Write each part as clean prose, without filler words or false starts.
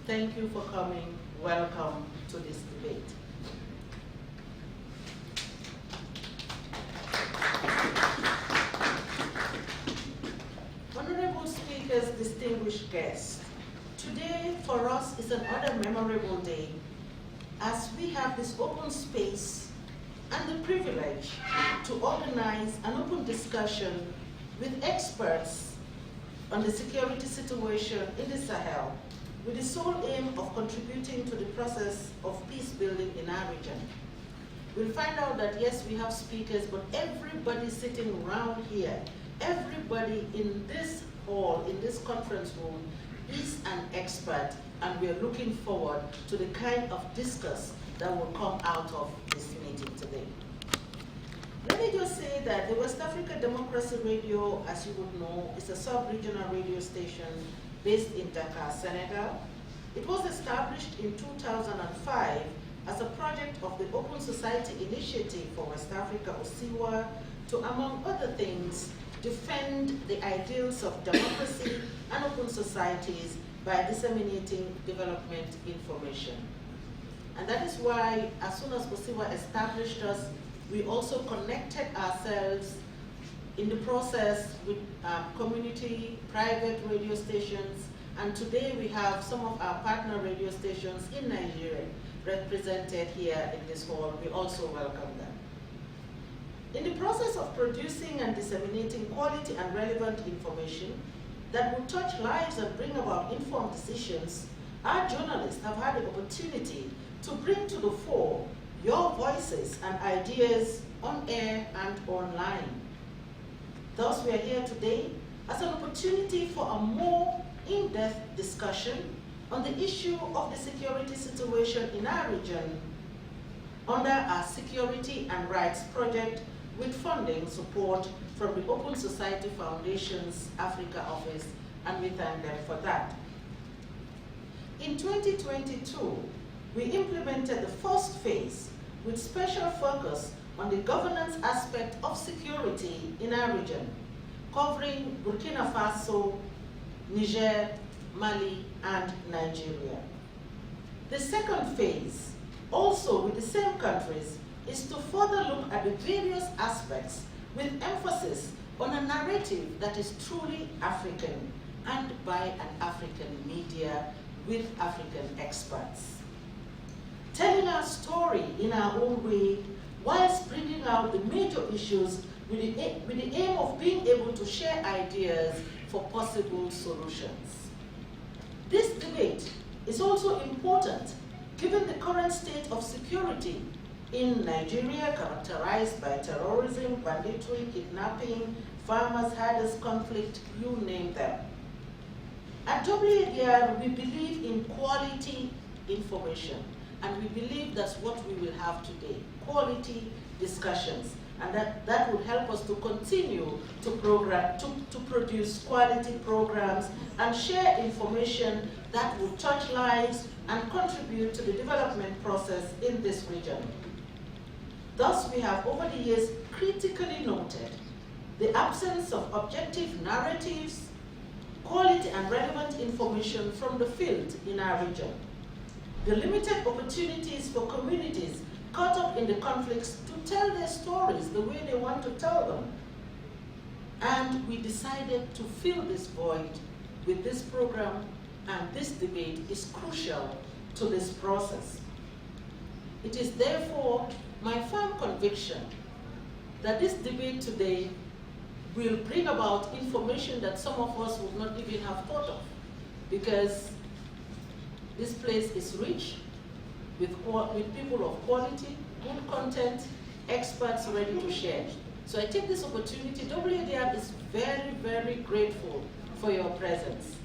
Thank you for coming. Welcome to this debate. Honorable speakers, distinguished guests, today for us is another memorable day as we have this open space and the privilege to organize an open discussion with experts on the security situation in the Sahel with the sole aim of contributing to the process of peace building in our region. We'll find out that yes, we have speakers, but everybody sitting around here, everybody in this hall, in this conference room, is an expert, and we're looking forward to the kind of discourse that will come out of this meeting today. Let me just say that the West Africa Democracy Radio, as you would know, is a sub-regional radio station based in Dakar, Senegal. It was established in 2005 as a project of the Open Society Initiative for West Africa, OSIWA, to, among other things, defend the ideals of democracy and open societies by disseminating development information. And that is why, as soon as OSIWA established us, we also connected ourselves in the process with community, private radio stations, and today we have some of our partner radio stations in Nigeria represented here in this hall. We also welcome them. In the process of producing and disseminating quality and relevant information that will touch lives and bring about informed decisions, our journalists have had the opportunity to bring to the fore your voices and ideas on air and online. Thus, we are here today as an opportunity for a more in-depth discussion on the issue of the security situation in our region under our Security and Rights Project with funding support from the Open Society Foundation's Africa Office, and we thank them for that. In 2022, we implemented the first phase with special focus on the governance aspect of security in our region, covering Burkina Faso, Niger, Mali, and Nigeria. The second phase, also with the same countries, is to further look at the various aspects with emphasis on a narrative that is truly African and by an African media with African experts. Telling our story in our own way whilst bringing out the major issues with the aim of being able to share ideas for possible solutions. This debate is also important given the current state of security in Nigeria, characterized by terrorism, banditry, kidnapping, farmers-herders conflict, you name them. At WADR, we believe in quality information, and we believe that's what we will have today, quality discussions, and that will help us to continue to produce quality programs and share information that will touch lives and contribute to the development process in this region. Thus, we have over the years critically noted the absence of objective narratives, quality and relevant information from the field in our region, the limited opportunities for communities caught up in the conflicts to tell their stories the way they want to tell them. And we decided to fill this void with this program, and this debate is crucial to this process. It is therefore my firm conviction that this debate today will bring about information that some of us would not even have thought of, because this place is rich with people of quality, good content, experts ready to share. So I take this opportunity. WADR is very, very grateful for your presence,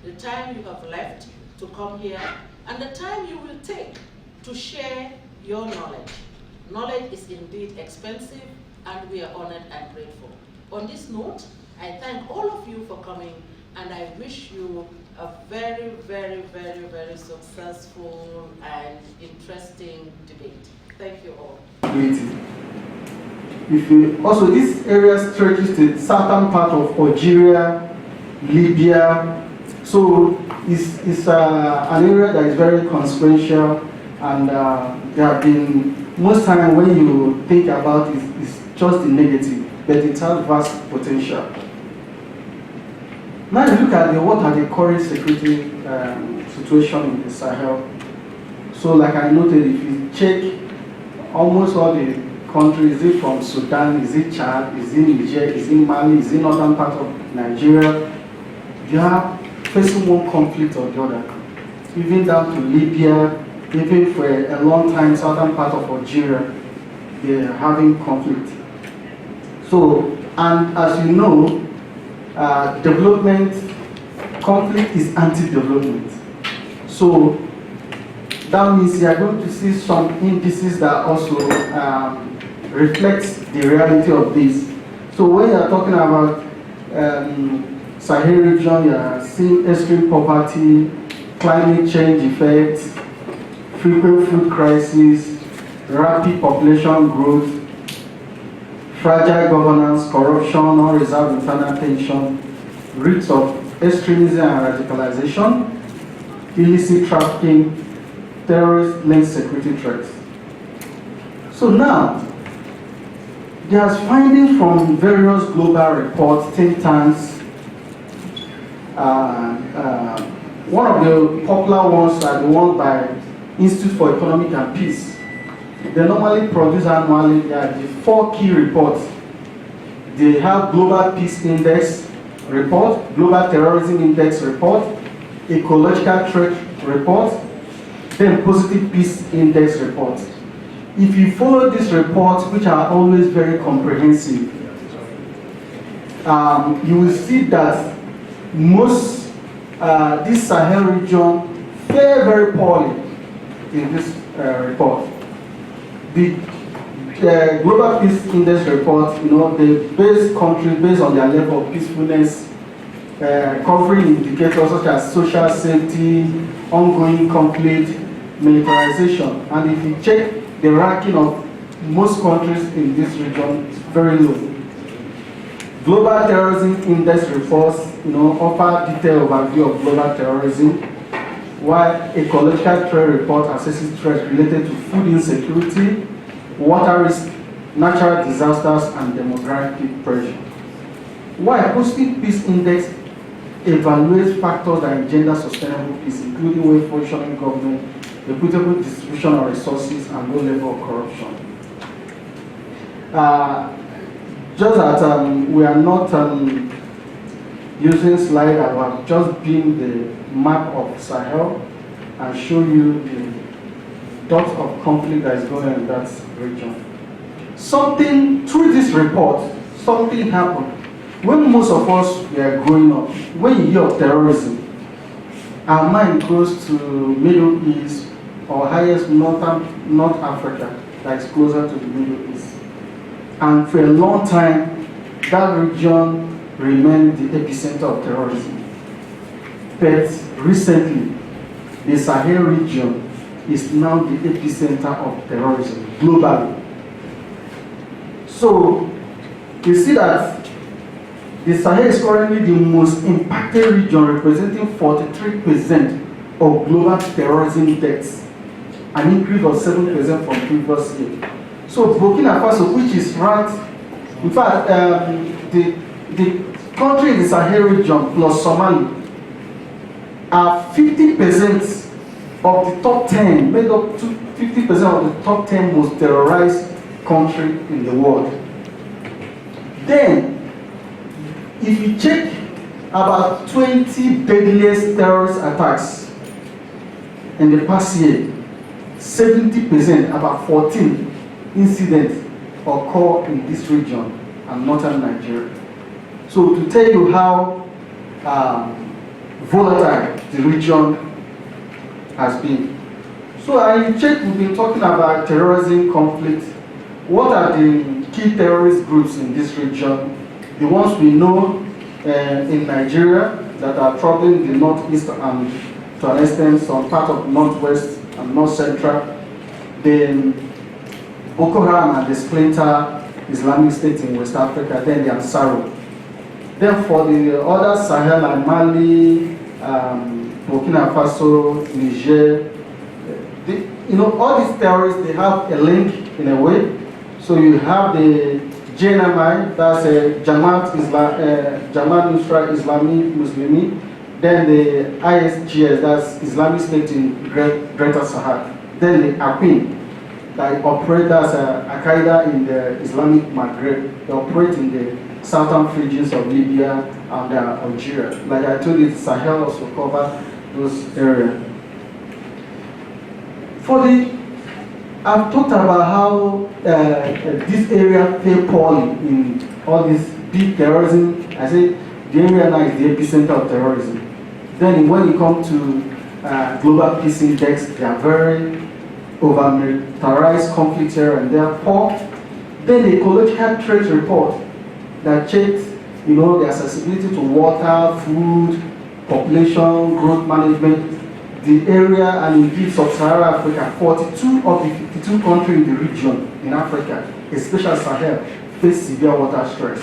the time you have left to come here, and the time you will take to share your knowledge. Knowledge is indeed expensive, and we are honored and grateful. On this note, I thank all of you for coming, and I wish you a very, very, very, very successful and interesting debate. Thank you all. Also, this area stretches to the southern part of Algeria, Libya. So is an area that is very consequential, and there have been, most time when you think about it, it's just the negative, but it has vast potential. Now you look at what are the current security situation in the Sahel. So like I noted, if you check almost all the countries, is it from Sudan, is it Chad, is it Niger, is it Mali, is it northern part of Nigeria, you are facing one conflict or the other. Even down to Libya, even for a long time, southern part of Algeria, they are having conflict. So, and as you know, conflict is anti-development. So that means you are going to see some indices that also reflects the reality of this. So when you are talking about Sahel region, you are seeing extreme poverty, climate change effects, frequent food crisis, rapid population growth, fragile governance, corruption, unresolved internal tension, risks of extremism and radicalization, illicit trafficking, terrorist-linked security threats. So now, there's findings from various global reports, think tanks. One of the popular ones are the ones by Institute for Economic and Peace. They normally produce annually the 4 key reports. They have Global Peace Index report, Global Terrorism Index report, Ecological Threat report, then Positive Peace Index report. If you follow these reports, which are always very comprehensive, you will see that most this Sahel region fare very poorly in this report. The Global Peace Index report, they base countries based on their level of peacefulness, covering indicators such as social safety, ongoing conflict, militarization. And if you check the ranking of most countries in this region, it's very low. Global Terrorism Index reports, offer detailed overview of global terrorism, while Ecological Threat report assesses threats related to food insecurity, water risk, natural disasters, and demographic pressure. While Positive Peace Index evaluates factors that engender sustainable peace, including well-functioning government, equitable distribution of resources, and low level of corruption. Just that we are not using slide, I will just beam the map of Sahel and show you the dots of conflict that is going on in that region. Through this report, something happened. When most of us were growing up, when you hear of terrorism, our mind goes to Middle East or highest North Africa, that is closer to the Middle East. And for a long time, that region remained the epicenter of terrorism. But recently, the Sahel region is now the epicenter of terrorism globally. So, you see that the Sahel is currently the most impacted region, representing 43% of global terrorism deaths, an increase of 7% from previous year. So Burkina Faso, which is ranked, in fact, the country in the Sahel region plus Somali are 50% of the top 10, made up to 50% of the top 10 most terrorized country in the world. Then, if you check about 20 deadliest terrorist attacks in the past year, 70%, about 14 incidents occur in this region and northern Nigeria. So to tell you how volatile the region has been. So I check, we've been talking about terrorism, conflict. What are the key terrorist groups in this region? The ones we know in Nigeria that are troubling the northeast and to an extent some part of northwest and north central. Then Boko Haram and the splinter Islamic State in West Africa, then the Ansaro. Then for the other Sahel and Mali, Burkina Faso, Niger. All these terrorists, they have a link in a way. So you have the JNMI, that's Jamaat Nusra Islami Muslimi. Then the ISGS, that's Islamic State in Greater Sahel. Then the AQUIN, that operate as Al-Qaeda in the Islamic Maghreb. They operate in the southern regions of Libya and Algeria. Like I told you, Sahel also cover those areas. I've talked about how this area failed poorly in all this big terrorism. I say the area now is the epicenter of terrorism. Then when it comes to global peace index, they are very over-militarized conflict area and they are poor. Then the ecological threat report that checks, the accessibility to water, food, population, growth management, the area, and indeed sub-Saharan Africa, 42 of the 52 countries in the region in Africa, especially Sahel, face severe water stress.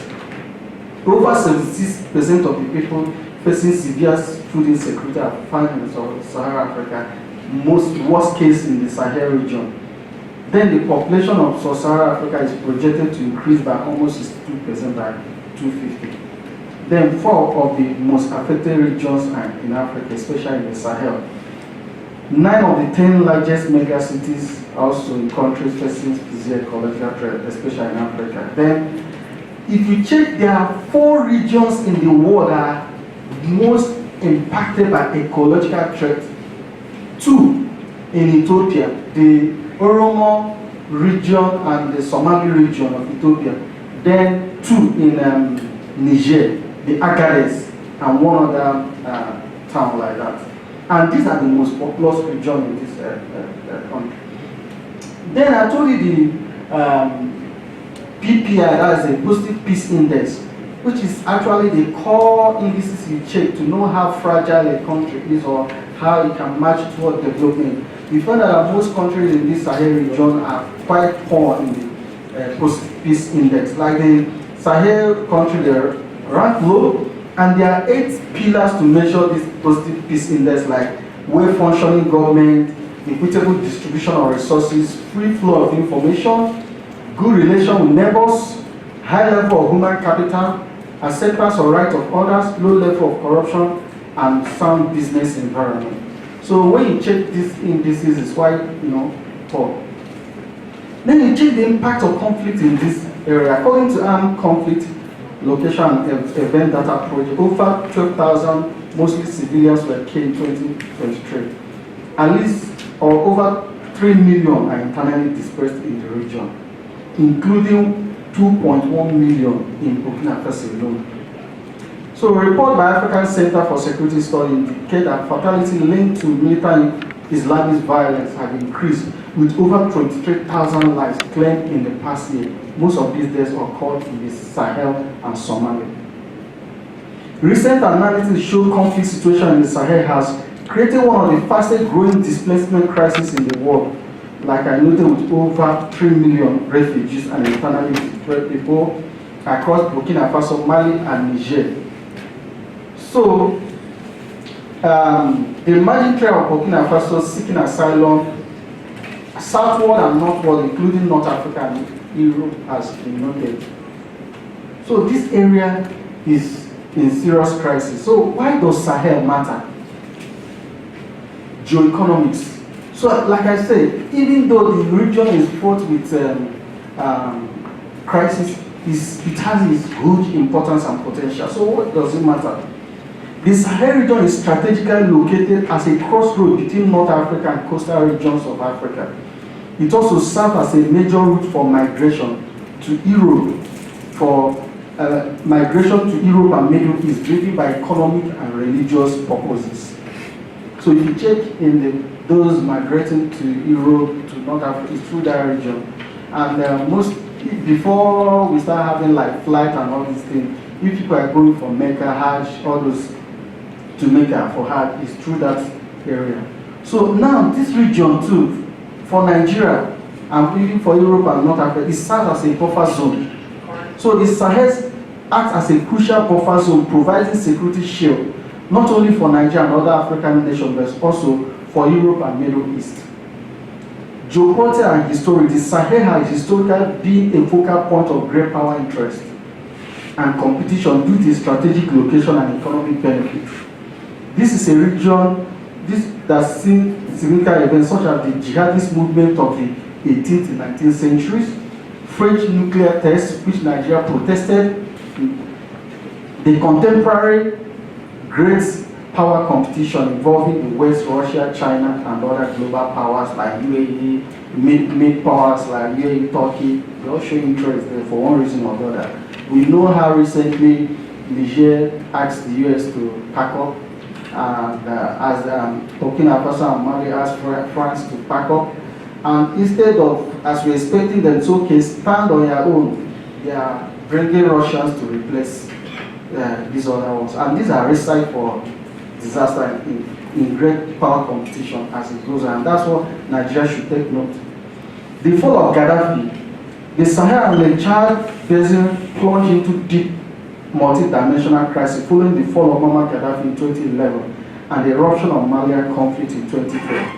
Over 76% of the people facing severe food insecurity are found in sub-Saharan Africa, worst case in the Sahel region. Then the population of sub-Saharan Africa is projected to increase by almost 62% by 2050. Then 4 of the most affected regions are in Africa, especially in the Sahel. 9 of the 10 largest megacities are also in countries facing severe ecological threat, especially in Africa. Then, if you check, there are 4 regions in the world that are most impacted by ecological threat. 2 in Ethiopia, the Oromo region and the Somali region of Ethiopia. Then 2 in Niger, the Agadez, and one other town like that. And these are the most populous regions in this country. Then I told you the PPI, that is a Positive Peace Index, which is actually the core indices you check to know how fragile a country is or how it can march toward development. We find that most countries in this Sahel region are quite poor in the Positive Peace Index. Like the Sahel country, they're ranked low. And there are 8 pillars to measure this Positive Peace Index, like well-functioning government, equitable distribution of resources, free flow of information, good relation with neighbors, high level of human capital, acceptance of rights of others, low level of corruption, and sound business environment. So when you check these indices, it's quite, poor. Then you check the impact of conflict in this area. According to Armed Conflict Location and Event Data Project, over 12,000, mostly civilians, were killed in 2023. At least, or over 3 million are internally dispersed in the region, including 2.1 million in Burkina Faso alone. So a report by African Center for Security Study indicates that fatality linked to militant Islamist violence have increased, with over 23,000 lives claimed in the past year. Most of these deaths occurred in the Sahel and Somalia. Recent analysis show conflict situation in the Sahel has created one of the fastest growing displacement crises in the world. Like I noted, with over 3 million refugees and internally displaced people across Burkina Faso, Mali, and Niger. So, the emerging trend of Burkina Faso seeking asylum southward and northward, including North Africa and Europe, has been noted. So this area is in serious crisis. So why does Sahel matter? Geoeconomics. So like I said, even though the region is fraught with crisis, it has its huge importance and potential. So what does it matter? The Sahel region is strategically located as a crossroad between North Africa and coastal regions of Africa. It also serves as a major route for migration to Europe, migration to Europe and Middle East, driven by economic and religious purposes. So if you check in those migrating to Europe, to North Africa, it's through that region. And before we start having like flight and all these things, if people are going for Mecca, Hajj, all those to Mecca for Hajj, is through that area. So now this region too, for Nigeria and even for Europe and North Africa, it serves as a buffer zone. So the Sahel acts as a crucial buffer zone, providing security shield not only for Nigeria and other African nations, but also for Europe and Middle East. Geopolitics and history, the Sahel has historically been a focal point of great power interest and competition due to strategic location and economic benefit. This is a region that's seen significant events such as the jihadist movement of the 18th and 19th centuries, French nuclear tests which Nigeria protested, the contemporary great power competition involving the West, Russia, China, and other global powers like UAE, mid powers like UAE, Turkey. They all show interest there for one reason or the other. We know how recently Niger asked the US to pack up, and as Burkina Faso and Mali asked France to pack up. And instead of, as we're expecting them to, okay, stand on your own, they are bringing Russians to replace these other ones. And these are recipes for disaster in great power competition as it goes, and that's what Nigeria should take note. The fall of Gaddafi, the Sahel and the Chad Basin plunged into deep multi-dimensional crisis following the fall of Muammar Gaddafi in 2011 and the eruption of Malian conflict in 2012.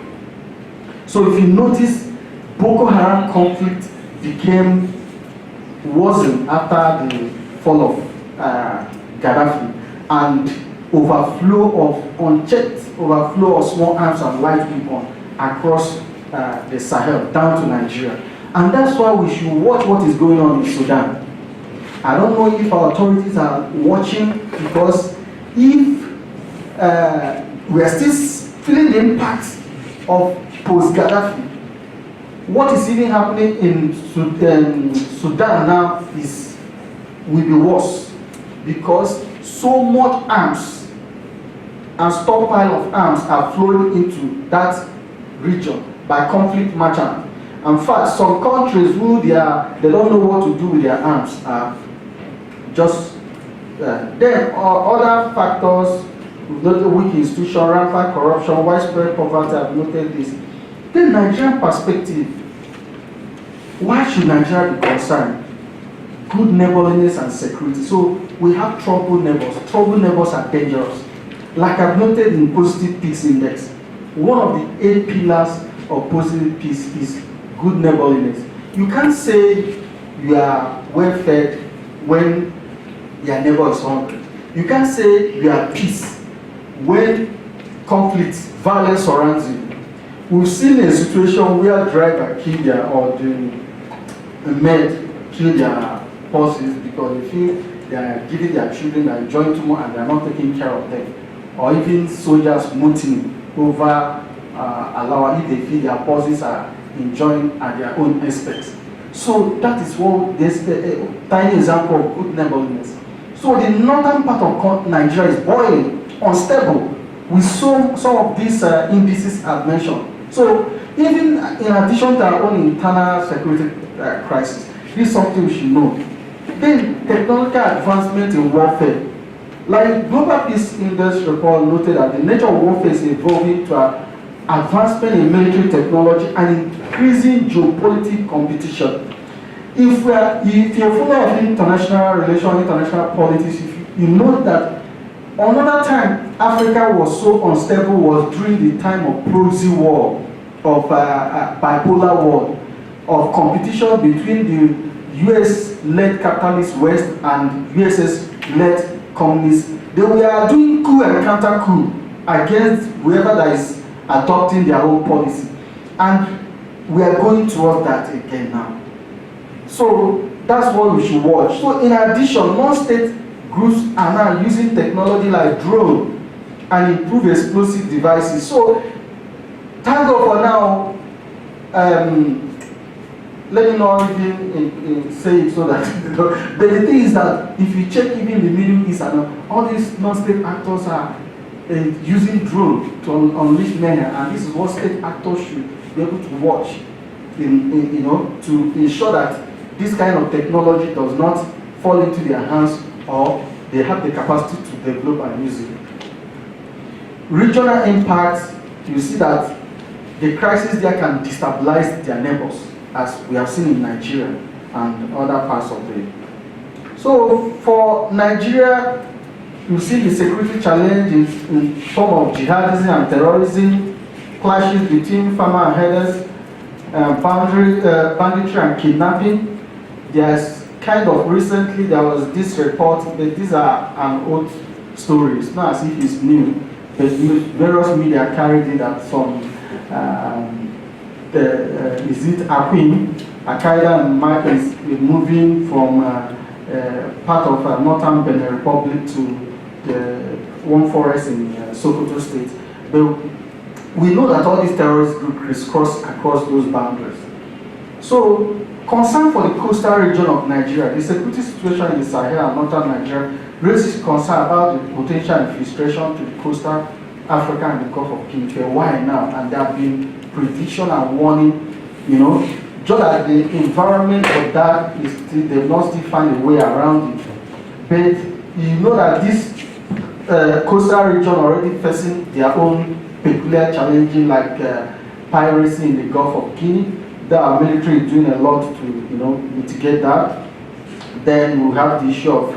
So if you notice, Boko Haram conflict became worsened after the fall of Gaddafi, and unchecked overflow of small arms and light weapons across the Sahel down to Nigeria. And that's why we should watch what is going on in Sudan. I don't know if our authorities are watching, because if we are still feeling the impact of post-Gaddafi, what is even happening in Sudan now will be worse, because so much arms and stockpile of arms are flowing into that region by conflict merchants. In fact, some countries who they don't know what to do with their arms are just then other factors. We've noted weak institutions, rampant corruption, widespread poverty. I've noted this. The Nigerian perspective. Why should Nigeria be concerned? Good neighborliness and security. So we have troubled neighbors. Troubled neighbors are dangerous. Like I've noted in Positive Peace Index, one of the 8 pillars of positive peace is good neighborliness. You can't say you are well fed when your neighbor is hungry. You can't say you are peace when conflict, violence surrounds you. We've seen a situation where driver kill their, or the maid kill their horses because they feel they are giving their children are enjoying too much and they are not taking care of them. Or even soldiers mutiny over allowing if they feel their bosses are enjoying at their own expense. So that is what this a tiny example of good neighborliness. So the northern part of Nigeria is boiling, unstable. We saw some of these indices I've mentioned. So even in addition to our own internal security crisis, this is something we should know. Then technological advancement in warfare. Like Global Peace Index report noted that the nature of warfare is evolving to advancement in military technology and increasing geopolitical competition. If you're full of international relations, international politics, you know that another time Africa was so unstable was during the time of proxy war, of bipolar war, of competition between the US-led capitalist West and USS-led communists. They were doing coup and counter coup against whoever that is adopting their own policy. And we are going towards that again now. So that's what we should watch. So in addition, non-state groups are now using technology like drone and improve explosive devices. So thank God for now, let me not even say it so that but the thing is that if you check even the Middle East and all these non-state actors are using drone to unleash mayhem, and this is what state actors should be able to watch to ensure that this kind of technology does not fall into their hands, or they have the capacity to develop and use it. Regional impacts, you see that the crisis there can destabilize their neighbors, as we have seen in Nigeria and other parts of the. So for Nigeria, You see the security challenges in form of jihadism and terrorism, clashes between farmer and herders, banditry and kidnapping. There's kind of recently there was this report, but these are an old stories, not as if it's new, but various media carried it that some is it Akwin, Al-Qaeda is moving from part of northern Benin Republic to the one forest in Sokoto State. But we know that all these terrorist groups crisscross across those boundaries. So, concern for the coastal region of Nigeria, the security situation in the Sahel and northern Nigeria raises concern about the potential infiltration to the coastal Africa and the Gulf of Guinea for a while now, and there have been prediction and warning, you know, just that the environment of that is still, they've not still find a way around it. But you know that this coastal region already facing their own peculiar challenges like piracy in the Gulf of Guinea. Our military is doing a lot to, you know, mitigate that. Then we have the issue of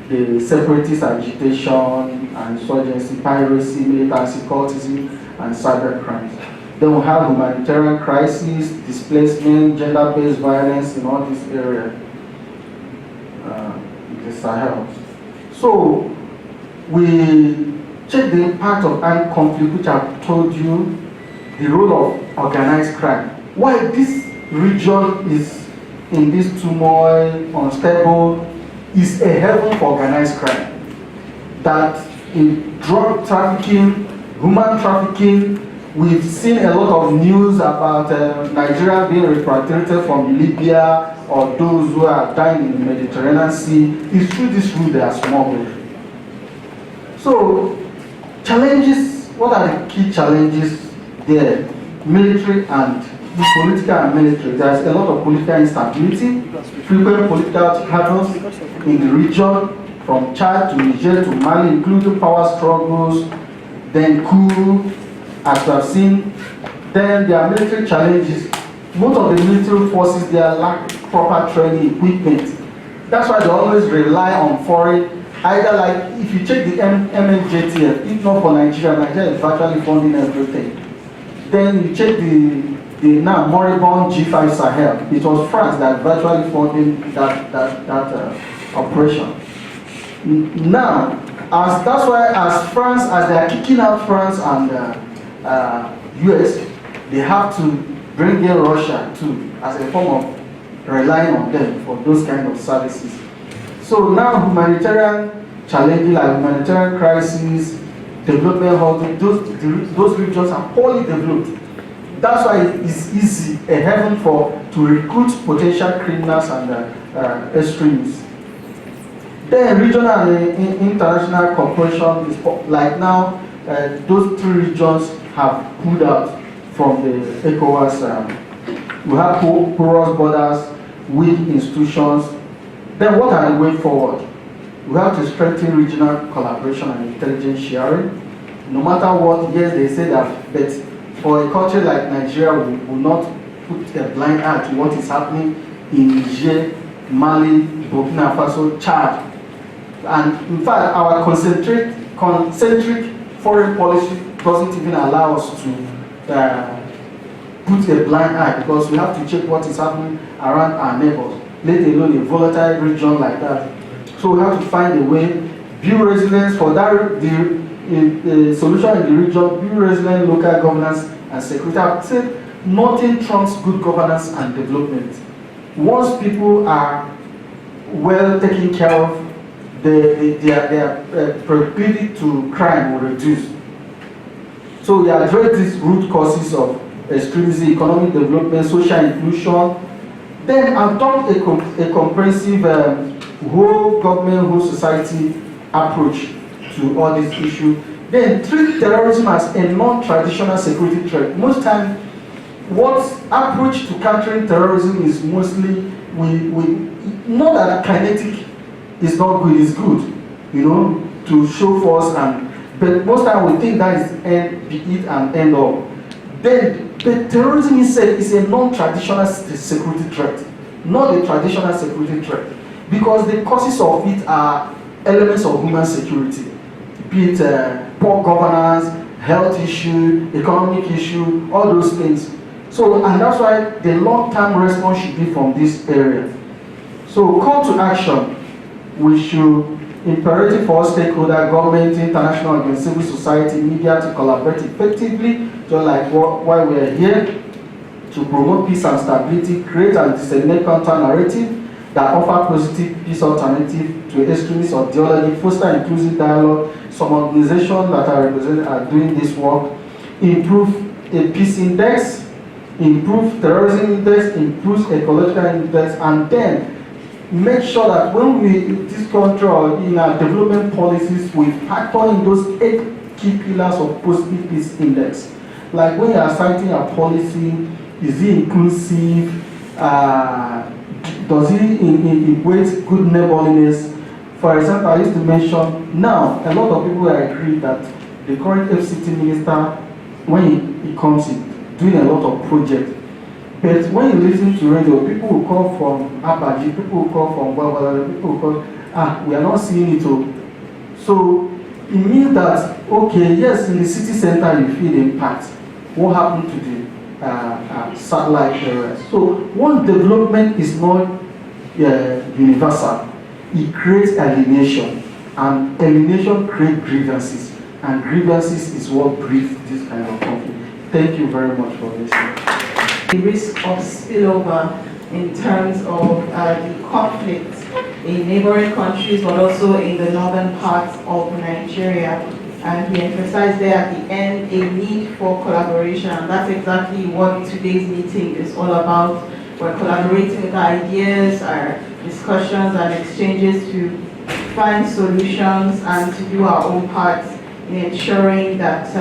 the separatist agitation and insurgency, piracy, militancy, cultism, and cyber crimes. Then we have humanitarian crises, displacement, gender-based violence in all these areas in the Sahel. So we check the impact of armed conflict, which I've told you, the role of organized crime. Why this region is in this turmoil, unstable, is a heaven for organized crime. That in drug trafficking, human trafficking, we've seen a lot of news about Nigeria being repatriated from Libya or those who are dying in the Mediterranean Sea. It's through this route they are smuggled. So, challenges, what are the key challenges there? Military and political and military. There's a lot of political instability, frequent political hurdles in the region, from Chad to Niger to Mali, including power struggles, then coup, as we have seen. Then there are military challenges. Most of the military forces, they lack proper training equipment. That's why they always rely on foreign, either like, if you check the MNJTF, if not for Nigeria, Nigeria is virtually funding everything. Then you check the now moribund G5 Sahel. It was France that virtually funded that operation. Now, that's why as France, as they are kicking out France and US, they have to bring in Russia too, as a form of relying on them for those kind of services. So now humanitarian challenges like humanitarian crises, development housing, those regions are poorly developed. That's why it's easy, a heaven to recruit potential criminals and extremists. Then regional and international cooperation is like now, those three regions have pulled out from the ECOWAS. We have porous borders, weak institutions. Then what are the way forward? We have to strengthen regional collaboration and intelligence sharing. No matter what, yes, they say that, but for a country like Nigeria, we will not put a blind eye to what is happening in Niger, Mali, Burkina Faso, Chad. And in fact, our concentric foreign policy doesn't even allow us to put a blind eye, because we have to check what is happening around our neighbors, let alone a volatile region like that. So we have to find a way, build resilience for that, the solution in the region, build resilient local governance and security. I would say nothing trumps good governance and development. Once people are well taken care of, their proclivity to crime will reduce. So we address these root causes of extremism, economic development, social inclusion, then adopt a comprehensive whole government, whole society approach to all these issues. Then treat terrorism as a non-traditional security threat. Most times, what approach to countering terrorism is mostly, we know that kinetic is not good, it's good, you know, to show force, but most times we think that is it and end all. Then the terrorism itself is a non-traditional security threat, not a traditional security threat, because the causes of it are elements of human security, be it poor governance, health issue, economic issue, all those things. So, and that's why the long-term response should be from this area. So, call to action, we should imperative for all stakeholders, government, international organizations, civil society, media to collaborate effectively, just like why we are here, to promote peace and stability, create and disseminate counter-narrative that offer positive peace alternative to extremist ideology, foster inclusive dialogue. Some organizations that are represented are doing this work, improve a peace index, improve terrorism index, improve ecological index, and then make sure that when we, this country or in our development policies, we factor in those 8 key pillars of positive peace index. Like when you are citing a policy, is it inclusive? Does it equate good neighborliness? For example, I used to mention, now a lot of people agree that the current FCT minister, when he comes in, doing a lot of projects. But when you listen to radio, people will call from Abaji, people will call from Wadr, people will call, we are not seeing it all. So it means that, okay, yes, in the city center you feel the impact. What happened to the satellite areas? So one development is not universal. It creates alienation, and alienation creates grievances, and grievances is what breeds this kind of conflict. Thank you very much for listening. The risk of spillover in terms of the conflict in neighboring countries, but also in the northern parts of Nigeria. And he emphasized there at the end a need for collaboration, and that's exactly what today's meeting is all about. We're collaborating with ideas, our discussions and exchanges to find solutions and to do our own part in ensuring that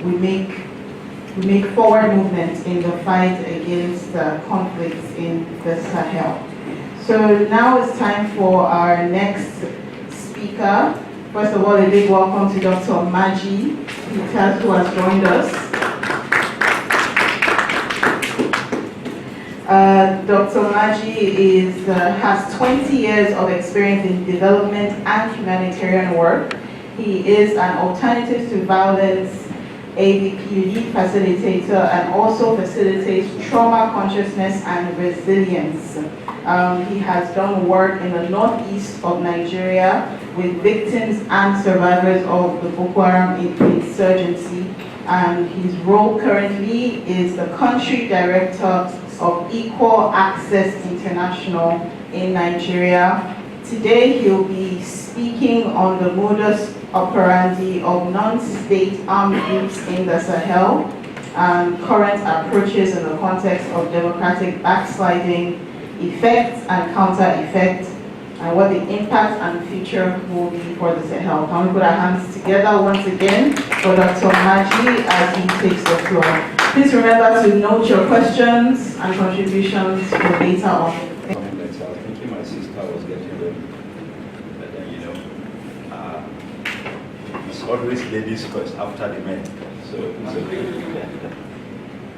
we make forward movement in the fight against conflicts in the Sahel. So now it's time for our next speaker. First of all, a big welcome to Dr. Maji Peters, who has joined us. Dr. Maji has 20 years of experience in development and humanitarian work. He is an Alternatives to Violence AVP lead facilitator and also facilitates trauma consciousness and resilience. He has done work in the northeast of Nigeria with victims and survivors of the Boko Haram insurgency. And his role currently is the country director of Equal Access International in Nigeria. Today he'll be speaking on the modus operandi of non-state armed groups in the Sahel and current approaches in the context of democratic backsliding, effects and counter-effects, and what the impact and future will be for the Sahel. Can we put our hands together once again for Dr. Maji as he takes the floor. Please remember to note your questions and contributions for later on. I was thinking my sister was getting ready, but then it's always ladies first after the men. So it's okay.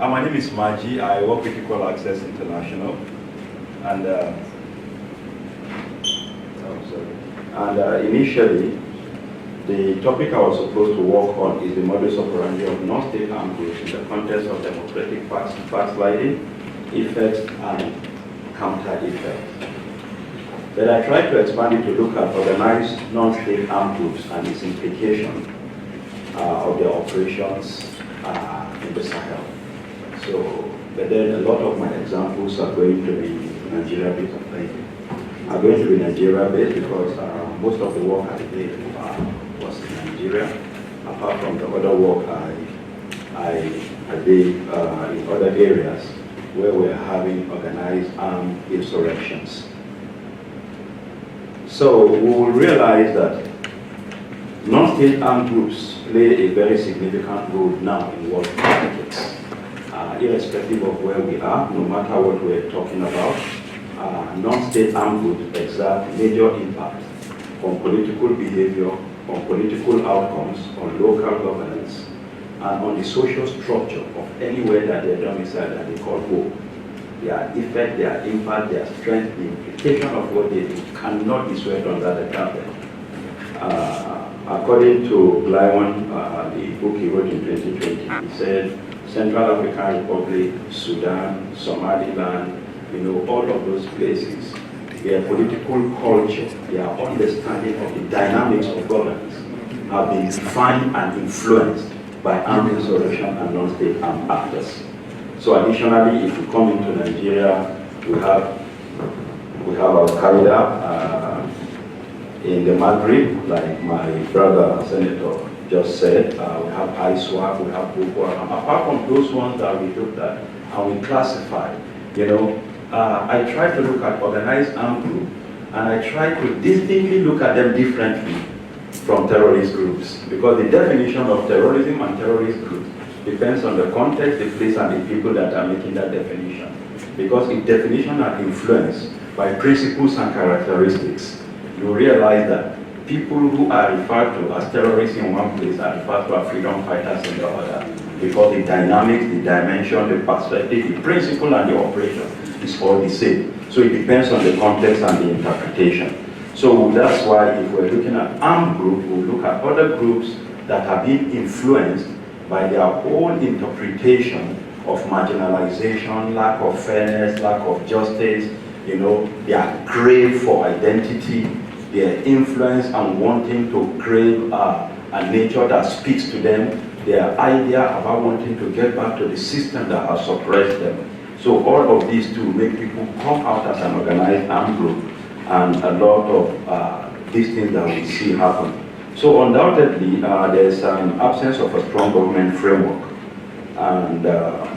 My name is Maji. I work with Equal Access International, and initially the topic I was supposed to work on is the modus operandi of non-state armed groups in the context of democratic backsliding, effects and counter-effects. But I tried to expand it to look at organized non-state armed groups and its implication of their operations in the Sahel. So, but then a lot of my examples are going to be Nigeria-based. Are going to be Nigeria-based because most of the work I did was in Nigeria. Apart from the other work I did in other areas where we're having organized armed insurrections. So we will realize that non-state armed groups play a very significant role now in world politics. Irrespective of where we are, no matter what we're talking about, non-state armed groups exert major impact on political behavior, on political outcomes, on local governance, and on the social structure of anywhere that they're domiciled that they call home. Their effect, their impact, their strength, the implication of what they do cannot be swept under the carpet. According to Lyon, the book he wrote in 2020, he said Central African Republic, Sudan, Somaliland, all of those places, their political culture, their understanding of the dynamics of governance have been defined and influenced by armed insurrection and non-state armed actors. So additionally, if we come into Nigeria, we have Al-Qaeda in the Maghreb, like my brother Senator just said. We have OSIWA, we have Boko Haram. Apart from those ones that we looked at and we classified, I try to look at organized armed group, and I try to distinctly look at them differently from terrorist groups, because the definition of terrorism and terrorist groups depends on the context, the place, and the people that are making that definition. Because if definitions are influenced by principles and characteristics, you realize that people who are referred to as terrorists in one place are referred to as freedom fighters in the other. Because the dynamics, the dimension, the perspective, the principle, and the operation is all the same. So it depends on the context and the interpretation. So that's why if we're looking at armed groups, we'll look at other groups that have been influenced by their own interpretation of marginalization, lack of fairness, lack of justice, their crave for identity, their influence and wanting to crave a nature that speaks to them, their idea about wanting to get back to the system that has suppressed them. So all of these to make people come out as an organized armed group, and a lot of these things that we see happen. So undoubtedly, there's an absence of a strong government framework. And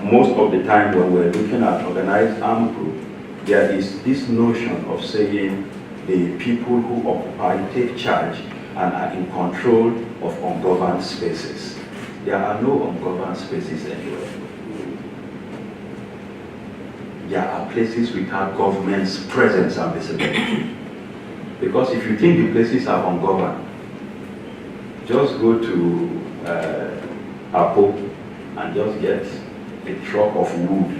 most of the time when we're looking at organized armed group, there is this notion of saying the people who occupy take charge and are in control of ungoverned spaces. There are no ungoverned spaces anywhere. There are places without government's presence and visibility. Because if you think the places are ungoverned, just go to Apo and just get a truck of wood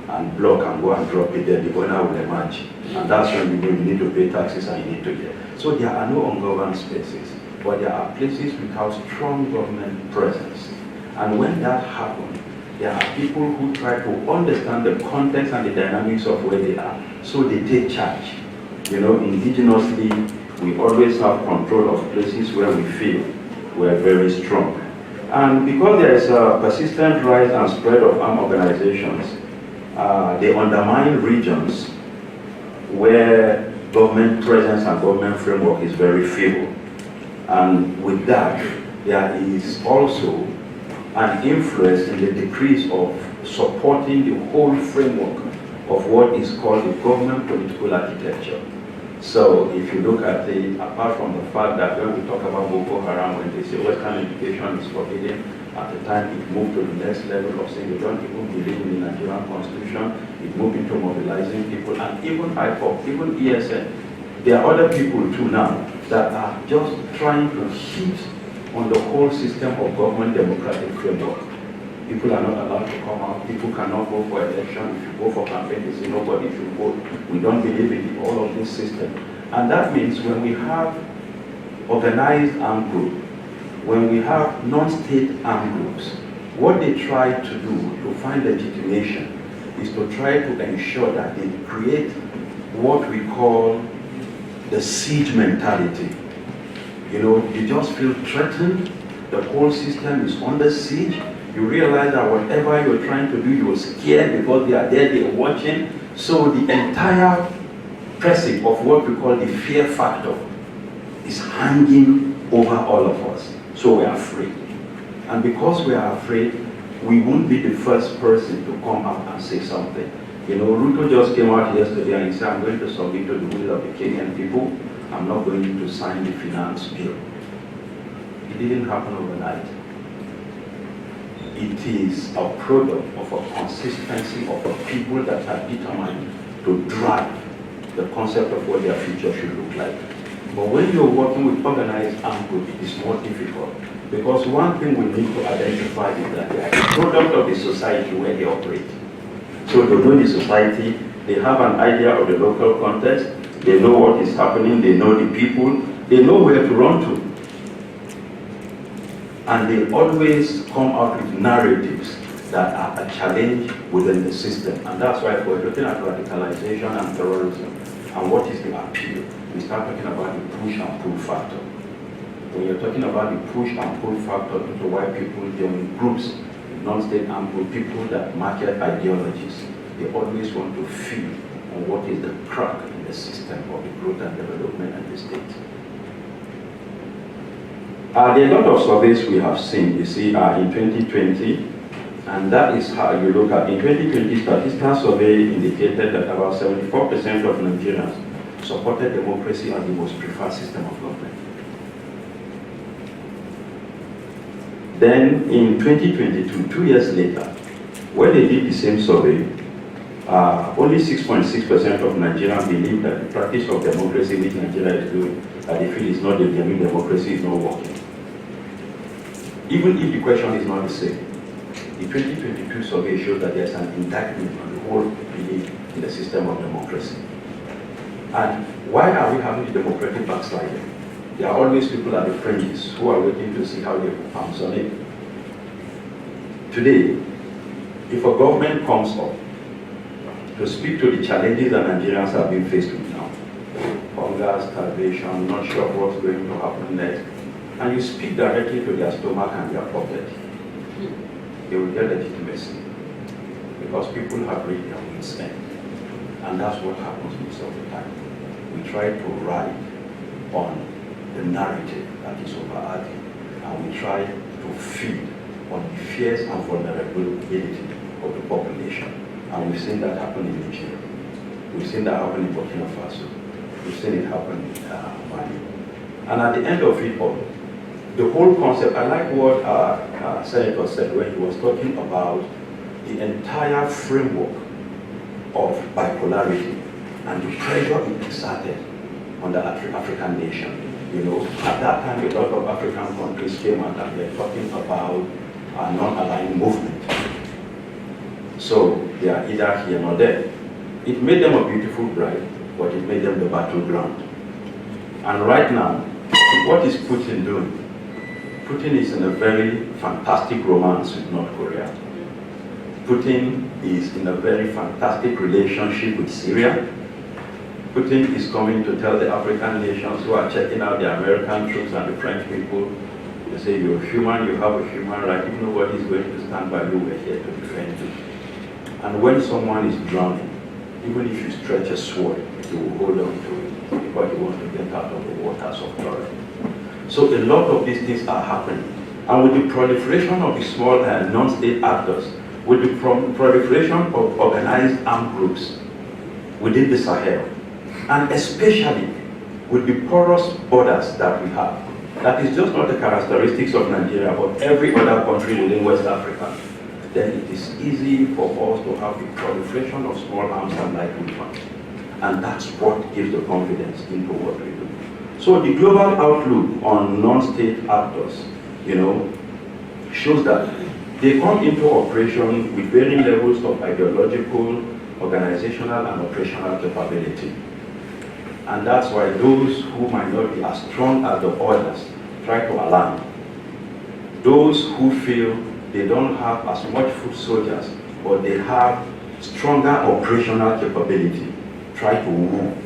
and block and go and drop it there. The owner will emerge. And that's when you need to pay taxes and you need to get. So there are no ungoverned spaces, but there are places without strong government presence. And when that happens, there are people who try to understand the context and the dynamics of where they are, so they take charge. Indigenously, we always have control of places where we feel we're very strong. And because there is a persistent rise and spread of armed organizations, they undermine regions where government presence and government framework is very feeble. And with that, there is also an influence in the decrease of supporting the whole framework of what is called the government political architecture. So if you look at it, apart from the fact that when we talk about Boko Haram, when they say Western education is forbidden, at the time it moved to the next level of saying they don't even believe in the Nigerian constitution, it moved into mobilizing people, and even IPOP, even ESN. There are other people too now that are just trying to hit on the whole system of government democratic framework. People are not allowed to come out. People cannot go for election. If you go for campaign, they say nobody should vote. We don't believe in all of this system. And that means when we have organized armed groups, when we have non-state armed groups, what they try to do to find legitimation is to try to ensure that they create what we call the siege mentality. You just feel threatened. The whole system is under siege. You realize that whatever you're trying to do, you're scared because they are there, they're watching. So the entire pressing of what we call the fear factor is hanging over all of us. So we are afraid. And because we are afraid, we won't be the first person to come out and say something. Ruto just came out yesterday and he said, I'm going to submit to the will of the Kenyan people. I'm not going to sign the finance bill. It didn't happen overnight. It is a product of a consistency of a people that are determined to drive the concept of what their future should look like. But when you're working with organized armed groups, it is more difficult. Because one thing we need to identify is that they are a product of the society where they operate. So they know the society, they have an idea of the local context, they know what is happening, they know the people, they know where to run to. And they always come out with narratives that are a challenge within the system. And that's why if we're looking at radicalization and terrorism, and what is the appeal, we start talking about the push and pull factor. When you're talking about the push and pull factor into why people join groups, non-state armed group, people that market ideologies, they always want to feed on what is the crack in the system of the growth and development in the state. There are a lot of surveys we have seen, you see, in 2020, and that is how you look at. In 2020, statistical survey indicated that about 74% of Nigerians supported democracy as the most preferred system of government. Then in 2022, 2 years later, when they did the same survey, only 6.6% of Nigerians believe that the practice of democracy which Nigeria is doing, that they feel is not the genuine democracy, is not working. Even if the question is not the same, the 2022 survey shows that there's an indictment on the whole belief in the system of democracy. And why are we having the democratic backsliding? There are always people at the fringes who are waiting to see how they bounce on it. Today, if a government comes up to speak to the challenges that Nigerians have been faced with now, hunger, starvation, not sure what's going to happen next, and you speak directly to their stomach and their pocket, they will get legitimacy because people have reached their wits' end. And that's what happens most of the time. We try to ride on the narrative that is overarching, and we try to feed on the fears and vulnerability of the population. And we've seen that happen in Nigeria. We've seen that happen in Burkina Faso. We've seen it happen in Mali. And at the end of it all, the whole concept, I like what Senator said when he was talking about the entire framework of bipolarity and the pressure it exerted on the African nation. You know, at that time, a lot of African countries came out and they're talking about a non-aligned movement. So they are either here or there. It made them a beautiful bride, but it made them the battleground. And right now, what is Putin doing? Putin is in a very fantastic romance with North Korea. Putin is in a very fantastic relationship with Syria. Putin is coming to tell the African nations who are checking out the American troops and the French people, they say, you're human, you have a human right, if nobody is going to stand by you, we're here to defend you. And when someone is drowning, even if you stretch a sword, you will hold on to it because you want to get out of the waters of glory. So a lot of these things are happening. And with the proliferation of the small non-state actors, with the proliferation of organized armed groups within the Sahel, and especially with the porous borders that we have, that is just not the characteristics of Nigeria, but every other country within West Africa, then it is easy for us to have the proliferation of small arms and light weapons. And that's what gives the confidence into what we do. So the global outlook on non-state actors, you know, shows that they come into operation with varying levels of ideological, organizational, and operational capability. And that's why those who might not be as strong as the others try to align. Those who feel they don't have as much foot soldiers, but they have stronger operational capability, try to move.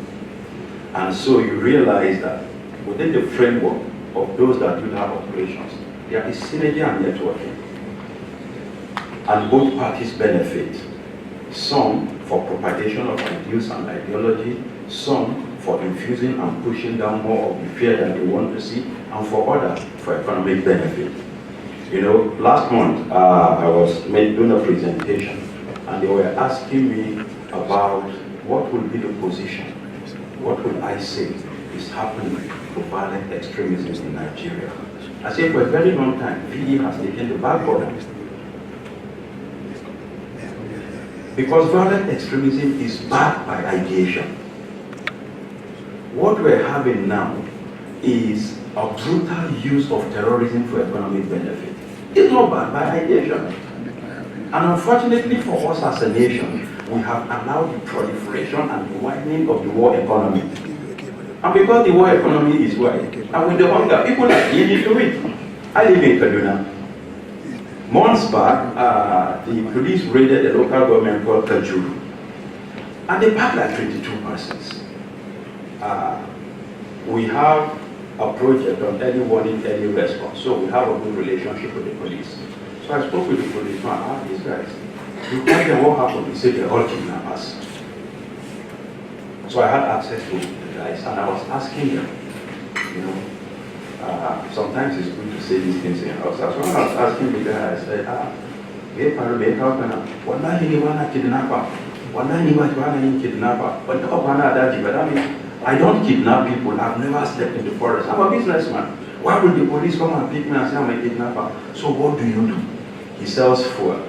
And so you realize that within the framework of those that do have operations, there is synergy and networking. And both parties benefit. Some for propagation of ideas and ideology, some for infusing and pushing down more of the fear that they want to see, and for others for economic benefit. You know, last month I was doing a presentation and they were asking me about what will be the position, what will I say is happening to violent extremism in Nigeria. I said for a very long time, VE has taken the back border. Because violent extremism is backed by ideation. What we're having now is a brutal use of terrorism for economic benefit. It's not backed by ideation. And unfortunately for us as a nation, we have allowed the proliferation and the widening of the war economy. And because the war economy is wide, and with the hunger, people are yielding to it. I live in Kaduna. Months back, the police raided a local government called Kajuru, and they packed like 22 persons. We have a project on early warning, early response, so we have a good relationship with the police. So I spoke with the policeman, these guys, you tell them what happened, he said they're all kidnappers. So I had access to the guys, and I was asking them, you know, sometimes it's good to say these things in house. So when I was asking the guy, I said, I don't kidnap people. I've never slept in the forest. I'm a businessman. Why would the police come and pick me and say I'm a kidnapper? So what do you do? He sells fuel.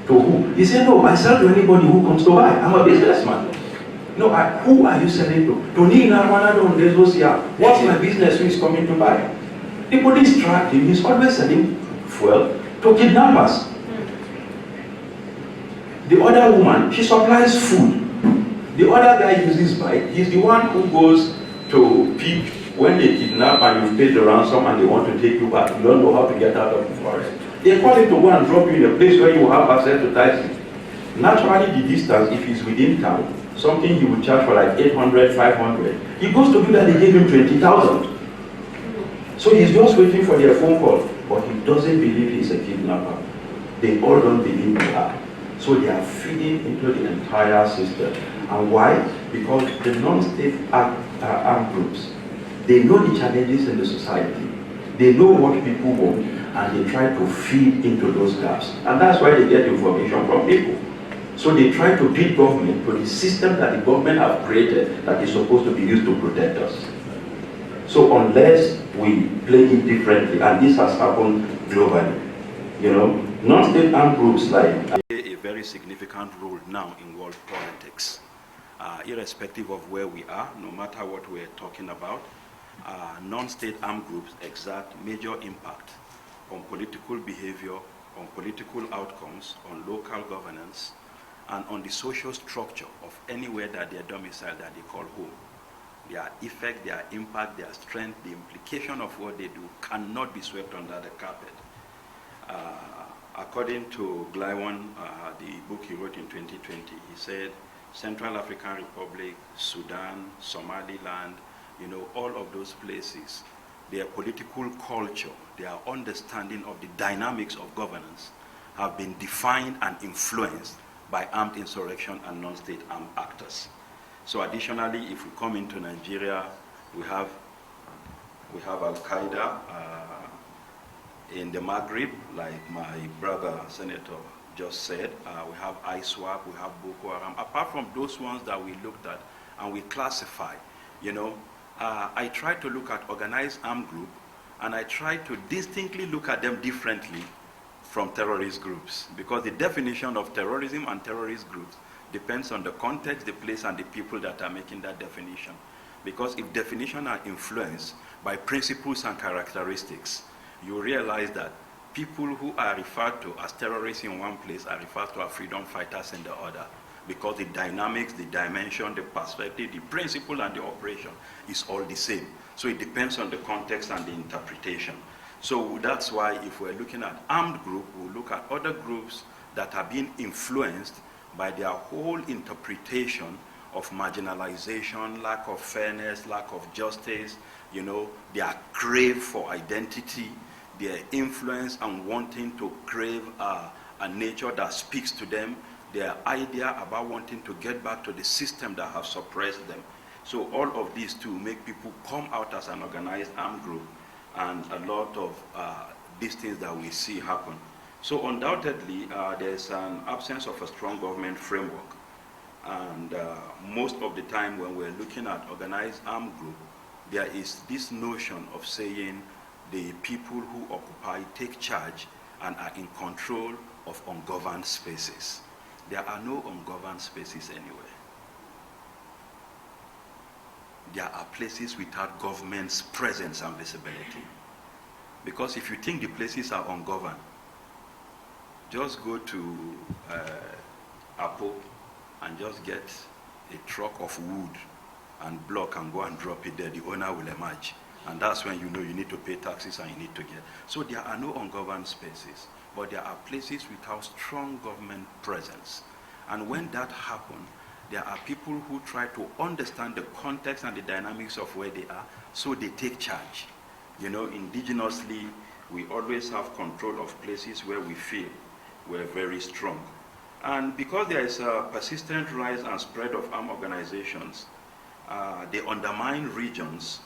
To who? He said, no, I sell to anybody who comes to buy. I'm a businessman. No, who are you selling to? What's my business who is coming to buy? The police tracked him. He's always selling fuel to kidnappers. The other woman, she supplies food. The other guy uses bike. He's the one who goes to pick when they kidnap and you've paid the ransom and they want to take you back. You don't know how to get out of the forest. They call him to go and drop you in a place where you have access to taxi. Naturally, the distance, if he's within town, something he would charge for like 800, 500. He goes to do that, they give him 20,000. So he's just waiting for their phone call, but he doesn't believe he's a kidnapper. They all don't believe they are. So they are feeding into the entire system. And why? Because the non-state armed groups, they know the challenges in the society. They know what people want, and they try to feed into those gaps. And that's why they get information from people. So they try to beat government to the system that the government have created that is supposed to be used to protect us. So unless we play it differently, and this has happened globally, you know, non-state armed groups like a very significant role now in world politics. Irrespective of where we are, no matter what we're talking about, non-state armed groups exert major impact on political behavior, on political outcomes, on local governance, and on the social structure of anywhere that they're domiciled that they call home. Their effect, their impact, their strength, the implication of what they do cannot be swept under the carpet. According to Glaiwan, the book he wrote in 2020, he said Central African Republic, Sudan, Somaliland, you know, all of those places, their political culture, their understanding of the dynamics of governance have been defined and influenced by armed insurrection and non-state armed actors. So additionally, if we come into Nigeria, we have Al-Qaeda in the Maghrib, like my brother Senator just said. We have ISWAP, we have Boko Haram. Apart from those ones that we looked at and we classify, you know, I try to look at organized armed group, and I try to distinctly look at them differently from terrorist groups, because the definition of terrorism and terrorist groups depends on the context, the place, and the people that are making that definition. Because if definitions are influenced by principles and characteristics, you realize that people who are referred to as terrorists in one place are referred to as freedom fighters in the other, because the dynamics, the dimension, the perspective, the principle, and the operation is all the same. So it depends on the context and the interpretation. So that's why if we're looking at armed group, we'll look at other groups that are being influenced by their whole interpretation of marginalization, lack of fairness, lack of justice, you know, their crave for identity, their influence and wanting to crave a nature that speaks to them, their idea about wanting to get back to the system that has suppressed them. So all of these two make people come out as an organized armed group, and a lot of these things that we see happen. So undoubtedly, there's an absence of a strong government framework. And most of the time when we're looking at organized armed group, there is this notion of saying the people who occupy take charge and are in control of ungoverned spaces. There are no ungoverned spaces anywhere. There are places without government's presence and visibility. Because if you think the places are ungoverned, just go to Apple and just get a truck of wood and block and go and drop it there. The owner will emerge. And that's when you know you need to pay taxes and you need to get. So there are no ungoverned spaces, but there are places without strong government presence. And when that happens, there are people who try to understand the context and the dynamics of where they are, so they take charge. You know, indigenously, we always have control of places where we feel we're very strong. And because there is a persistent rise and spread of armed organizations, they undermine regions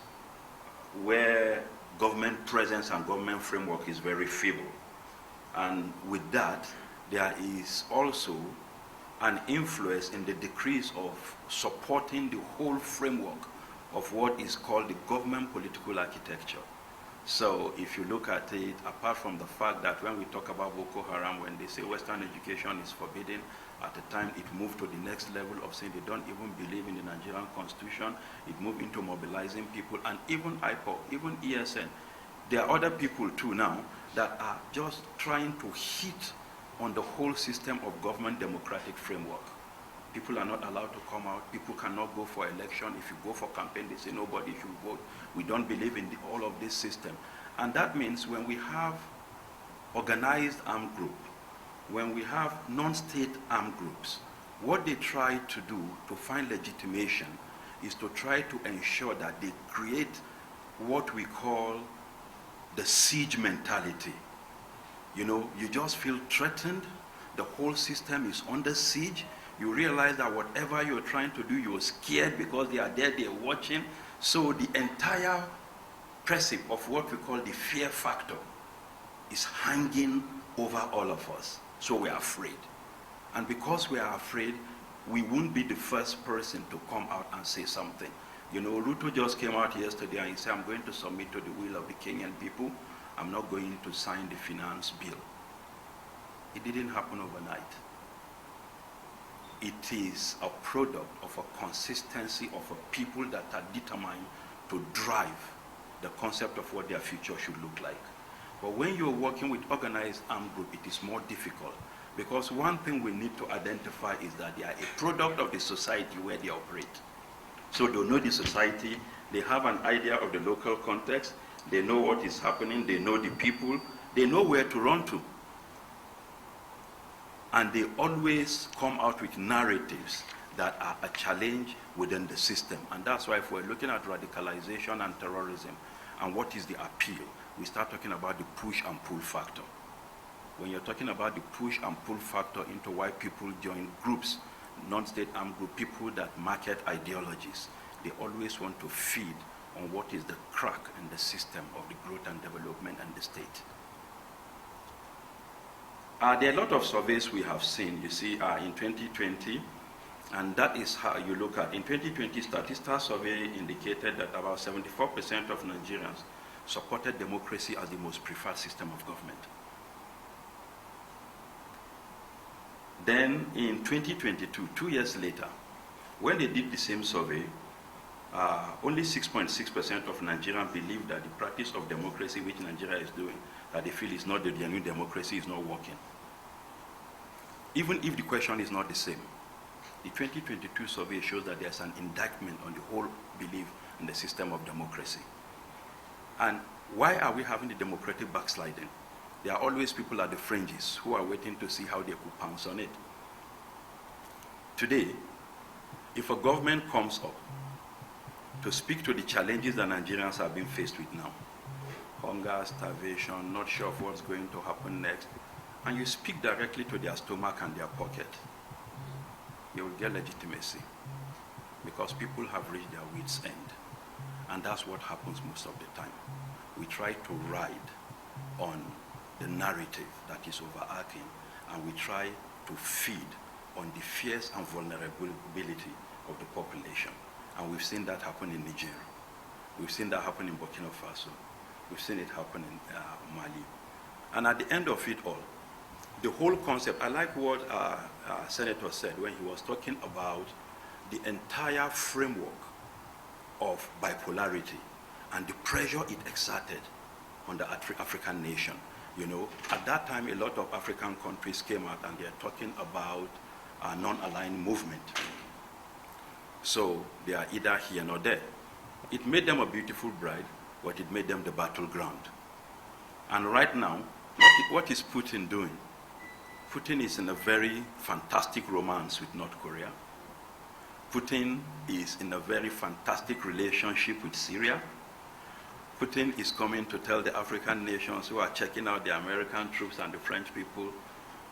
where government presence and government framework is very feeble. And with that, there is also an influence in the decrease of supporting the whole framework of what is called the government political architecture. So if you look at it, apart from the fact that when we talk about Boko Haram, when they say Western education is forbidden, at the time it moved to the next level of saying they don't even believe in the Nigerian constitution. It moved into mobilizing people, and even IPOB, even ESN. There are other people too now that are just trying to hit on the whole system of government democratic framework. People are not allowed to come out. People cannot go for election. If you go for campaign, they say nobody should vote. We don't believe in all of this system. And that means when we have organized armed group, when we have non-state armed groups, what they try to do to find legitimation is to try to ensure that they create what we call the siege mentality. You know, you just feel threatened. The whole system is under siege. You realize that whatever you're trying to do, you're scared because they are there, they're watching. So the entire pressing of what we call the fear factor is hanging over all of us. So we're afraid. And because we are afraid, we won't be the first person to come out and say something. You know, Ruto just came out yesterday and he said, I'm going to submit to the will of the Kenyan people. I'm not going to sign the finance bill. It didn't happen overnight. It is a product of a consistency of a people that are determined to drive the concept of what their future should look like. But when you're working with organized armed group, it is more difficult, because one thing we need to identify is that they are a product of the society where they operate. So they know the society, they have an idea of the local context, they know what is happening, they know the people, they know where to run to. And they always come out with narratives that are a challenge within the system. And that's why if we're looking at radicalization and terrorism, and what is the appeal, we start talking about the push and pull factor. When you're talking about the push and pull factor into why people join groups, non-state armed group, people that market ideologies, they always want to feed on what is the crack in the system of the growth and development and the state. There are a lot of surveys we have seen, you see, in 2020, and that is how you look at. In 2020, Statista survey indicated that about 74% of Nigerians supported democracy as the most preferred system of government. Then in 2022, 2 years later, when they did the same survey, only 6.6% of Nigerians believe that the practice of democracy which Nigeria is doing, that they feel is not the genuine democracy, is not working. Even if the question is not the same, the 2022 survey shows that there's an indictment on the whole belief in the system of democracy. And why are we having the democratic backsliding? There are always people at the fringes who are waiting to see how they could pounce on it. Today, if a government comes up to speak to the challenges that Nigerians have been faced with now, hunger, starvation, not sure of what's going to happen next, and you speak directly to their stomach and their pocket, you will get legitimacy, because people have reached their wits' end. And that's what happens most of the time. We try to ride on the narrative that is overarching, and we try to feed on the fears and vulnerability of the population. And we've seen that happen in Niger. We've seen that happen in Burkina Faso. We've seen it happen in Mali. And at the end of it all, the whole concept, I like what Senator said when he was talking about the entire framework of bipolarity and the pressure it exerted on the African nation. You know, at that time, a lot of African countries came out and they're talking about a non-aligned movement. So they are either here nor there. It made them a beautiful bride but it made them the battleground. And right now, what is Putin doing? Putin is in a very fantastic romance with North Korea. Putin is in a very fantastic relationship with Syria. Putin is coming to tell the African nations who are checking out the American troops and the French people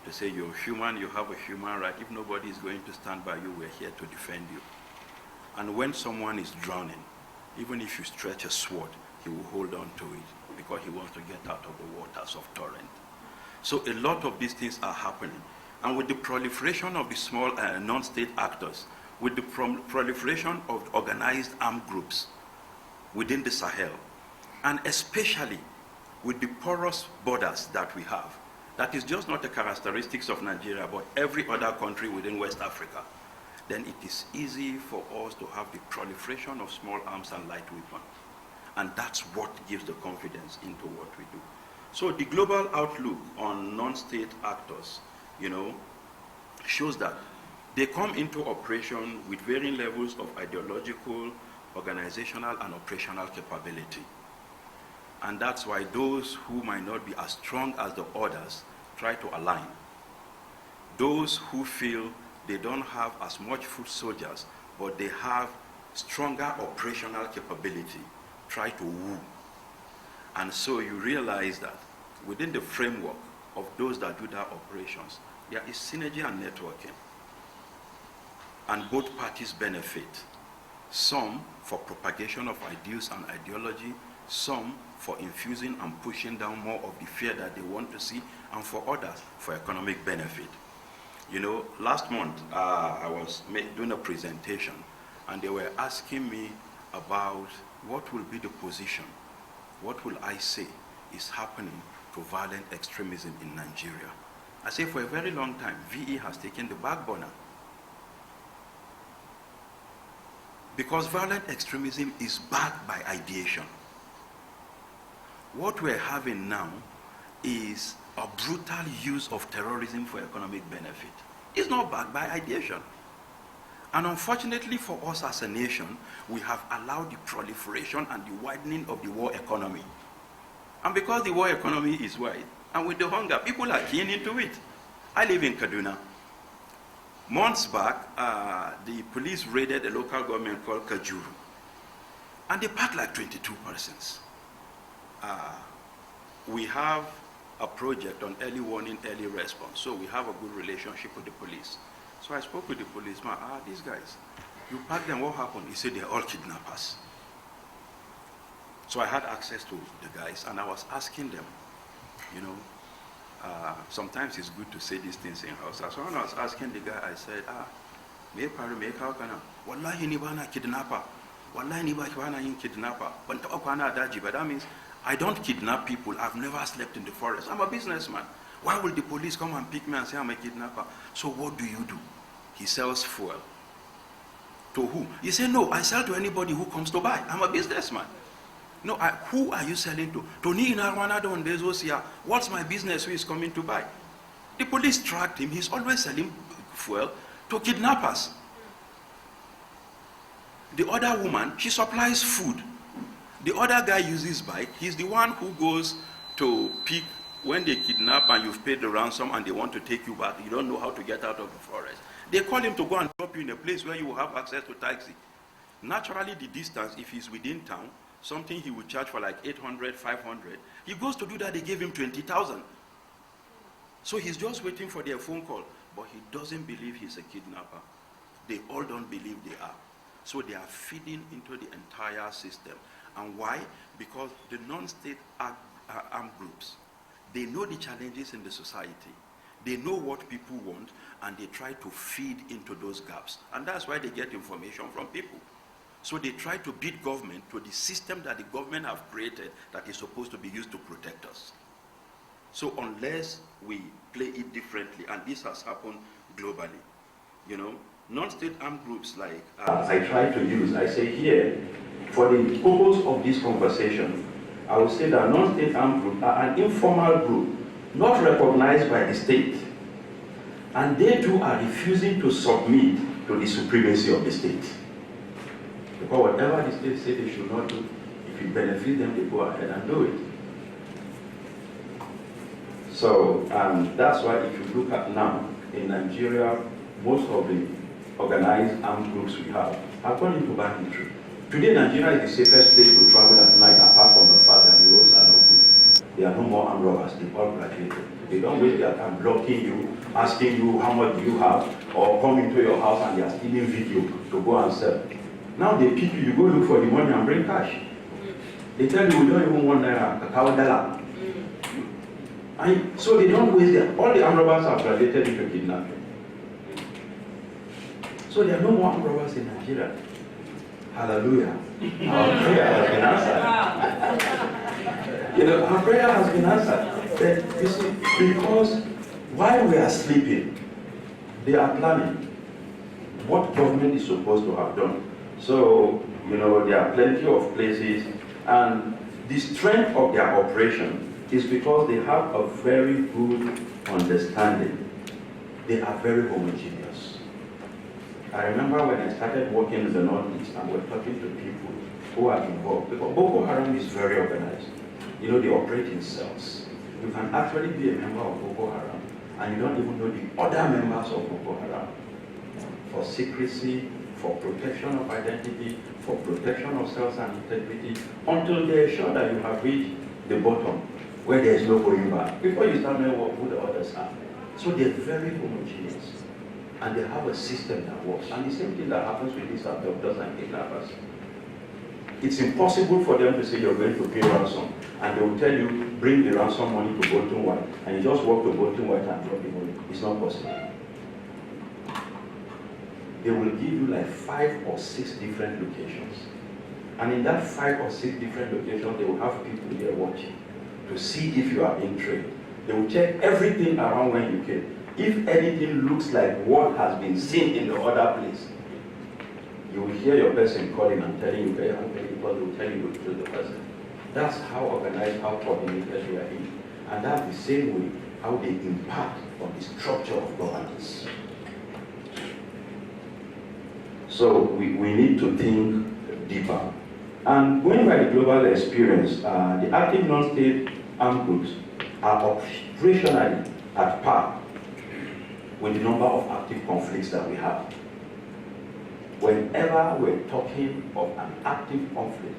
to say, you're human, you have a human right. If nobody is going to stand by you, we're here to defend you. And when someone is drowning, even if you stretch a sword, he will hold on to it because he wants to get out of the waters of torrent. So a lot of these things are happening. And with the proliferation of the small non-state actors, with the proliferation of organized armed groups within the Sahel, and especially with the porous borders that we have, that is just not the characteristics of Nigeria, but every other country within West Africa, then it is easy for us to have the proliferation of small arms and light weapons. And that's what gives the confidence into what we do. So the global outlook on non-state actors, shows that they come into operation with varying levels of ideological, organizational, and operational capability. And that's why those who might not be as strong as the others try to align. Those who feel they don't have as much foot soldiers, but they have stronger operational capability, try to woo. And so you realize that within the framework of those that do their operations, there is synergy and networking. And both parties benefit. Some for propagation of ideals and ideology, some for infusing and pushing down more of the fear that they want to see, and for others for economic benefit. Last month I was doing a presentation, and they were asking me about what will be the position, what will I say is happening to violent extremism in Nigeria. I say for a very long time, VE has taken the back burner. Because violent extremism is backed by ideation. What we're having now is a brutal use of terrorism for economic benefit. It's not backed by ideation. And unfortunately for us as a nation, we have allowed the proliferation and the widening of the war economy. And because the war economy is wide, and with the hunger, people are keen into it. I live in Kaduna. Months back, the police raided a local government called Kajuru. And they packed like 22 persons. We have a project on early warning, early response. So we have a good relationship with the police. So I spoke with the policeman, these guys, you packed them, what happened? He said they're all kidnappers. So I had access to the guys, and I was asking them, sometimes it's good to say these things in house. So when I was asking the guy, I said, wallahi ni bana kidnapper. Wallahi ni bana yin kidnapper. But that means I don't kidnap people. I've never slept in the forest. I'm a businessman. Why will the police come and pick me and say I'm a kidnapper? So what do? He sells fuel. To who? He said, no, I sell to anybody who comes to buy. I'm a businessman. No, who are you selling to? What's my business? Who is coming to buy? The police tracked him. He's always selling fuel to kidnappers. The other woman, she supplies food. The other guy uses bike. He's the one who goes to pick when they kidnap and you've paid the ransom and they want to take you back. You don't know how to get out of the forest. They call him to go and drop you in a place where you will have access to taxi. Naturally, the distance, if he's within town, something he would charge for like 800, 500. He goes to do that, they gave him 20,000. So he's just waiting for their phone call, but he doesn't believe he's a kidnapper. They all don't believe they are. So they are feeding into the entire system. And why? Because the non-state armed groups, they know the challenges in the society. They know what people want, and they try to feed into those gaps. And that's why they get information from people. So they try to beat government to the system that the government have created that is supposed to be used to protect us. So unless we play it differently, and this has happened globally, non-state armed groups like I try to use, I say here, for the purpose of this conversation, I would say that non-state armed groups are an informal group, not recognized by the state. And they too are refusing to submit to the supremacy of the state. Because whatever the state says they should not do, If it benefits them, they go ahead and do it. So that's why if you look at now, in Nigeria, most of the organized armed groups we have gone into banditry. Today, Nigeria is the safest place to travel at night, apart from the fact that the roads are not good. There are no more armed robbers, they've all graduated. They don't waste their time blocking you, asking you how much do you have, or come into your house and they are stealing video to go and sell. Now they pick you, you go look for the money and bring cash. They tell you we don't even want naira, cacao dollar. And so they don't waste their, all the armed robbers are graduated into kidnapping. So there are no more armed robbers in Nigeria. Hallelujah. Our prayer has been answered. You know, our prayer has been answered. But you see, because while we are sleeping, they are planning what government is supposed to have done. So, you know, there are plenty of places, and the strength of their operation is because they have a very good understanding. They are very homogeneous. I remember when I started working in the Northeast and we're talking to people who are involved, because Boko Haram is very organized. You know, they operate in cells. You can actually be a member of Boko Haram and you don't even know the other members of Boko Haram. For secrecy, for protection of identity, for protection of self and integrity, until they're sure that you have reached the bottom, where there is no going back, before you start knowing who the others are. So they're very homogeneous. And they have a system that works. And the same thing that happens with these abductors and kidnappers. It's impossible for them to say you're going to pay ransom, and they will tell you, bring the ransom money to Bolton White, and you just walk to Bolton White and drop the money. It's not possible. They will give you like 5 or 6 different locations. And in that 5 or 6 different locations, they will have people there watching to see if you are being trained. They will check everything around when you came. If anything looks like what has been seen in the other place, you will hear your person calling and telling you, very hungry, because they will tell you to kill the person. That's how organized, how coordinated we are in. And that's the same way how they impact on the structure of governance. So we need to think deeper. And going by the global experience, the active non-state armed groups are operationally at par with the number of active conflicts that we have. Whenever we're talking of an active conflict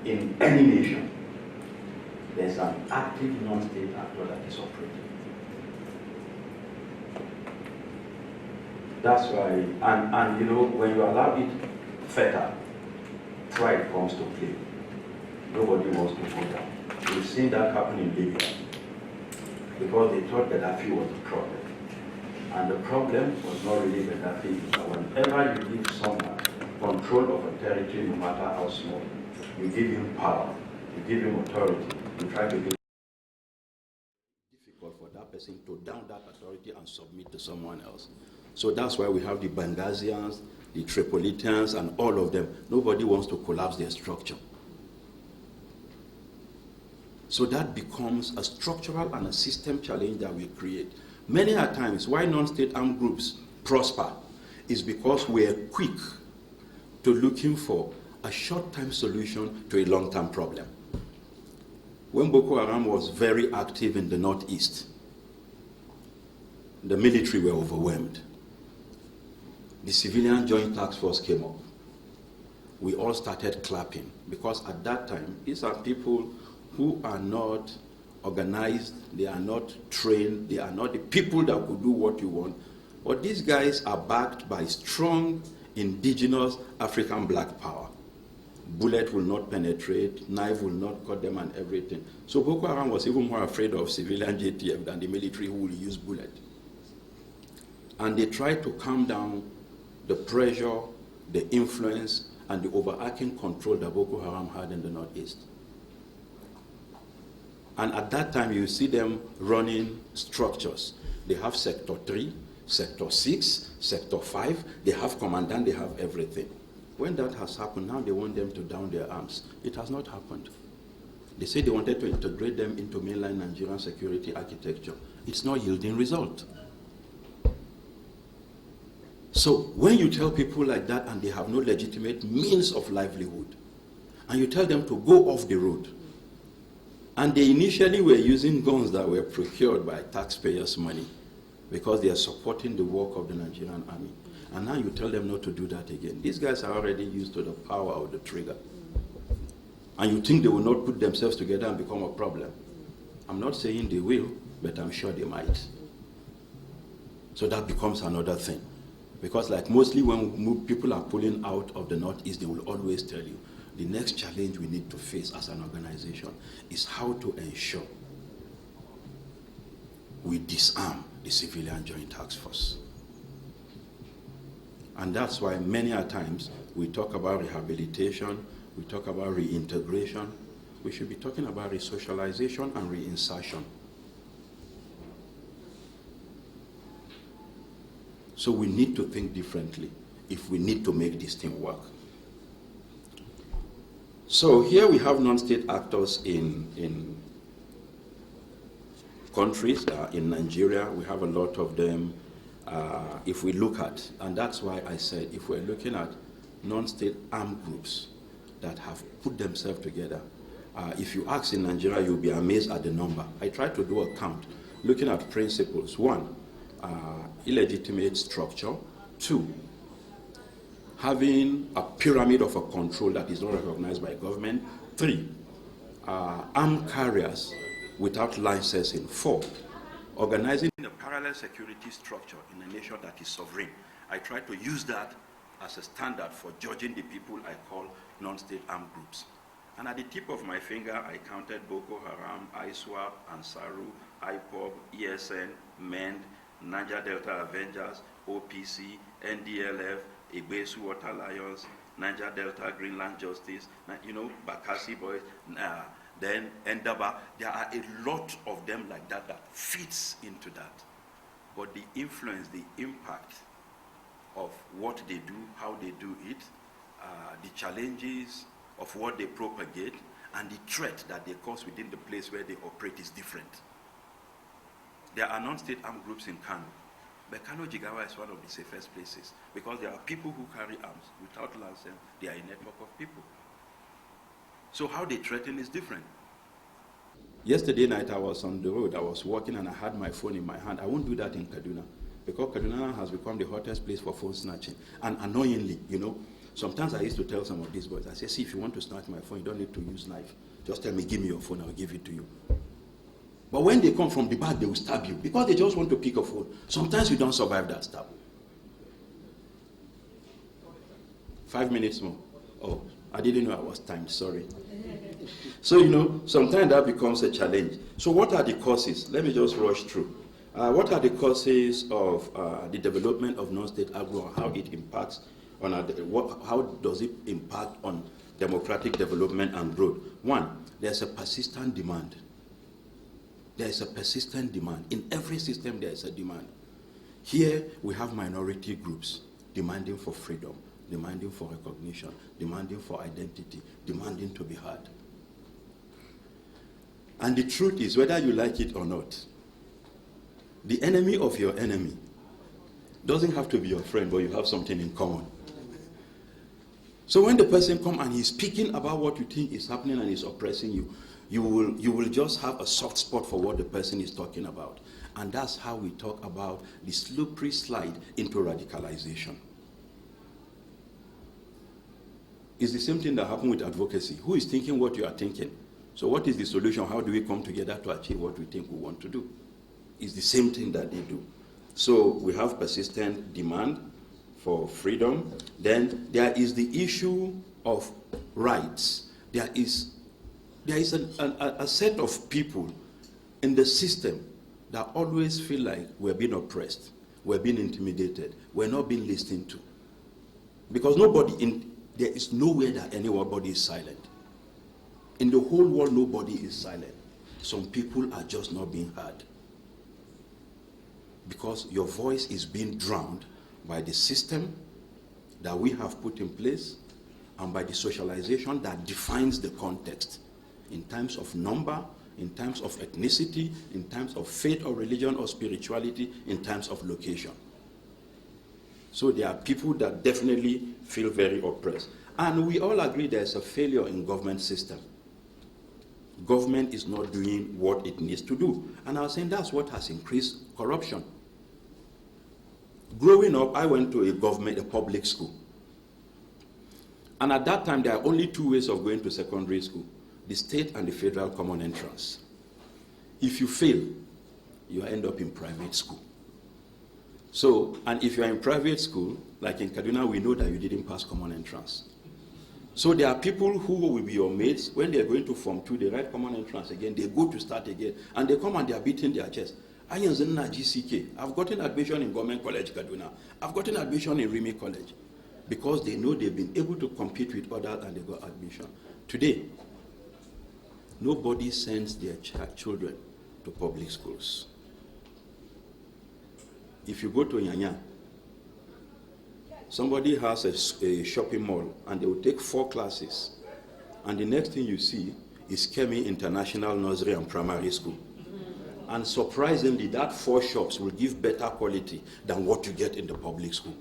in any nation, there's an active non-state actor that is operating. That's why, and you know, when you allow it fertile, pride comes to play. Nobody wants to go down. We've seen that happen in Libya because they thought Gaddafi was the problem. And the problem was not really Gaddafi, but whenever you give someone control of a territory, no matter how small, you give him power, you give him authority, you try to give it difficult for that person to down that authority and submit to someone else. So that's why we have the Benghazians, the Tripolitans, and all of them. Nobody wants to collapse their structure. So that becomes a structural and a system challenge that we create. Many a times, why non-state armed groups prosper is because we are quick to looking for a short-term solution to a long-term problem. When Boko Haram was very active in the Northeast, the military were overwhelmed. The civilian joint task force came up. We all started clapping because at that time, these are people who are not organized, they are not trained, they are not the people that could do what you want. But these guys are backed by strong indigenous African black power. Bullet will not penetrate, knife will not cut them and everything. So Boko Haram was even more afraid of civilian JTF than the military who will use bullet. And they tried to calm down the pressure, the influence, and the overarching control that Boko Haram had in the Northeast. And at that time, you see them running structures. They have Sector 3, Sector 6, Sector 5. They have commandant, they have everything. When that has happened, now they want them to down their arms. It has not happened. They say they wanted to integrate them into mainland Nigerian security architecture. It's not yielding result. So when you tell people like that and they have no legitimate means of livelihood, and you tell them to go off the road. And they initially were using guns that were procured by taxpayers' money because they are supporting the work of the Nigerian army. And now you tell them not to do that again. These guys are already used to the power of the trigger. And you think they will not put themselves together and become a problem. I'm not saying they will, but I'm sure they might. So that becomes another thing. Because like mostly when people are pulling out of the Northeast, they will always tell you, the next challenge we need to face as an organization is how to ensure we disarm the civilian joint task force. And that's why many a times we talk about rehabilitation, we talk about reintegration. We should be talking about resocialization and reinsertion. So we need to think differently if we need to make this thing work. So here we have non-state actors in countries. In Nigeria, we have a lot of them. If we look at, and that's why I said, if we're looking at non-state armed groups that have put themselves together, if you ask in Nigeria, you'll be amazed at the number. I tried to do a count, looking at principles. 1, illegitimate structure. 2, having a pyramid of a control that is not recognized by government. 3, armed carriers without licensing. 4, organizing a parallel security structure in a nation that is sovereign. I try to use that as a standard for judging the people I call non-state armed groups. And at the tip of my finger, I counted Boko Haram, ISWAP, Ansaru, IPOB, ESN, MEND, Niger Delta Avengers, OPC, NDLF, Igbesu Water Lions, Niger Delta Greenland Justice, Bakassi Boys, then Endaba. There are a lot of them like that that fits into that. But the influence, the impact of what they do, how they do it, the challenges of what they propagate, and the threat that they cause within the place where they operate is different. There are non-state armed groups in Kano, but Kano Jigawa is one of the safest places because there are people who carry arms without license. They are a network of people. So how they threaten is different. Yesterday night I was on the road, I was walking and I had my phone in my hand. I won't do that in Kaduna because Kaduna has become the hottest place for phone snatching. And annoyingly, sometimes I used to tell some of these boys, I say, see, if you want to snatch my phone, you don't need to use knife. Just tell me, give me your phone, I'll give it to you. But when they come from the back, they will stab you because they just want to pick a phone. Sometimes you don't survive that stab. 5 minutes more. Oh, I didn't know I was timed, sorry. So, sometimes that becomes a challenge. So what are the causes? Let me just rush through. What are the causes of the development of non-state agro and how it impacts on how does it impact on democratic development and growth? 1, there's a persistent demand. There is a persistent demand. In every system, there is a demand. Here, we have minority groups demanding for freedom, demanding for recognition, demanding for identity, demanding to be heard. And the truth is, whether you like it or not, the enemy of your enemy doesn't have to be your friend, but you have something in common. So when the person comes and he's speaking about what you think is happening and is oppressing you, you will just have a soft spot for what the person is talking about. And that's how we talk about the slippery slide into radicalization. It's the same thing that happened with advocacy. Who is thinking what you are thinking? So what is the solution? How do we come together to achieve what we think we want to do? It's the same thing that they do. So we have persistent demand for freedom. Then there is the issue of rights. There is a set of people in the system that always feel like we're being oppressed, we're being intimidated, we're not being listened to. Because there is nowhere that anybody is silent. In the whole world, nobody is silent. Some people are just not being heard. Because your voice is being drowned by the system that we have put in place and by the socialization that defines the context in terms of number, in terms of ethnicity, in terms of faith or religion or spirituality, in terms of location. So there are people that definitely feel very oppressed. And we all agree there's a failure in government system. Government is not doing what it needs to do. And I was saying that's what has increased corruption. Growing up, I went to a public school. And at that time, there are only two ways of going to secondary school: the state and the federal common entrance. If you fail, you end up in private school. So, and if you are in private school, like in Kaduna, we know that you didn't pass common entrance. So there are people who will be your mates. When they're going to Form 2, they write common entrance again, they go to start again, and they come and they are beating their chest. I've gotten admission in Government College Kaduna. I've gotten admission in Rimi College. Because they know they've been able to compete with others and they got admission. Today, nobody sends their children to public schools. If you go to Nyanya, somebody has a shopping mall and they will take 4 classes, and the next thing you see is Kemi International Nursery and Primary School. And surprisingly, that 4 shops will give better quality than what you get in the public school.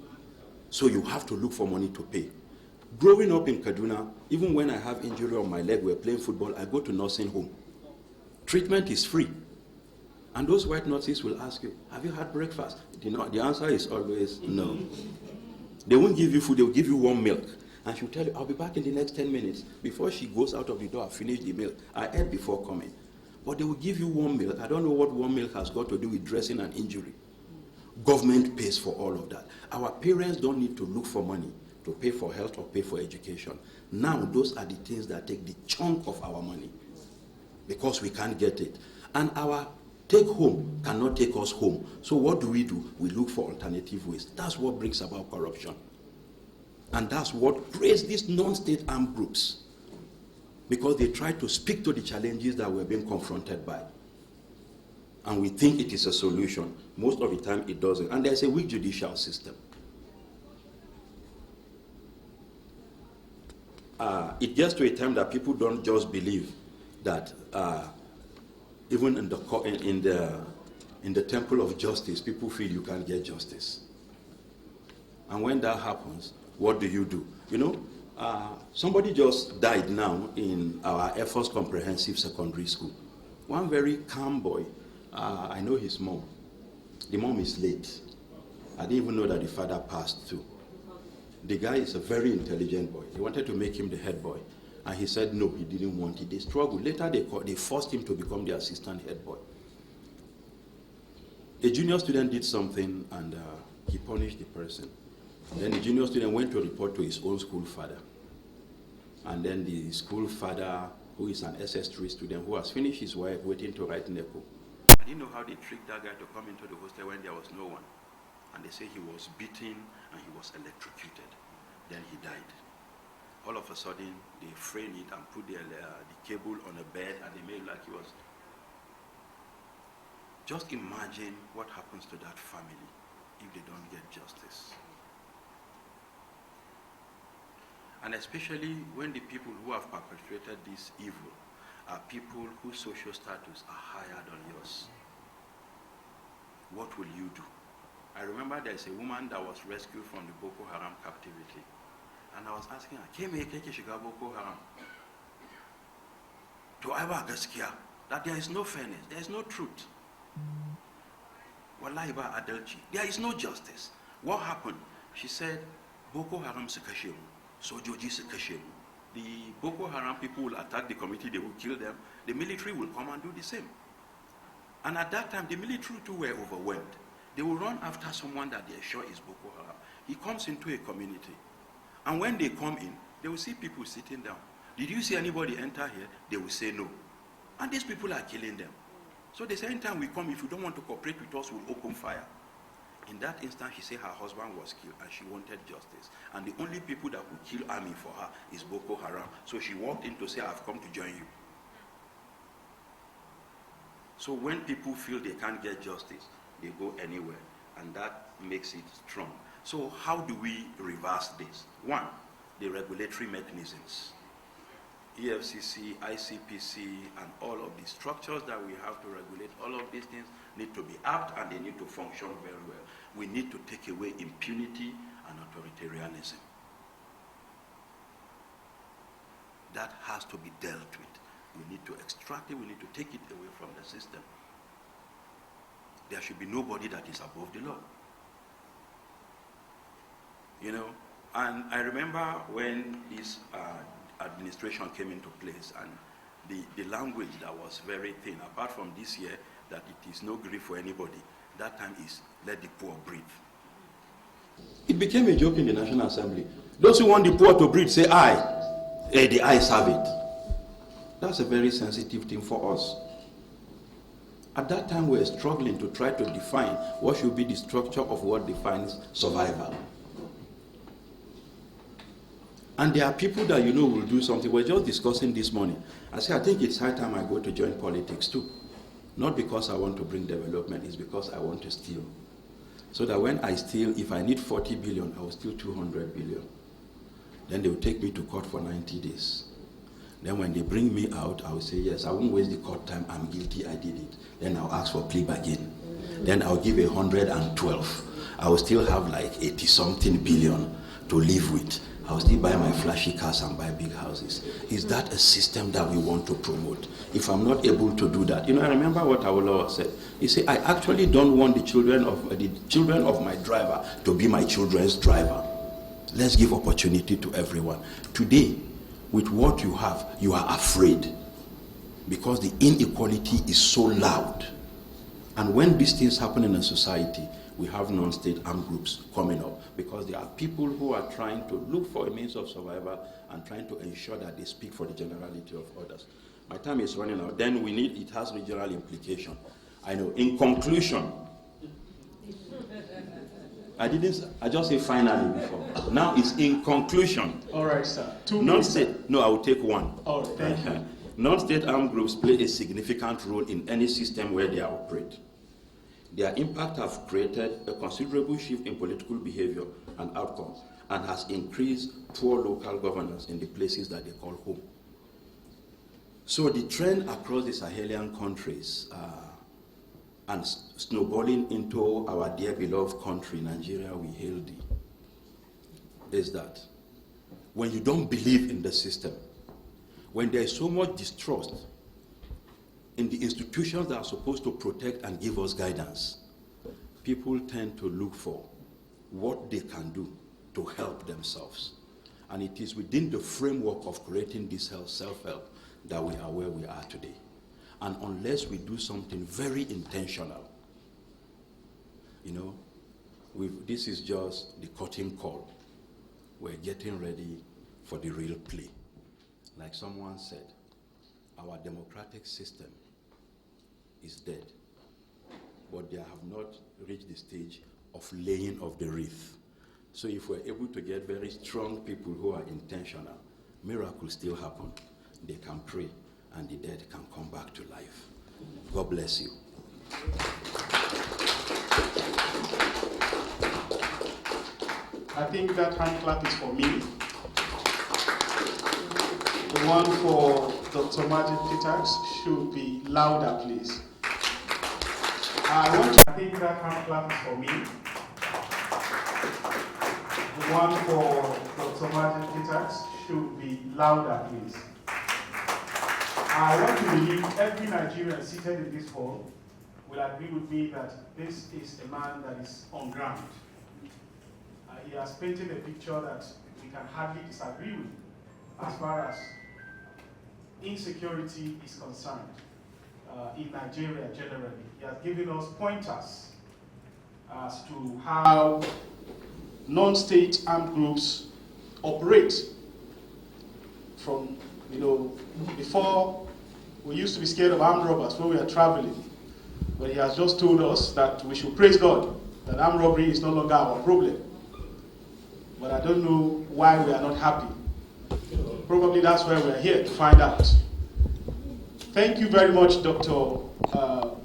So you have to look for money to pay. Growing up in Kaduna, even when I have injury on my leg, we're playing football, I go to nursing home. Treatment is free. And those white nurses will ask you, have you had breakfast? The answer is always no. They won't give you food, they'll give you warm milk. And she'll tell you, I'll be back in the next 10 minutes. Before she goes out of the door, I finish the milk. I ate before coming. But they will give you warm milk. I don't know what warm milk has got to do with dressing an injury. Government pays for all of that. Our parents don't need to look for money to pay for health or pay for education. Now, those are the things that take the chunk of our money because we can't get it. And our take home cannot take us home. So what do? We look for alternative ways. That's what brings about corruption. And that's what creates these non-state armed groups, because they try to speak to the challenges that we're being confronted by. And we think it is a solution. Most of the time it doesn't. And there's a weak judicial system. It gets to a time that people don't just believe that even in the temple of justice, people feel you can't get justice. And when that happens, what do? You know, somebody just died now in our Air Force Comprehensive Secondary School. One very calm boy. I know his mom. The mom is late. I didn't even know that the father passed too. The guy is a very intelligent boy. They wanted to make him the head boy. And he said no, he didn't want it. They struggled. Later they forced him to become the assistant head boy. A junior student did something and he punished the person. Then the junior student went to report to his own school father. And then the school father, who is an SS3 student who has finished his work waiting to write NECO. I didn't know how they tricked that guy to come into the hostel when there was no one. And they say he was beaten and he was electrocuted. Then he died. All of a sudden, they framed it and put the cable on a bed and they made like he was. Just imagine what happens to that family if they don't get justice. And especially when the people who have perpetrated this evil are people whose social status are higher than yours. What will you do? I remember there's a woman that was rescued from the Boko Haram captivity. And I was asking her, Keme keke shiga Boko Haram? To aiba gaskiya, that there is no fairness, there is no truth. Wallahi ba adalci, there is no justice. What happened? She said, Boko Haram su kashe mu, sojoji su kashe mu. The Boko Haram people will attack the community, they will kill them. The military will come and do the same. And at that time, the military too were overwhelmed. They will run after someone that they are sure is Boko Haram. He comes into a community. And when they come in, they will see people sitting down. Did you see anybody enter here? They will say no. And these people are killing them. So they say, anytime we come, if you don't want to cooperate with us, we'll open fire. In that instant, she said her husband was killed and she wanted justice. And the only people that would kill army for her is Boko Haram. So she walked in to say, I've come to join you. So when people feel they can't get justice, they go anywhere. And that makes it strong. So how do we reverse this? One, the regulatory mechanisms. EFCC, ICPC, and all of the structures that we have to regulate, all of these things need to be apt and they need to function very well. We need to take away impunity and authoritarianism. has to be dealt with. We need to extract it, we need to take it away from the system. There should be nobody that is above the law. You know, and I remember when this administration came into place, and the language that was very thin, apart from this year, that it is no grief for anybody, that time is let the poor breathe. It became a joke in the National Assembly. Those who want the poor to breathe say, I. The I serve it. That's a very sensitive thing for us. At that time, we were struggling to try to define what should be the structure of what defines survival. And there are people that you know will do something. We're just discussing this morning. I say, I think it's high time I go to join politics too. Not because I want to bring development, it's because I want to steal. So that when I steal, if I need 40 billion, I will steal 200 billion. Then they will take me to court for 90 days. Then when they bring me out, I will say, yes, I won't waste the court time, I'm guilty, I did it. Then I'll ask for plea bargain. Then I'll give 112. I will still have like 80-something billion to live with. I'll still buy my flashy cars and buy big houses. Is that a system that we want to promote? If I'm not able to do that, you know, I remember what Awolowo said. He said, I actually don't want the children of my driver to be my children's driver. Let's give opportunity to everyone. Today, with what you have, you are afraid because the inequality is so loud. And when these things happen in a society, we have non-state armed groups coming up because there are people who are trying to look for a means of survival and trying to ensure that they speak for the generality of others. My time is running out. Then it has regional implication. I know. In conclusion, I just say finally before. Now it's in conclusion. All right, sir. 2 minutes. No, I will take one. All right, thank you. Non-state armed groups play a significant role in any system where they operate. Their impact has created a considerable shift in political behavior and outcomes and has increased poor local governance in the places that they call home. So the trend across the Sahelian countries and snowballing into our dear beloved country, Nigeria, we hail thee, is that when you don't believe in the system, when there is so much distrust in the institutions that are supposed to protect and give us guidance, people tend to look for what they can do to help themselves. And it is within the framework of creating this self-help that we are where we are today. And unless we do something very intentional, you know, this is just the curtain call. We're getting ready for the real play. Like someone said, our democratic system is dead, but they have not reached the stage of laying of the wreath. So if we're able to get very strong people who are intentional, miracles still happen. They can pray, and the dead can come back to life. God bless you. I think that hand clap is for me. The one for Dr. Magic Peters should be louder, please. I think that hand clap is for me. The one for Dr. Magic Peters should be louder, please. I want to believe every Nigerian seated in this hall will agree with me that this is a man that is on ground. He has painted a picture that we can hardly disagree with as far as insecurity is concerned in Nigeria generally. He has given us pointers as to how non-state armed groups operate. From, before we used to be scared of armed robbers when we were traveling, but he has just told us that we should praise God, that armed robbery is no longer our problem. But I don't know why we are not happy. Probably that's why we are here, to find out. Thank you very much, Dr.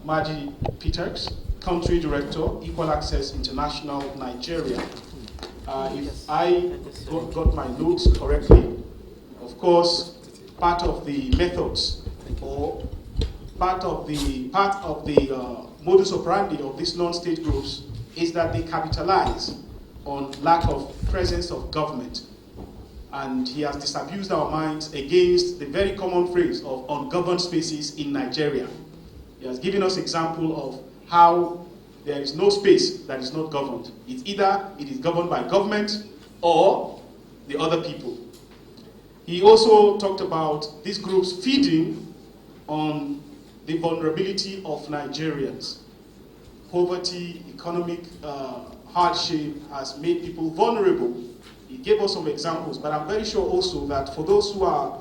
Maji Peters, Country Director, Equal Access International, Nigeria. If I got my notes correctly, of course, part of the methods or part of the modus operandi of these non-state groups is that they capitalize on lack of presence of government And he has disabused our minds against the very common phrase of ungoverned spaces in Nigeria. He has given us example of how there is no space that is not governed. It's either it is governed by government or the other people. He also talked about these groups feeding on the vulnerability of Nigerians. Poverty, economic hardship has made people vulnerable. He gave us some examples, but I'm very sure also that for those who are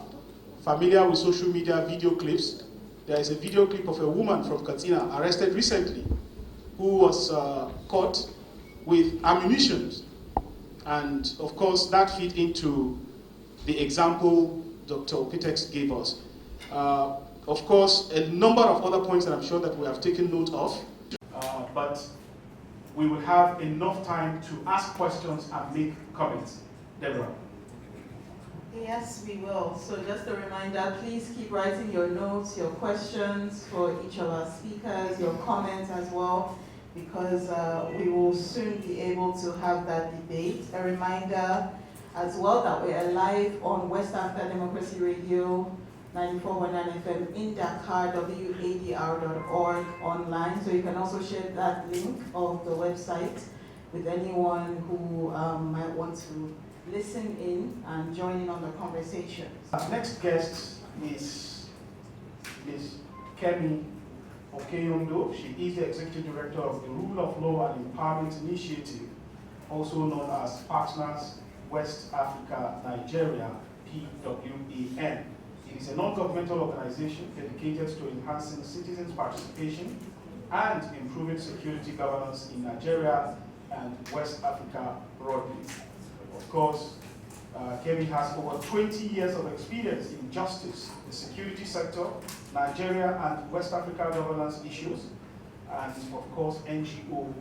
familiar with social media video clips, there is a video clip of a woman from Katsina arrested recently who was caught with ammunition. And of course, that fit into the example Dr. Opitex gave us. Of course, a number of other points that I'm sure that we have taken note of, but we will have enough time to ask questions and make comments. Deborah. Yes, we will. So just a reminder, please keep writing your notes, your questions for each of our speakers, your comments as well, because we will soon be able to have that debate. A reminder as well that we are live on West Africa Democracy Radio 94.9 FM in Dakar, wadr.org online. So you can also share that link of the website with anyone who might want to listen in and join in on the conversation. Our next guest is Ms. Kemi Okeyondo. She is the Executive Director of the Rule of Law and Empowerment Initiative, also known as Partners West Africa Nigeria, PWAN. It is a non-governmental organization dedicated to enhancing citizens' participation and improving security governance in Nigeria and West Africa broadly. Of course, Kemi has over 20 years of experience in justice, the security sector, Nigeria and West Africa governance issues, and of course, NGO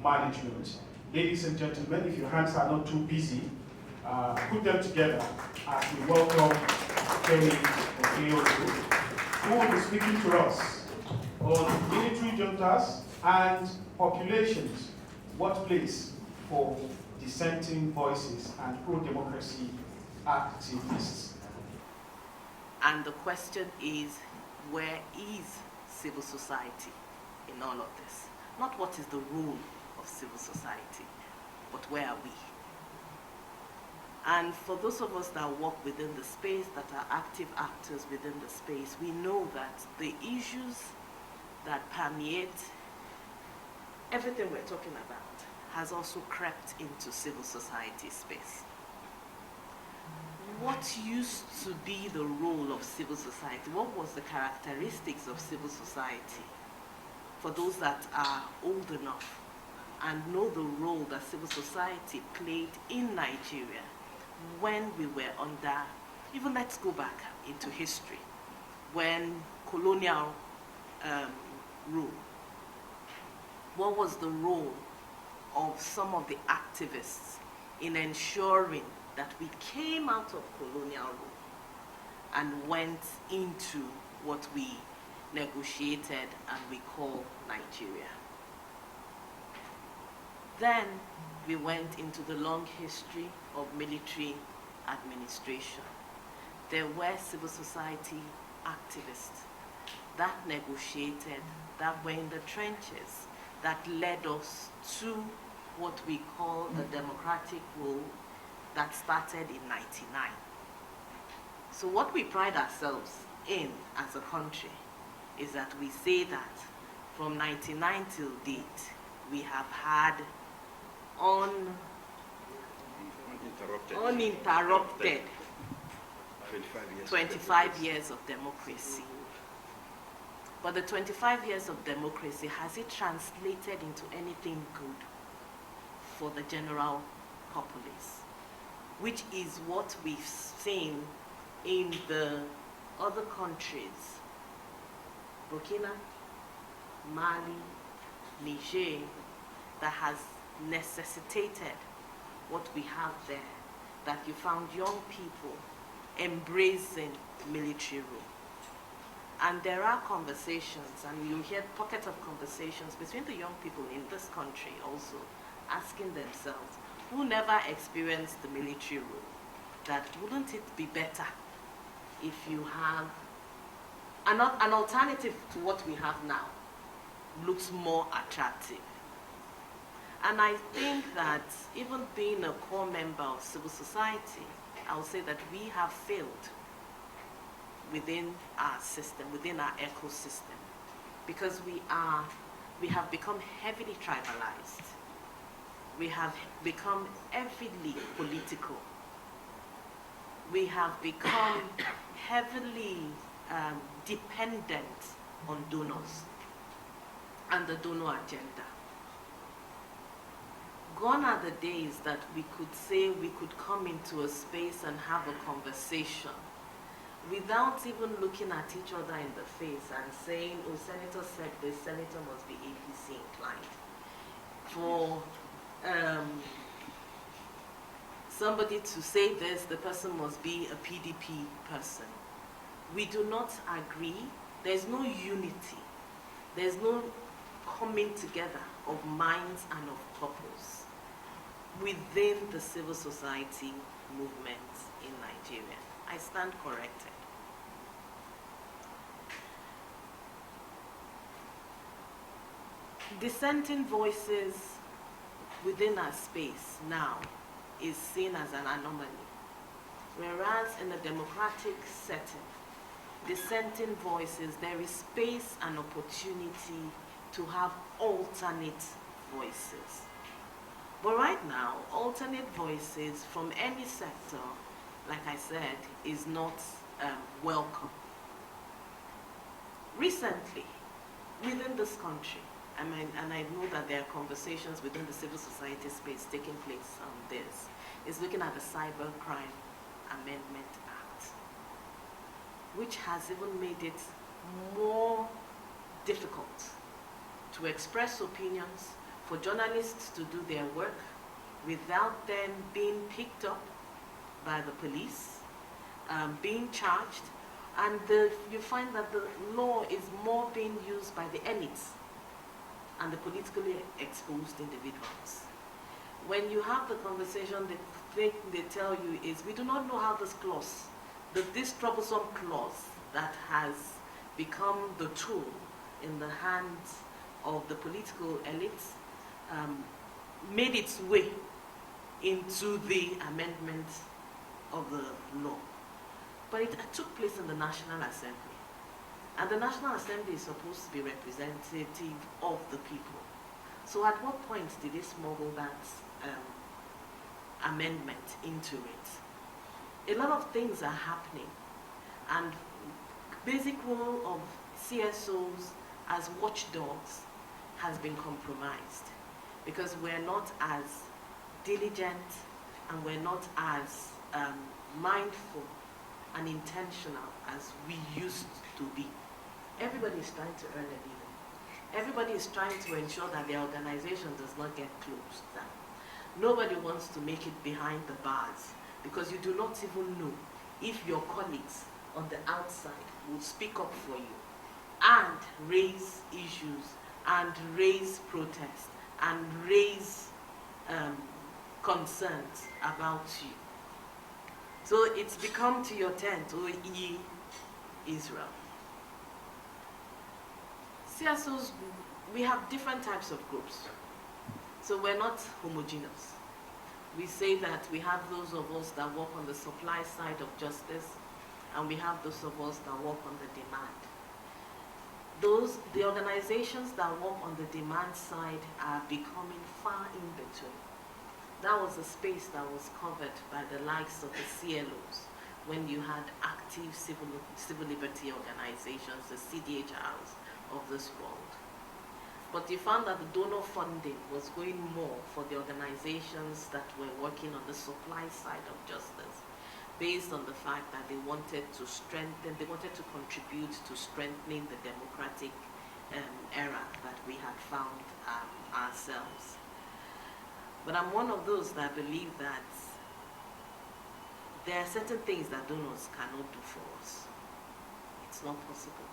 management. Ladies and gentlemen, if your hands are not too busy, put them together as we welcome Kemi Okeyondo, who will be speaking to us on military juntas and populations, what place for dissenting voices and pro-democracy activists. And the question is, where is civil society in all of this? Not what is the role of civil society, but where are we? And for those of us that work within the space, that are active actors within the space, we know that the issues that permeate everything we're talking about has also crept into civil society space. What used to be the role of civil society? What was the characteristics of civil society? For those that are old enough and know the role that civil society played in Nigeria when we were under, even let's go back into history, when colonial rule. What was the role of some of the activists in ensuring that we came out of colonial rule and went into what we negotiated and we call Nigeria? Then we went into the long history of military administration. There were civil society activists that negotiated, that were in the trenches, that led us to what we call the democratic rule that started in '99. So what we pride ourselves in as a country is that we say that from '99 till date, we have had uninterrupted 25 years of democracy. But the 25 years of democracy, has it translated into anything good for the general populace? Which is what we've seen in the other countries, Burkina, Mali, Niger, that has necessitated what we have there, that you found young people embracing military rule. And there are conversations, and you hear pockets of conversations between the young people in this country also asking themselves, who never experienced the military rule? that wouldn't it be better if you have an alternative to what we have now looks more attractive. And I think that even being a core member of civil society, I would say that we have failed within our system, within our ecosystem, because we have become heavily tribalized. We have become heavily political. We have become heavily dependent on donors and the donor agenda. Gone are the days that we could say we could come into a space and have a conversation without even looking at each other in the face and saying, oh, Senator said this, Senator must be APC inclined. For somebody to say this, the person must be a PDP person. We do not agree. There's no unity. There's no coming together of minds and of purpose within the civil society movement in Nigeria. I stand corrected. Dissenting voices within our space now is seen as an anomaly, whereas in a democratic setting, dissenting voices, there is space and opportunity to have alternate voices. But right now, alternate voices from any sector, like I said, is not welcome. Recently, within this country, and I know that there are conversations within the civil society space taking place on this, is looking at the Cybercrime Amendment Act, which has even made it more difficult to express opinions, for journalists to do their work without them being picked up by the police, being charged, and you find that the law is more being used by the elites and the politically exposed individuals. When you have the conversation, the thing they tell you is, we do not know how this clause, this troublesome clause that has become the tool in the hands of the political elites, made its way into the amendment of the law. But it took place in the National Assembly. And the National Assembly is supposed to be representative of the people. So at what point did they smuggle that amendment into it? A lot of things are happening. And basic role of CSOs as watchdogs has been compromised, because we're not as diligent and we're not as mindful and intentional as we used to be. Everybody is trying to earn a living. Everybody is trying to ensure that their organization does not get closed down. Nobody wants to make it behind the bars, because you do not even know if your colleagues on the outside will speak up for you and raise issues and raise protests and raise concerns about you. So it's become to your tent, O ye Israel. CSOs, we have different types of groups. So we're not homogeneous. We say that we have those of us that work on the supply side of justice, and we have those of us that work on the demand. The organizations that work on the demand side are becoming far in between. That was a space that was covered by the likes of the CLOs, when you had active civil liberty organizations, the CDHRs of this world. But you found that the donor funding was going more for the organizations that were working on the supply side of justice, based on the fact that they wanted to strengthen, they wanted to contribute to strengthening the democratic era that we had found ourselves. But I'm one of those that believe that there are certain things that donors cannot do for us. It's not possible.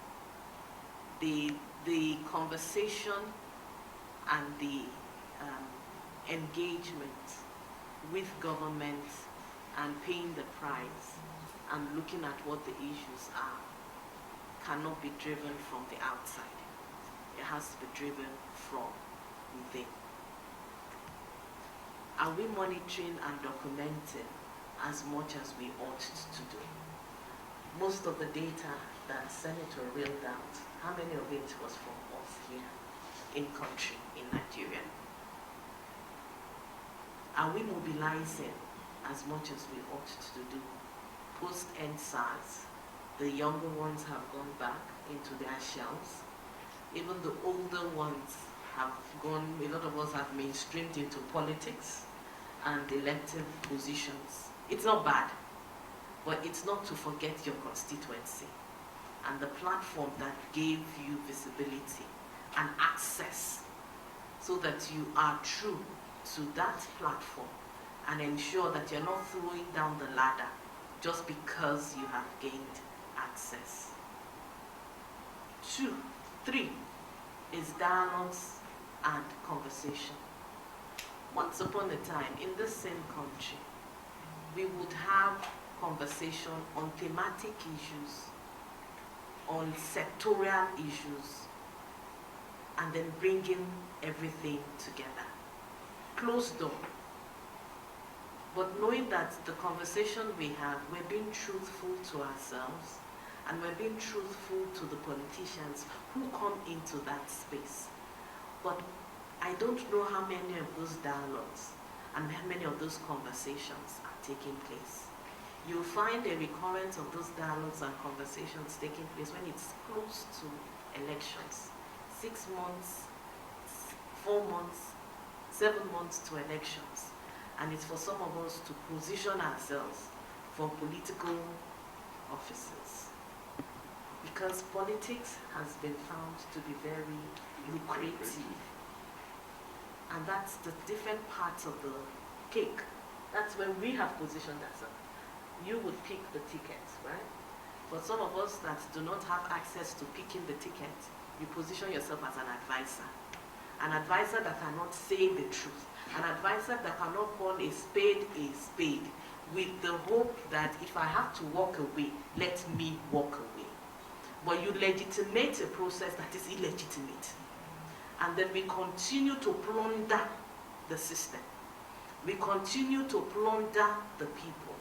The conversation and the engagement with government and paying the price and looking at what the issues are cannot be driven from the outside. It has to be driven from within. Are we monitoring and documenting as much as we ought to do? Most of the data that Senator reeled out, how many of it was from us here in country, in Nigeria? Are we mobilizing as much as we ought to do? Post-EndSARS, the younger ones have gone back into their shells. Even the older ones have gone, a lot of us have mainstreamed into politics and elective positions. It's not bad, but it's not to forget your constituency and the platform that gave you visibility and access so that you are true to that platform and ensure that you're not throwing down the ladder just because you have gained access. 2, 3 is dialogues and conversation. Once upon a time, in this same country, we would have conversation on thematic issues, on sectorial issues, and then bringing everything together. Closed door. But knowing that the conversation we have, we're being truthful to ourselves, and we're being truthful to the politicians who come into that space. But I don't know how many of those dialogues and how many of those conversations are taking place. You'll find a recurrence of those dialogues and conversations taking place when it's close to elections. 6 months, 4 months, 7 months to elections. And it's for some of us to position ourselves for political offices. Because politics has been found to be very lucrative. And that's the different parts of the cake. That's where we have positioned ourselves. You would pick the tickets, right? For some of us that do not have access to picking the ticket, you position yourself as an advisor. An advisor that cannot say the truth. An advisor that cannot call a spade, with the hope that if I have to walk away, let me walk away. But you legitimate a process that is illegitimate. And then we continue to plunder the system. We continue to plunder the people.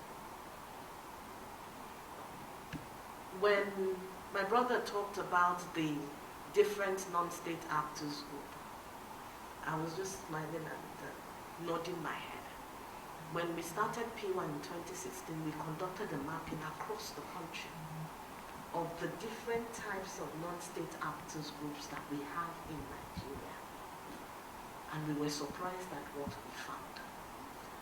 When my brother talked about the different non-state actors group, I was just smiling and nodding my head. When we started P1 in 2016, we conducted a mapping across the country of the different types of non-state actors groups that we have in Nigeria. And we were surprised at what we found.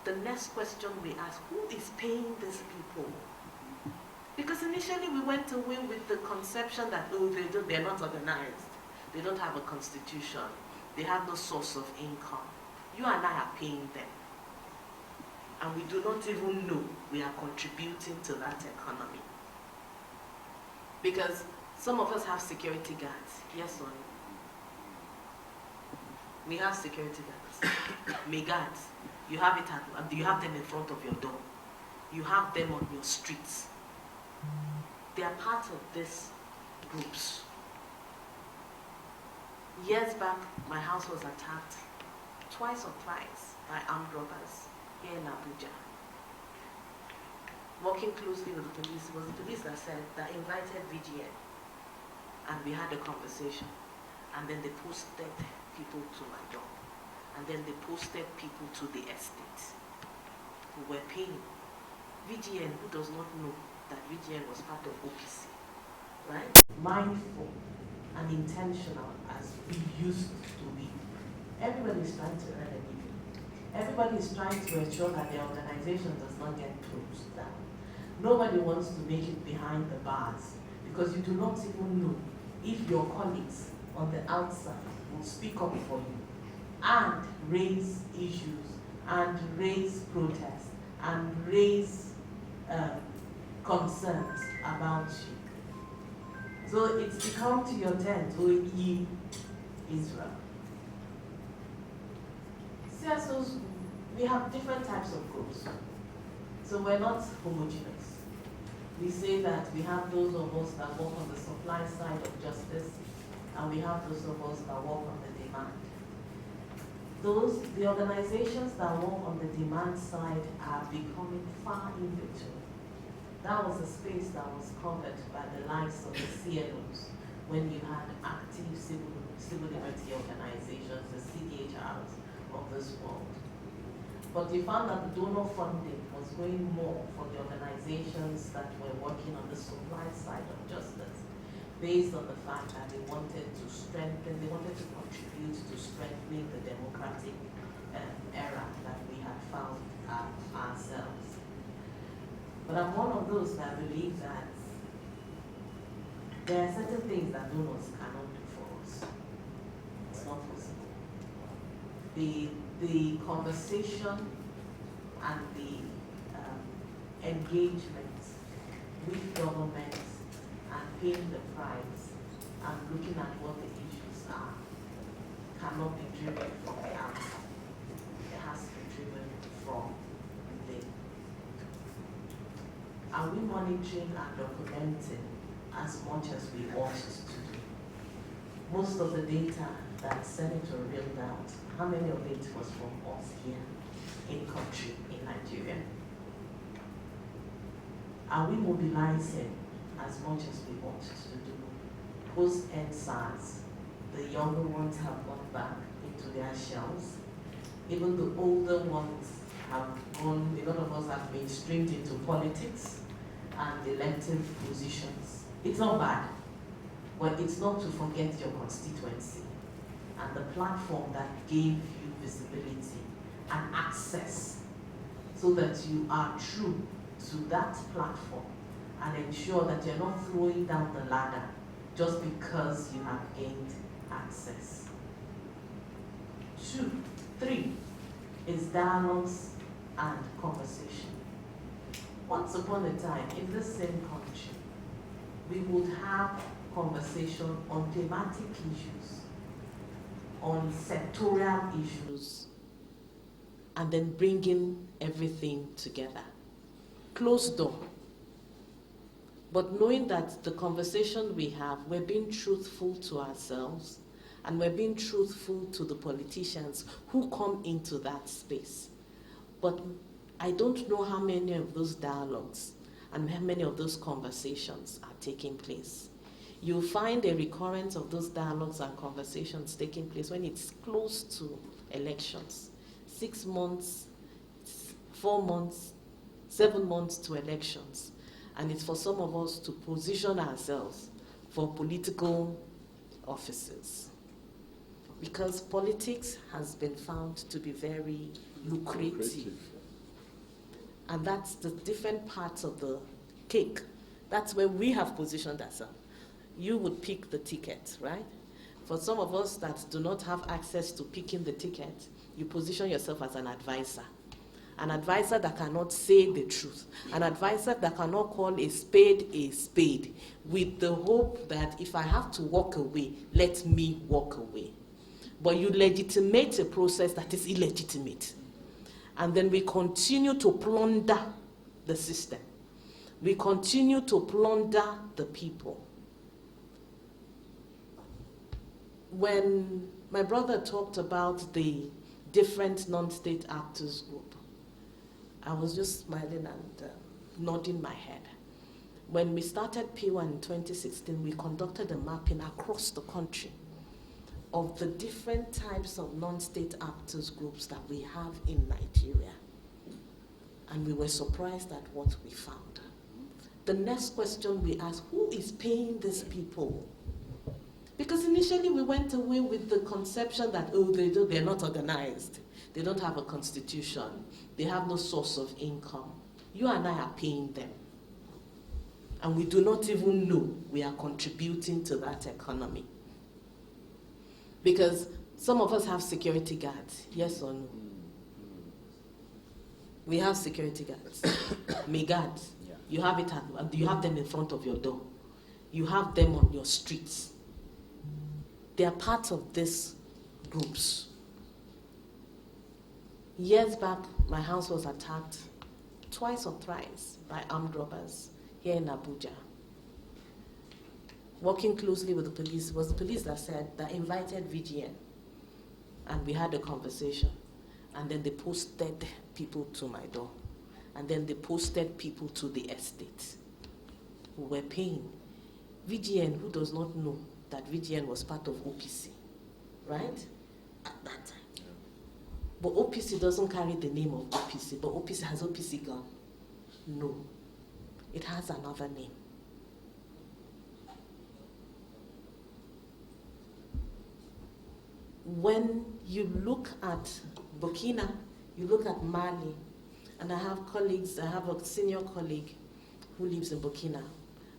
The next question we asked, who is paying these people? Because initially we went away with the conception that, oh, they're not organized. They don't have a constitution. They have no source of income. You and I are paying them. And we do not even know we are contributing to that economy. Because some of us have security guards, yes or no? We have security guards. May guards, you have them in front of your door. You have them on your streets. They are part of these groups. Years back, my house was attacked twice or thrice by armed robbers here in Abuja. Working closely with the police, it was the police that invited VGN, and we had a conversation. And then they posted people to my door, and then they posted people to the estate who were paying. VGN, who does not know that VGN was part of OPC, right? Mindful and intentional as we used to be. Everybody is trying to earn a living. Everybody is trying to ensure that their organization does not get closed down. Nobody wants to make it behind the bars because you do not even know if your colleagues on the outside will speak up for you and raise issues and raise protests and raise concerns about you. So it's to come to your tent, O ye Israel. CSOs, we have different types of groups. So we're not homogeneous. We say that we have those of us that work on the supply side of justice, and we have those of us that work on the demand. The organizations that work on the demand side are becoming far in between. That was a space that was covered by the likes of the CLOs when you had active civil liberty organizations, the CDHRs of this world. But we found that the donor funding was going more for the organizations that were working on the supply side of justice, based on the fact that they wanted to contribute to strengthening the democratic era that we had found ourselves. But I'm one of those that believe that there are certain things that donors cannot do for us. It's not possible. The conversation and the engagement with governments and paying the price and looking at what the issues are cannot be driven from the outside. It has to be driven from within. Are we monitoring and documenting as much as we want to do? Most of the data that Senator reeled out, how many of it was from us here in country, in Nigeria? Are we mobilizing as much as we want to do? Post-EndSARS, the younger ones have gone back into their shells. Even the older ones have gone, a lot of us have been streamed into politics and elective positions. It's not bad, but it's not to forget your constituency and the platform that gave you visibility and access so that you are true to that platform and ensure that you're not throwing down the ladder just because you have gained access. 2, 3 is dialogues and conversation. Once upon a time, in this same country, we would have conversation on thematic issues, on sectorial issues, and then bringing everything together. Closed door. But knowing that the conversation we have, we're being truthful to ourselves, and we're being truthful to the politicians who come into that space. But I don't know how many of those dialogues and how many of those conversations are taking place. You'll find a recurrence of those dialogues and conversations taking place when it's close to elections. 6 months, 4 months, 7 months to elections. And it's for some of us to position ourselves for political offices. Because politics has been found to be very lucrative. And that's the different parts of the cake. That's where we have positioned ourselves. You would pick the ticket, right? For some of us that do not have access to picking the ticket, you position yourself as an advisor that cannot say the truth, an advisor that cannot call a spade, with the hope that if I have to walk away, let me walk away. But you legitimate a process that is illegitimate. And then we continue to plunder the system. We continue to plunder the people. When my brother talked about the different non-state actors group, I was just smiling and nodding my head. When we started P1 in 2016, we conducted a mapping across the country of the different types of non-state actors groups that we have in Nigeria. And we were surprised at what we found. The next question we asked, who is paying these people? Because initially we went away with the conception that, they're not organized. They don't have a constitution. They have no source of income. You and I are paying them. And we do not even know we are contributing to that economy. Because some of us have security guards, yes or no? We have security guards. Me guards. Yeah. You have them in front of your door. You have them on your streets. They are part of these groups. Years back, my house was attacked twice or thrice by armed robbers here in Abuja. Working closely with the police, it was the police that invited VGN, and we had a conversation, and then they posted people to my door, and then they posted people to the estate who were paying. VGN, who does not know that VGN was part of OPC, right? At that time. But OPC doesn't carry the name of OPC, but OPC has OPC gone? No. It has another name. When you look at Burkina, you look at Mali, and I have colleagues, I have a senior colleague who lives in Burkina,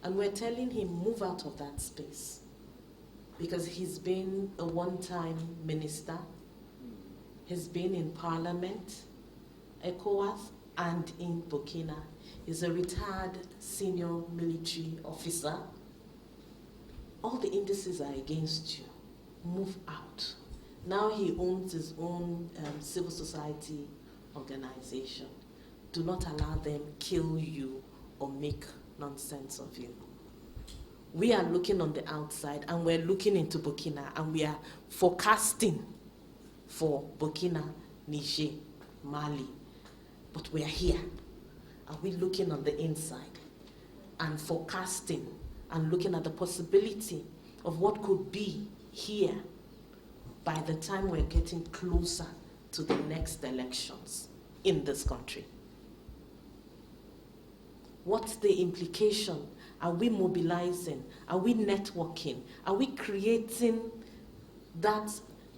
and we're telling him, move out of that space. Because he's been a one-time minister, he's been in Parliament, ECOWAS, and in Burkina. He's a retired senior military officer. All the indices are against you. Move out. Now he owns his own civil society organization. Do not allow them kill you or make nonsense of you. We are looking on the outside, and we're looking into Burkina, and we are forecasting for Burkina, Niger, Mali. But we are here. Are we looking on the inside and forecasting and looking at the possibility of what could be here by the time we're getting closer to the next elections in this country? What's the implication? Are we mobilizing? Are we networking? Are we creating that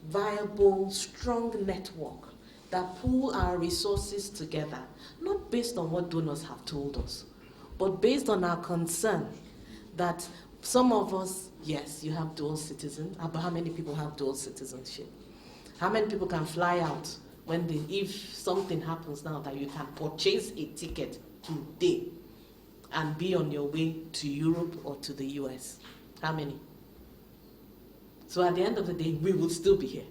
viable, strong network that pool our resources together, not based on what donors have told us, but based on our concern that some of us, yes, you have dual citizen, but how many people have dual citizenship? How many people can fly out if something happens now that you can purchase a ticket today and be on your way to Europe or to the US? How many? So at the end of the day, we will still be here.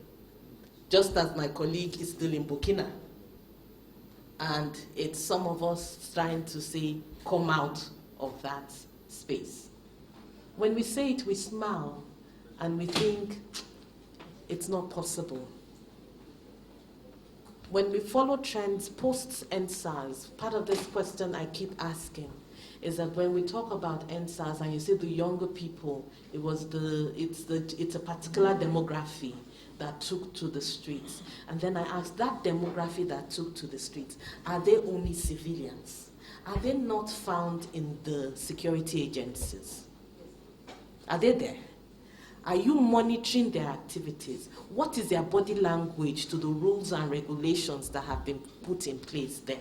Just as my colleague is still in Burkina. And it's some of us trying to say, come out of that space. When we say it, we smile and we think it's not possible. When we follow trends post-EndSARS, part of this question I keep asking is that when we talk about EndSARS and you see the younger people, it's a particular demography that took to the streets. And then I asked, that demography that took to the streets, are they only civilians? Are they not found in the security agencies? Are they there? Are you monitoring their activities? What is their body language to the rules and regulations that have been put in place there?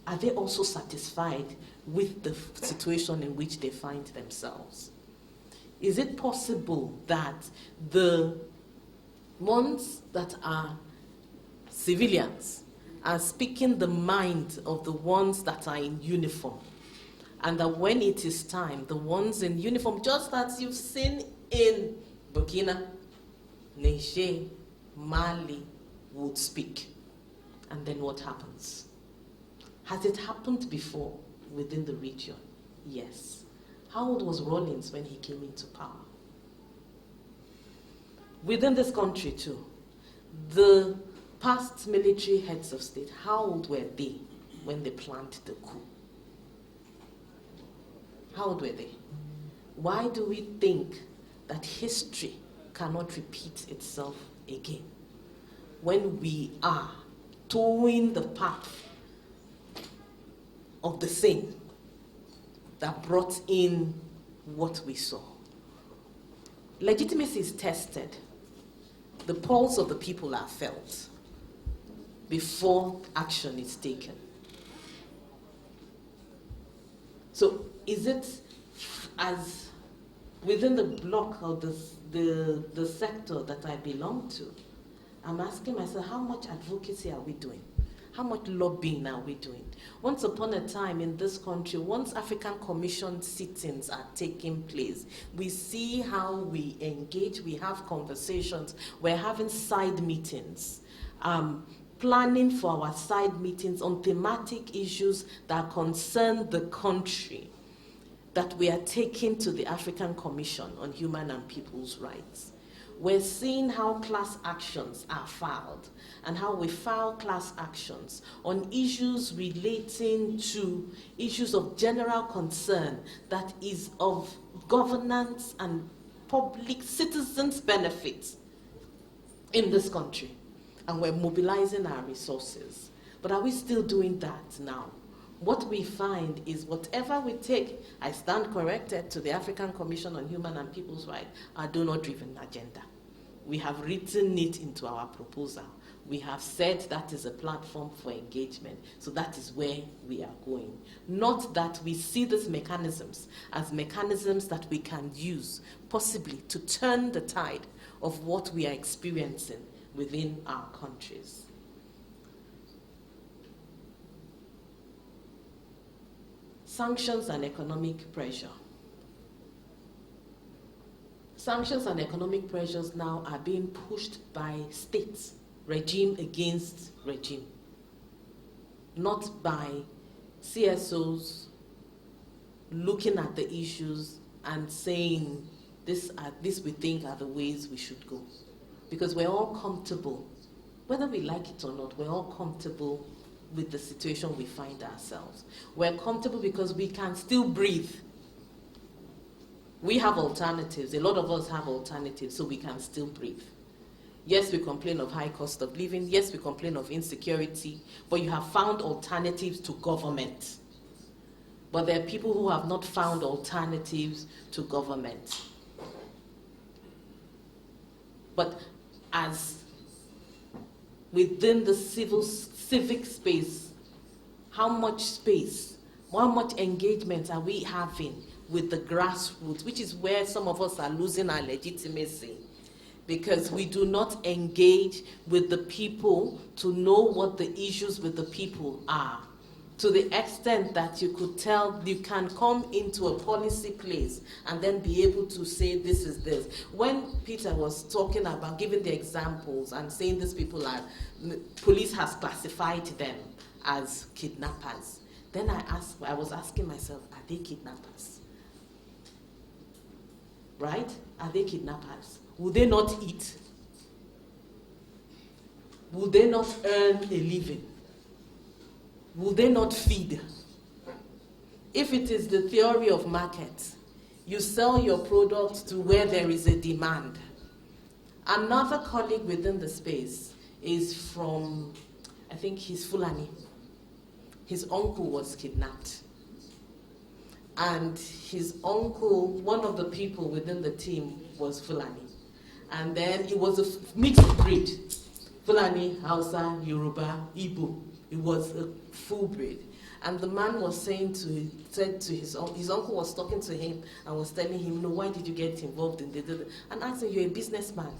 Are they also satisfied with the situation in which they find themselves? Is it possible that the ones that are civilians are speaking the mind of the ones that are in uniform, and that when it is time, the ones in uniform, just as you've seen in Burkina, Niger, Mali, would speak? And then what happens? Has it happened before within the region? Yes. How old was Rawlings when he came into power? Within this country too, the past military heads of state, how old were they when they planned the coup? How old were they? Why do we think that history cannot repeat itself again when we are towing the path of the same that brought in what we saw? Legitimacy is tested. The pulse of the people are felt before action is taken. So is it as within the block of the sector that I belong to, I'm asking myself, how much advocacy are we doing? How much lobbying are we doing? Once upon a time in this country, once African Commission sittings are taking place, we see how we engage, we have conversations, we're having side meetings. planning for our side meetings on thematic issues that concern the country that we are taking to the African Commission on Human and People's Rights. We're seeing how class actions are filed and how we file class actions on issues relating to issues of general concern that is of governance and public citizens' benefit in this country. And we're mobilizing our resources. But are we still doing that now? What we find is whatever we take, I stand corrected, to the African Commission on Human and People's Rights, are donor-driven agenda. We have written it into our proposal. We have said that is a platform for engagement. So that is where we are going. Not that we see these mechanisms as mechanisms that we can use, possibly, to turn the tide of what we are experiencing within our countries. Sanctions and economic pressure. Sanctions and economic pressures now are being pushed by states, regime against regime, not by CSOs looking at the issues and saying, this we think are the ways we should go. Because we're all comfortable, whether we like it or not, we're all comfortable with the situation we find ourselves. We're comfortable because we can still breathe. We have alternatives. A lot of us have alternatives, so we can still breathe. Yes, we complain of high cost of living. Yes, we complain of insecurity. But you have found alternatives to government. But there are people who have not found alternatives to government. But as within the civic space, how much engagement are we having with the grassroots, which is where some of us are losing our legitimacy, because we do not engage with the people to know what the issues with the people are, to the extent that you could tell, you can come into a policy place and then be able to say this is this. When Peter was talking about giving the examples and saying these people are, police has classified them as kidnappers, then I was asking myself, are they kidnappers? Right? Are they kidnappers? Will they not eat? Will they not earn a living? Will they not feed? If it is the theory of market, you sell your product to where there is a demand. Another colleague within the space is from, I think he's Fulani. His uncle was kidnapped. And his uncle, one of the people within the team, was Fulani. And then it was a mixed breed. Fulani, Hausa, Yoruba, Igbo. It was a full breed. And the man was said to his uncle was talking to him and was telling him, no, why did you get involved in this? And asked him, you're a businessman.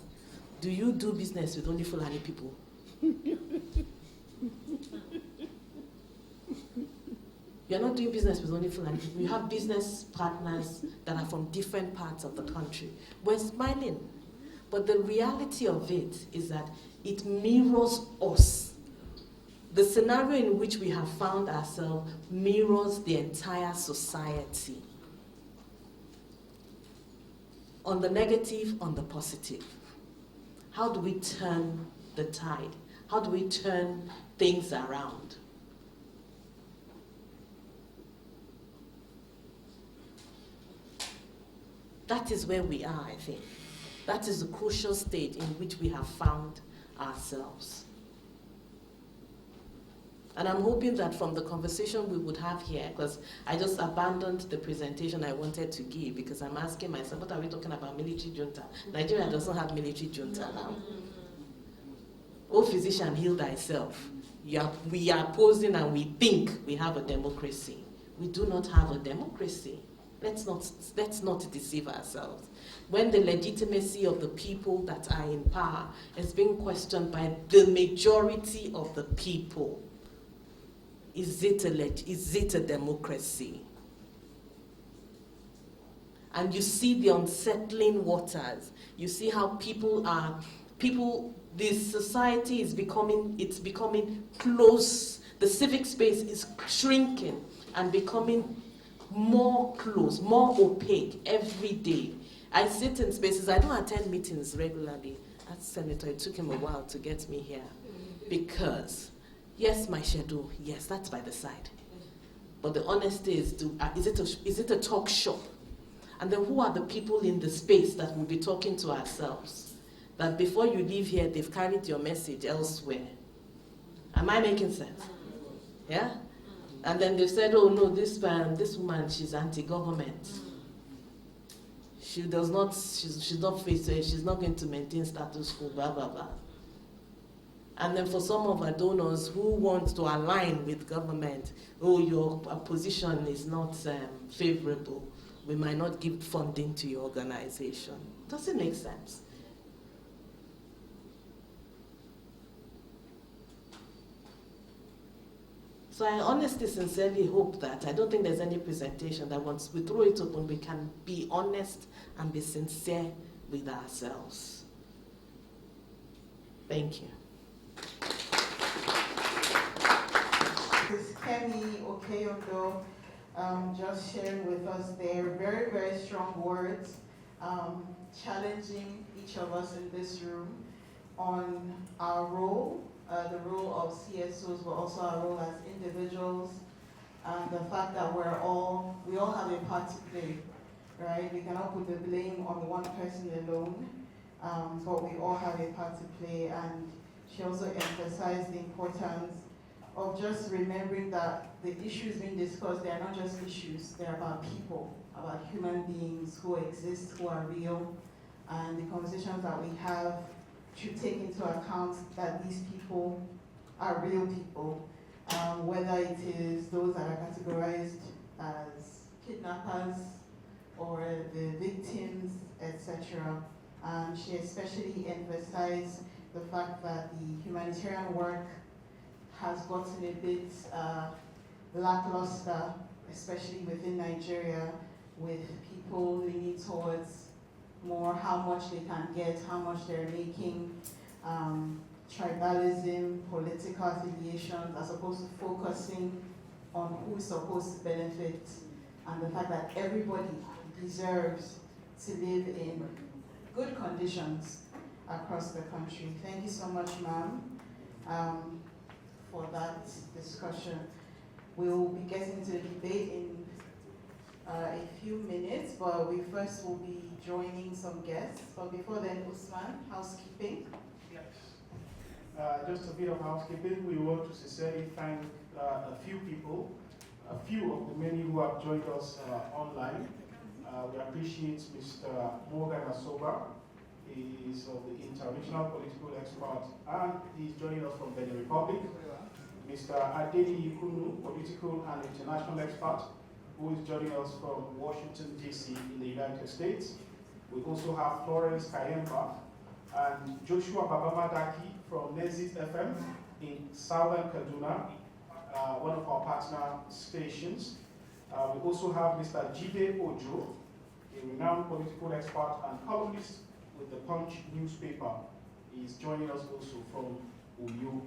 Do you do business with only Fulani people? You're not doing business with only Fulani people. You have business partners that are from different parts of the country. We're smiling. But the reality of it is that it mirrors us. The scenario in which we have found ourselves mirrors the entire society. On the negative, on the positive. How do we turn the tide? How do we turn things around? That is where we are, I think. That is the crucial state in which we have found ourselves. And I'm hoping that from the conversation we would have here, because I just abandoned the presentation I wanted to give because I'm asking myself, what are we talking about, military junta? Nigeria doesn't have military junta now. Oh, physician, heal thyself. We are posing and we think we have a democracy. We do not have a democracy. Let's not deceive ourselves. When the legitimacy of the people that are in power is being questioned by the majority of the people, is it a democracy? And you see the unsettling waters. You see how people the society is becoming close, the civic space is shrinking and becoming more close, more opaque every day. I sit in spaces, I don't attend meetings regularly. As Senator, it took him a while to get me here. Because, yes, my schedule, yes, that's by the side. But the honesty is, is it a talk shop? And then who are the people in the space that will be talking to ourselves? That before you leave here, they've carried your message elsewhere. Am I making sense? Yeah? And then they said, oh no, this woman, she's anti-government. She does not, she's not she's not going to maintain status quo, blah, blah, blah. And then for some of our donors who want to align with government, oh, your position is not favorable, we might not give funding to your organization. Does it make sense? So I honestly, sincerely hope that, I don't think there's any presentation that once we throw it open, we can be honest and be sincere with ourselves. Thank you. This is Kemi Okeyondo just sharing with us their very, very strong words, challenging each of us in this room on our role, the role of CSOs, but also our role as individuals, and the fact that we all have a part to play, right? We cannot put the blame on one person alone, but we all have a part to play. And she also emphasized the importance of just remembering that the issues being discussed, they are not just issues, they're about people, about human beings who exist, who are real, and the conversations that we have should take into account that these people are real people, whether it is those that are categorized as kidnappers or the victims, etc. She especially emphasized the fact that the humanitarian work has gotten a bit lackluster, especially within Nigeria, with people leaning towards more how much they can get, how much they're making, tribalism, political affiliations, as opposed to focusing on who's supposed to benefit, and the fact that everybody deserves to live in good conditions across the country. Thank you so much, ma'am, for that discussion. We'll be getting to the debate in a few minutes, but we first will be joining some guests. But before then, Usman, housekeeping. Yes. Just a bit of housekeeping. We want to sincerely thank a few people, a few of the many who have joined us online. We appreciate Mr. Morgan Asoba. He is the international political expert, and he's joining us from Benin Republic. Mr. Adeni Ikunu, political and international expert, who is joining us from Washington, D.C. in the United States. We also have Florence Kayemba and Joshua Babamadaki from Nezit FM in Southern Kaduna, one of our partner stations. We also have Mr. Jide Ojo, a renowned political expert and columnist with the Punch newspaper. He's joining us also from Uyo.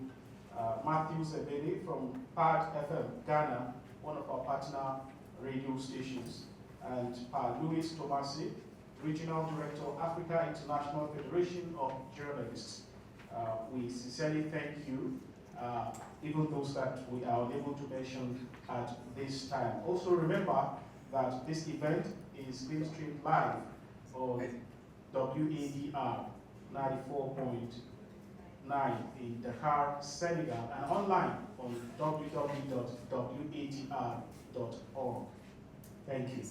Matthew Zebede from PAD FM, Ghana, one of our partner radio stations. And Pa Louis Tomasi, Regional Director, Africa International Federation of Journalists. We sincerely thank you, even those that we are unable to mention at this time. Also remember that this event is being streamed live on WADR 94.9 in Dakar, Senegal, and online on www.wadr.org. Thank you.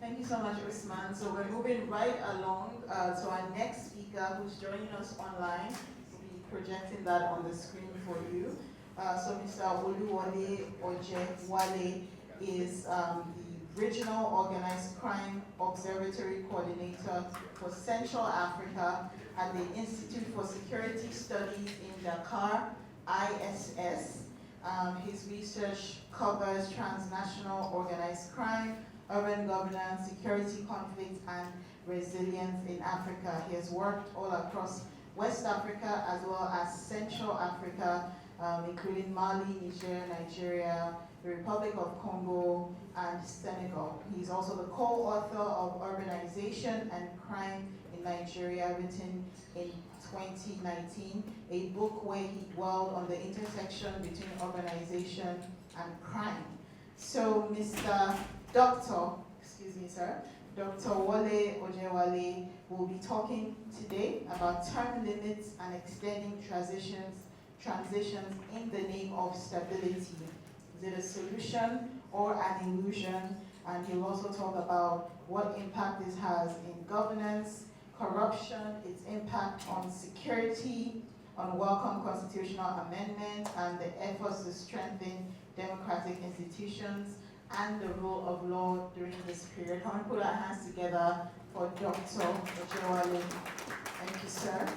Thank you so much, Usman. So we're moving right along to our next speaker, who's joining us online. We'll be projecting that on the screen for you. So Mr. Oluwole Ojewale is the Regional Organized Crime Observatory Coordinator for Central Africa at the Institute for Security Studies in Dakar, ISS. His research covers transnational organized crime, urban governance, security conflict, and resilience in Africa. He has worked all across West Africa as well as Central Africa, including Mali, Niger, Nigeria, the Republic of Congo, and Senegal. He's also the co-author of Urbanization and Crime in Nigeria, written in 2019, a book where he dwelled on the intersection between urbanization and crime. So Mr. Dr. Wale Ojewale will be talking today about term limits and extending transitions in the name of stability. Is it a solution or an illusion? And he'll also talk about what impact this has in governance, corruption, its impact on security, on welcome constitutional amendment, and the efforts to strengthen democratic institutions and the rule of law during this period. Can we put our hands together for Dr. Ojewale? Thank you, sir.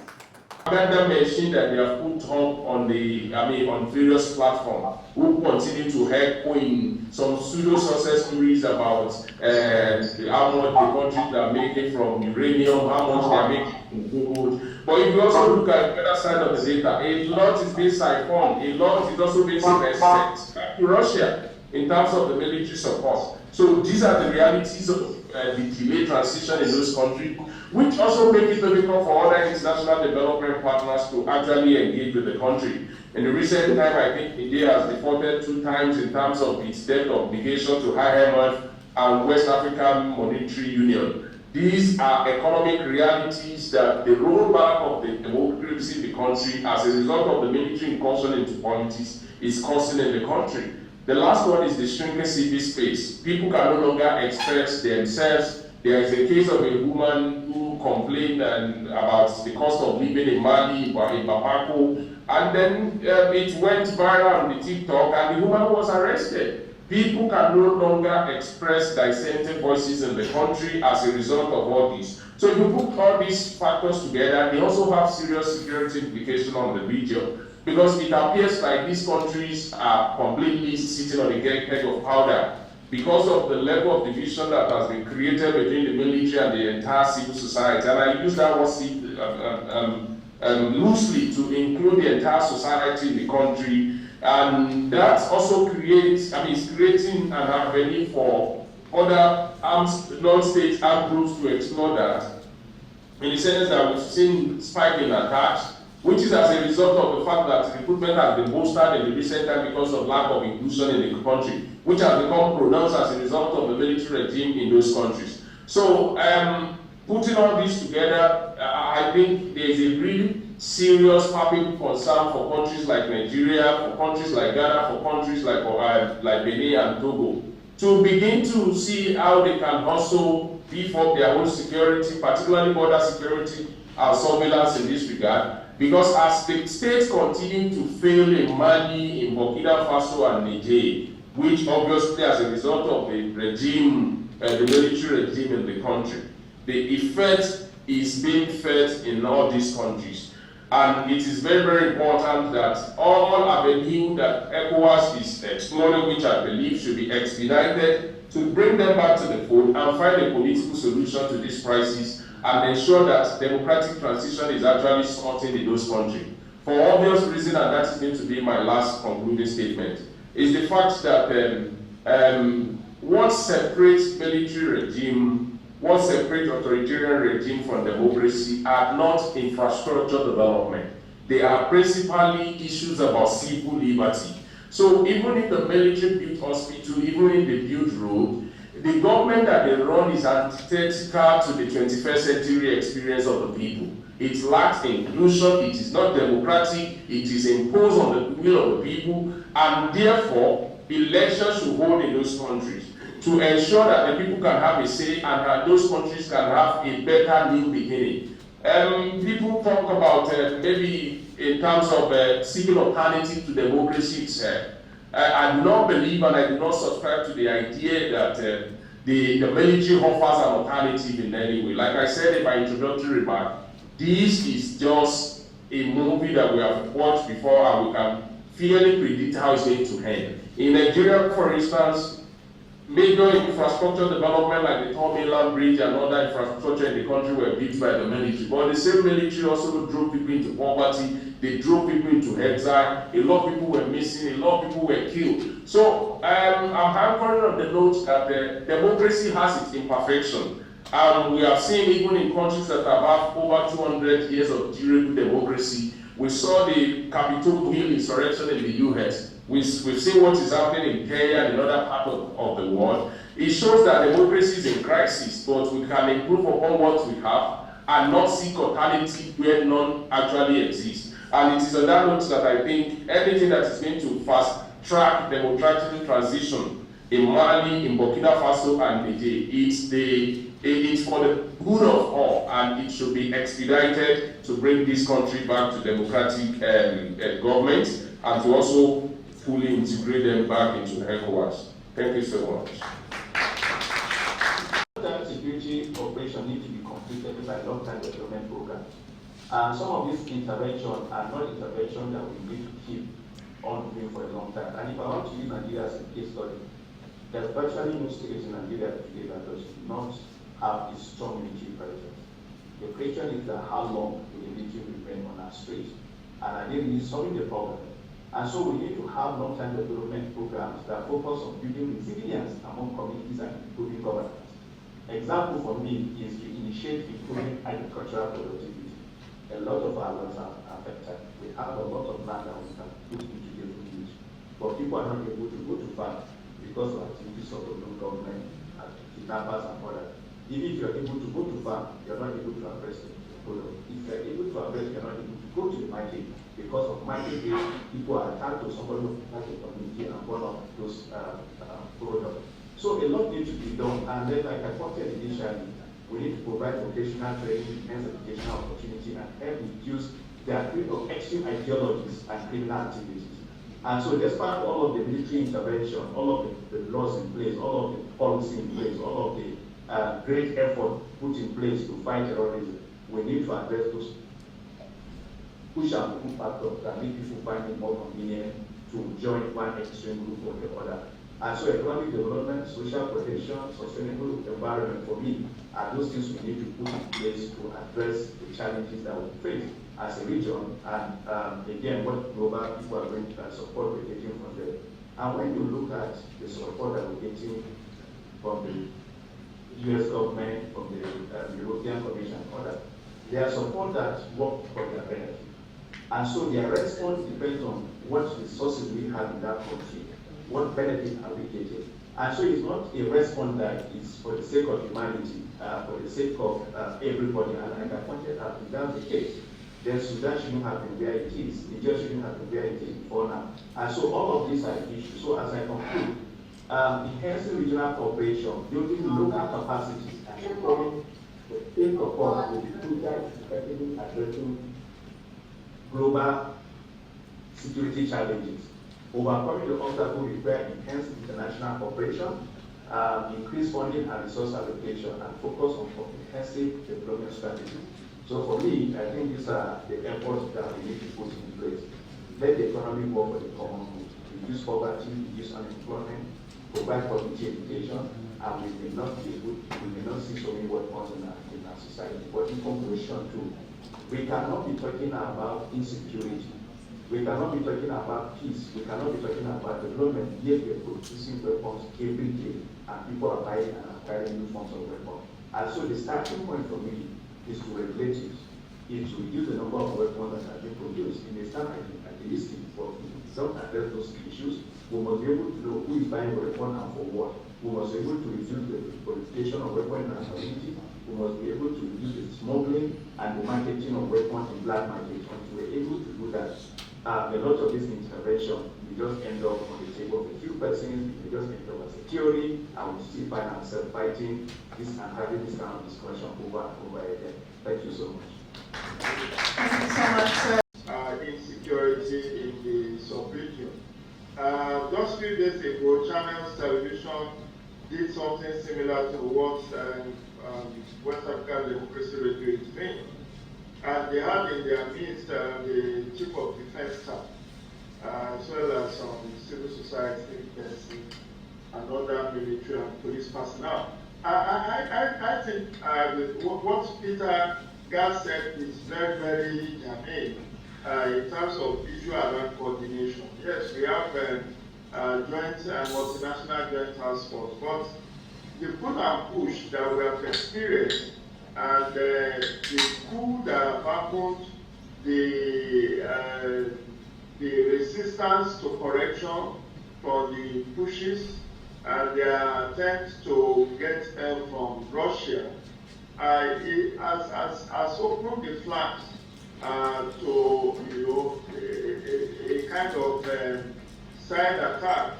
Amanda mentioned that they have put up on on various platforms who continue to echo in some pseudo success stories about how much the countries are making from uranium, how much they are making from gold. But if you also look at the other side of the data, a lot is being siphoned, a lot is also being sent back to Russia in terms of the military support. So these are the realities of the delayed transition in those countries, which also make it difficult for other international development partners to actually engage with the country. In the recent time, I think India has defaulted 2 times in terms of its debt obligation to IMF and West African Monetary Union. These are economic realities that the rollback of the democracy in the country as a result of the military incursion into politics is causing in the country. The last one is the shrinking civil space. People can no longer express themselves. There is a case of a woman who complained about the cost of living in Mali, in Bamako, and then it went viral on the TikTok, and the woman was arrested. People can no longer express dissenting voices in the country as a result of all this. So if you put all these factors together, they also have serious security implications on the region, because it appears like these countries are completely sitting on a keg of powder because of the level of division that has been created between the military and the entire civil society. And I use that word loosely to include the entire society in the country. And that also creates, it's creating an avenue for other non-state armed groups to explore that, in the sense that we've seen spike in attacks, which is as a result of the fact that recruitment has been bolstered in the recent time because of lack of inclusion in the country, which has become pronounced as a result of the military regime in those countries. So, putting all this together, I think there is a really serious public concern for countries like Nigeria, for countries like Ghana, for countries like Benin and Togo, to begin to see how they can also beef up their own security, particularly border security and surveillance in this regard. Because as the states continue to fail in Mali, in Burkina Faso and Niger, which obviously as a result of the regime, the military regime in the country, the effect is being felt in all these countries. And it is very, very important that all avenues that ECOWAS is exploring, which I believe should be expedited, to bring them back to the fold and find a political solution to this crisis, and ensure that democratic transition is actually sorted in those countries. For obvious reason, and that is going to be my last concluding statement, is the fact that what separates military regime, what separates authoritarian regime from democracy are not infrastructure development. They are principally issues about civil liberty. So even if the military built hospital, even if they built road, the government that they run is antithetical to the 21st century experience of the people. It lacks inclusion, it is not democratic, it is imposed on the will of the people, and therefore, elections should hold in those countries to ensure that the people can have a say and that those countries can have a better new beginning. People talk about maybe in terms of seeking alternative to democracy itself. I do not believe and I do not subscribe to the idea that the military offers an alternative in any way. Like I said in my introductory remark, this is just a movie that we have watched before and we can fairly predict how it's going to end. In Nigeria, for instance, major infrastructure development like the Third Mainland Bridge and other infrastructure in the country were built by the military. But the same military also drove people into poverty, they drove people into exile, a lot of people were missing, a lot of people were killed. So I'm hankering on the note that democracy has its imperfection. We have seen even in countries that have over 200 years of durable democracy. We saw the Capitol Hill insurrection in the US. We've seen what is happening in Kenya and in other parts of the world. It shows that democracy is in crisis, but we can improve upon what we have and not see totality where none actually exists. And it is on that note that I think anything that is going to fast-track democratic transition in Mali, in Burkina Faso, and Niger, it's for the good of all, and it should be expedited to bring this country back to democratic government and to also fully integrate them back into ECOWAS. Thank you so much. Long-term security operation need to be completed by long-term development program. And some of these interventions are not interventions that we need to keep on doing for a long time. And if I want to use Nigeria as a case study, there's virtually no state in Nigeria today that does not have a strong military presence. The question is that how long will the military remain on our streets? And I think this is solving the problem. And so we need to have long-term development programs that focus on building resilience among communities and improving governance. Example for me is to initiate improving agricultural productivity. A lot of our lands are affected. We have a lot of land that we can put into different use, but people are not able to go to farm because of activities of the local government, kidnappers and others. Even if you are able to go to farm, you are not able to harvest the product. If you are able to harvest, you are not able to go to the market because of market rate. People are attached to somebody who attacks the community and burn up those products. So a lot needs to be done, and then like I pointed initially, we need to provide vocational training, enhance educational opportunity, and help reduce the appeal of extreme ideologies and criminal activities. And so despite all of the military intervention, all of the laws in place, all of the policy in place, all of the great effort put in place to fight terrorism, we need to address those push and pull factors that make people find it more convenient to join one extreme group or the other. And so economic development, social protection, sustainable environment for me are those things we need to put in place to address the challenges that we face as a region, and again, what global people are going to support we're getting from them. And when you look at the support that we're getting from the US government, from the European Commission, and others, they are support that work for their benefit. And so their response depends on what resources we have in that country, what benefit are we getting. And so it's not a response that is for the sake of humanity, for the sake of everybody. And like I pointed out, if that's the case, then Sudan shouldn't have been where it is. Niger shouldn't have been where it is before now. And so all of these are issues. So as I conclude, enhancing regional cooperation, building local capacities, and supporting the state support will be crucial to effectively addressing global security challenges. Overcoming the obstacles require enhanced international cooperation, increased funding and resource allocation, and focus on comprehensive development strategy. So for me, I think these are the efforts that we need to put in place. Let the economy work for the common good. Reduce poverty, reduce unemployment, provide quality education, and we may not see so many weapons in our society. But in conclusion too, we cannot be talking about insecurity. We cannot be talking about peace. We cannot be talking about development, yet we are producing weapons every day, and people are buying and acquiring new forms of weapons. And so the starting point for me is to regulate it, is to reduce the number of weapons that are being produced. It may sound idealistic, but if we don't address those issues, we must be able to know who is buying a weapon and for what. We must be able to reduce the proliferation of weapons in our community. We must be able to reduce the smuggling and the marketing of weapons in black market. Until we're able to do that, a lot of this intervention we just end up on the table of a few persons. We just end up as a theory, and we still find ourselves fighting this and having this kind of discussion over and over again. Thank you so much. Thank you so much, sir. Insecurity in the sub-region. Just a few days ago, Channels Television did something similar to what West African Democracy Radio is doing. And they had in their midst the Chief of Defense Staff, as well as some civil society person, and other military and police personnel. I think what Peter Gad said is very, very germane in terms of issue around coordination. Yes, we have joint multinational joint task force, but the pull and push that we have experienced and the coup that have happened, the resistance to correction from the pushes and their attempts to get help from Russia it has opened the flanks to a kind of side attack,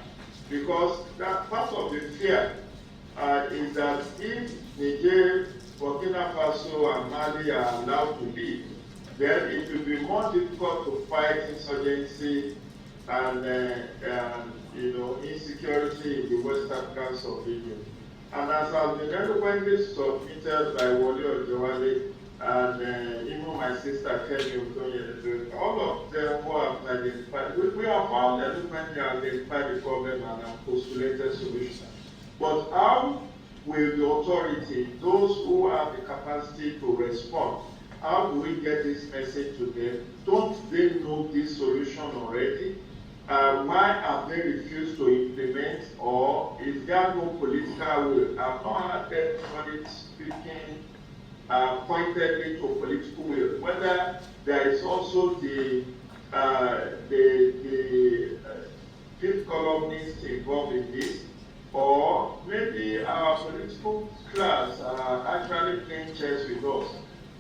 because that part of the fear is that if Niger, Burkina Faso and Mali are allowed to leave, then it will be more difficult to fight insurgency and insecurity in the West African sub-region. And as has been eloquently submitted by Wole Ojewale and even my sister Kenny Okoye, all of them who have identified, we have found eloquently identified the problem and have postulated solutions. But how will the authority, those who have the capacity to respond, how do we get this message to them? Don't they know this solution already? Why have they refused to implement, or is there no political will? I've not heard anybody speaking pointedly to political will. Whether there is also the fifth columnist involved in this, or maybe our political class are actually playing chess with us.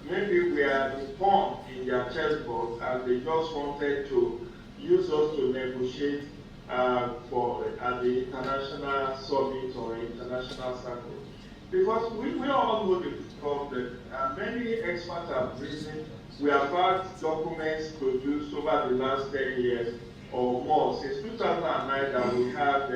Maybe we are the pawn in their chessboard and they just wanted to use us to negotiate for at the international summit or international circle. Because we all know the problem, and many experts have reasoned. We have had documents produced over the last 10 years or more, since 2009, that we have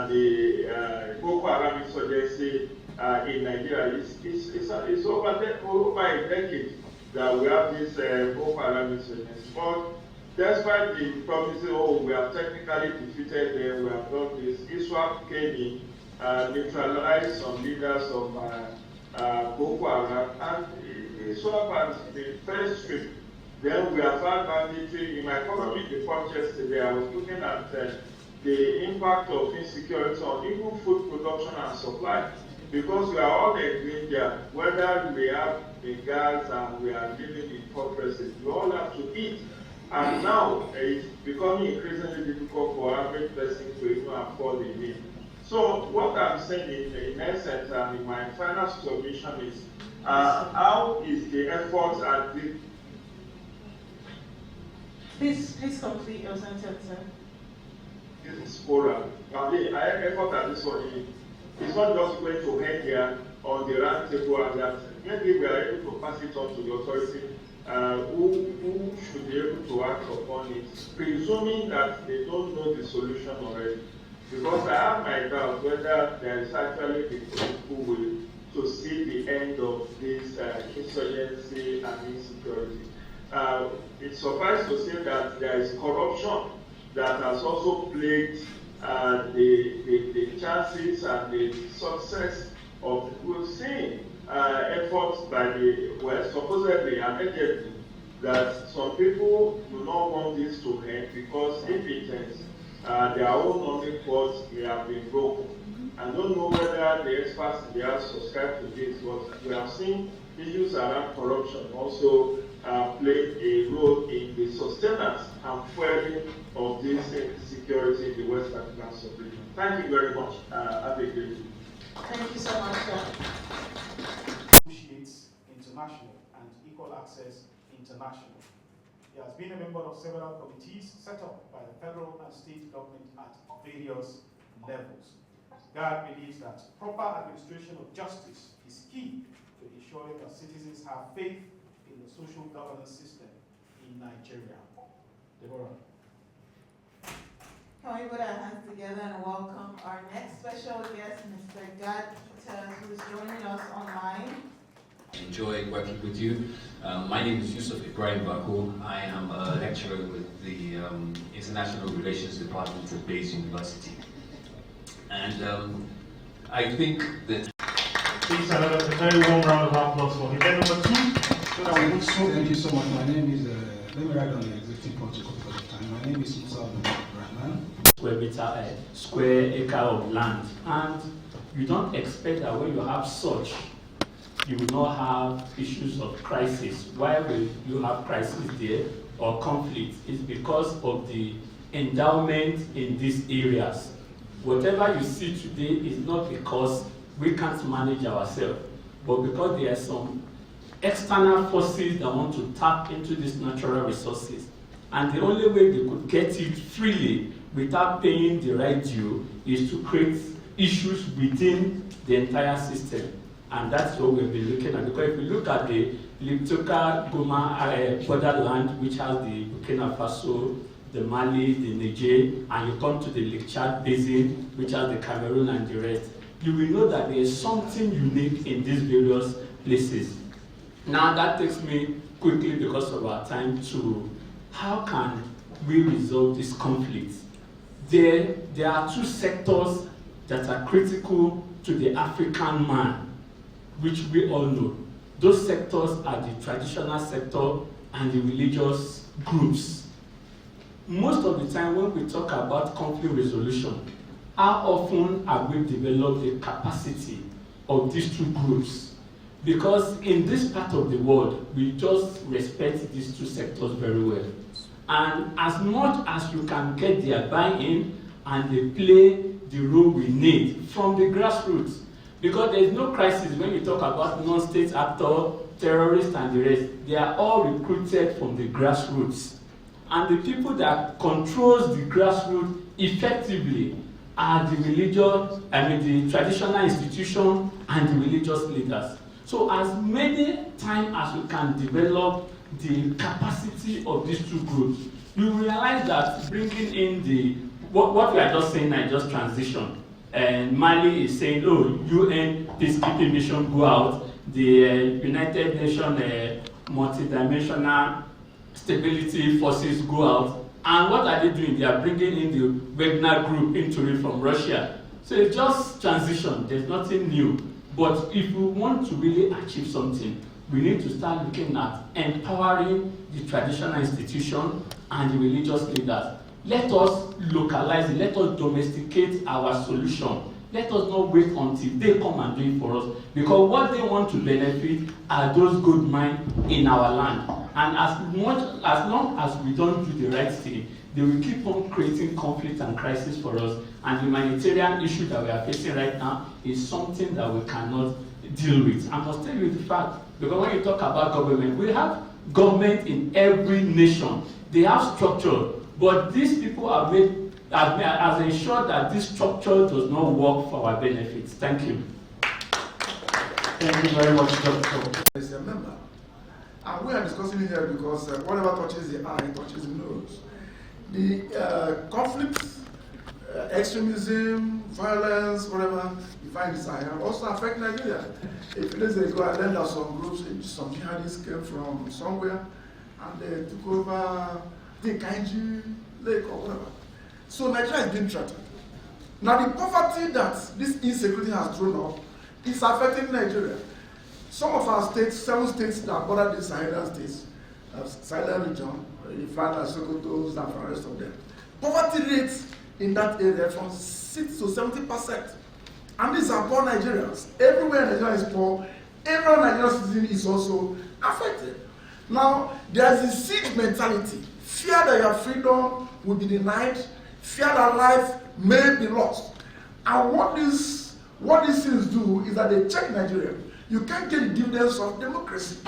the Boko Haram insurgency in Nigeria. It's over a decade that we have this Boko Haram insurgency. But despite the promises, we have technically defeated them, we have done this, ISWAP came in, neutralized some leaders of Boko Haram, and ISWAP has the first trip. Then we have had banditry. In my economic report yesterday, I was looking at the impact of insecurity on even food production and supply, because we are all agreeing that whether we have the gas and we are living in fortresses, we all have to eat. And now it's becoming increasingly difficult for average person to even afford a meal. So what I'm saying in essence and in my final submission is, how is the effort at the... Please complete your sentence, sir. This is oral. The effort at this one is not just going to end here on the round table, and that maybe we are able to pass it on to the authority who should be able to act upon it, presuming that they don't know the solution already. Because I have my doubt whether there is actually the political will to see the end of this insurgency and insecurity. It's suffice to say that there is corruption that has also plagued the chances and the success of, we've seen efforts by the West, supposedly, allegedly, that some people do not want this to end because if it ends, their own only courts may have been broken. I don't know whether the experts in the house subscribe to this, but we have seen issues around corruption also play a role in the sustenance and fueling of this security in the West African sub-region. Thank you very much. Have a great day. Thank you so much, sir. Negotiates International and Equal Access International. He has been a member of several committees set up by the federal and state government at various levels. God believes that proper administration of justice is key to ensuring that citizens have faith in the social governance system in Nigeria. Deborah. Can we put our hands together and welcome our next special guest, Mr. Gad Peters, who is joining us online. Enjoy working with you. My name is Yusuf Ibrahim Bako. I am a lecturer with the International Relations Department at Bayes University. And I think that... Please, another very warm round of applause for him. Then number 2. Thank you so much. My name is, let me write down the existing protocol because of time. My name is Musa Rahman. Square acre of land. And you don't expect that when you have such, you will not have issues of crisis. Why will you have crisis there or conflict? It's because of the endowment in these areas. Whatever you see today is not because we can't manage ourselves, but because there are some external forces that want to tap into these natural resources. And the only way they could get it freely without paying the right due is to create issues within the entire system. And that's what we've been looking at. Because if you look at the Dakar-Goma borderland, which has the Burkina Faso, the Mali, the Niger, and you come to the Lake Chad Basin, which has the Cameroon and the rest, you will know that there is something unique in these various places. Now that takes me quickly, because of our time, to how can we resolve this conflict? There are 2 sectors that are critical to the African man, which we all know. Those sectors are the traditional sector and the religious groups. Most of the time when we talk about conflict resolution, how often have we developed the capacity of these 2 groups? Because in this part of the world, we just respect these 2 sectors very well. And as much as you can get their buy-in, and they play the role we need from the grassroots. Because there is no crisis when you talk about non-state actor, terrorists and the rest. They are all recruited from the grassroots. And the people that controls the grassroots effectively are the the traditional institution and the religious leaders. So as many times as we can develop the capacity of these 2 groups, you realize that bringing in what we are just saying now is just transition. And Mali is saying, oh, UN peacekeeping mission go out, the United Nations multidimensional stability forces go out, and what are they doing? They are bringing in the Wagner group into it from Russia. So it's just transition, there's nothing new. But if we want to really achieve something, we need to start looking at empowering the traditional institution and the religious leaders. Let us localize it, let us domesticate our solution. Let us not wait until they come and do it for us. Because what they want to benefit are those good minds in our land. And as long as we don't do the right thing, they will keep on creating conflict and crisis for us. And the humanitarian issue that we are facing right now is something that we cannot deal with. I must tell you the fact, because when you talk about government, we have government in every nation. They have structure. But these people have ensured that this structure does not work for our benefits. Thank you. Thank you very much, Dr. As a member. And we are discussing here because whatever touches the eye touches the nose. The conflicts, extremism, violence, whatever you find in Sahel also affect Nigeria. A few days ago, I learned that some groups, some jihadists came from somewhere and they took over the Kainji Lake or whatever. So Nigeria is being threatened. Now the poverty that this insecurity has thrown up is affecting Nigeria. Some of our states, 7 states that border the Sahelian states, Sahel region, you find Sokoto, and the rest of them. Poverty rates in that area from 60 to 70%. And these are poor Nigerians. Everywhere Nigeria is poor, every Nigerian citizen is also affected. Now, there is a siege mentality. Fear that your freedom will be denied, fear that life may be lost. And what these things do is that they check Nigeria. You can't get the dividends of democracy.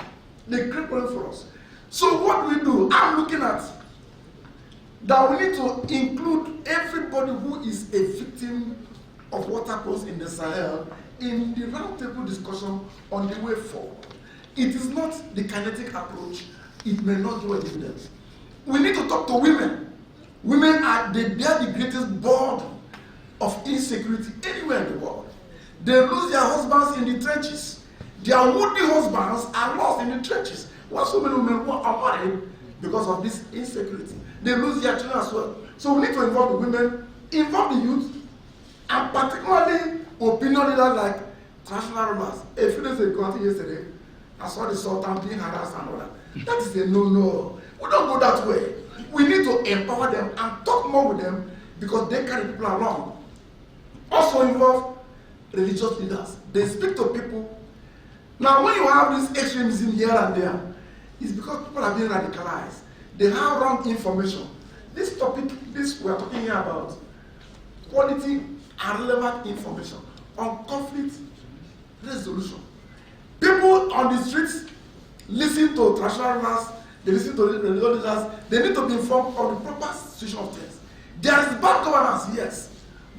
They create problem for us. So what we do, I'm looking at that we need to include everybody who is a victim of what happens in the Sahel in the roundtable discussion on the way forward. It is not the kinetic approach. It may not do a dividend. We need to talk to women. Women they bear the greatest burden of insecurity anywhere in the world. They lose their husbands in the trenches. Their would-be husbands are lost in the trenches. Why so many women are married because of this insecurity? They lose their children as well. So we need to involve the women, involve the youth, and particularly opinion leaders like traditional rulers. A few days ago, I think yesterday, I saw the Sultan being harassed and all that. That is a no-no. We don't go that way. We need to empower them and talk more with them because they carry people along. Also involve religious leaders. They speak to people. Now, when you have this extremism here and there, it's because people are being radicalized. They have wrong information. This topic, we are talking here about quality and relevant information on conflict resolution. People on the streets listen to traditional rulers, they listen to religious leaders, they need to be informed of the proper situation of things. There is bad governance, yes,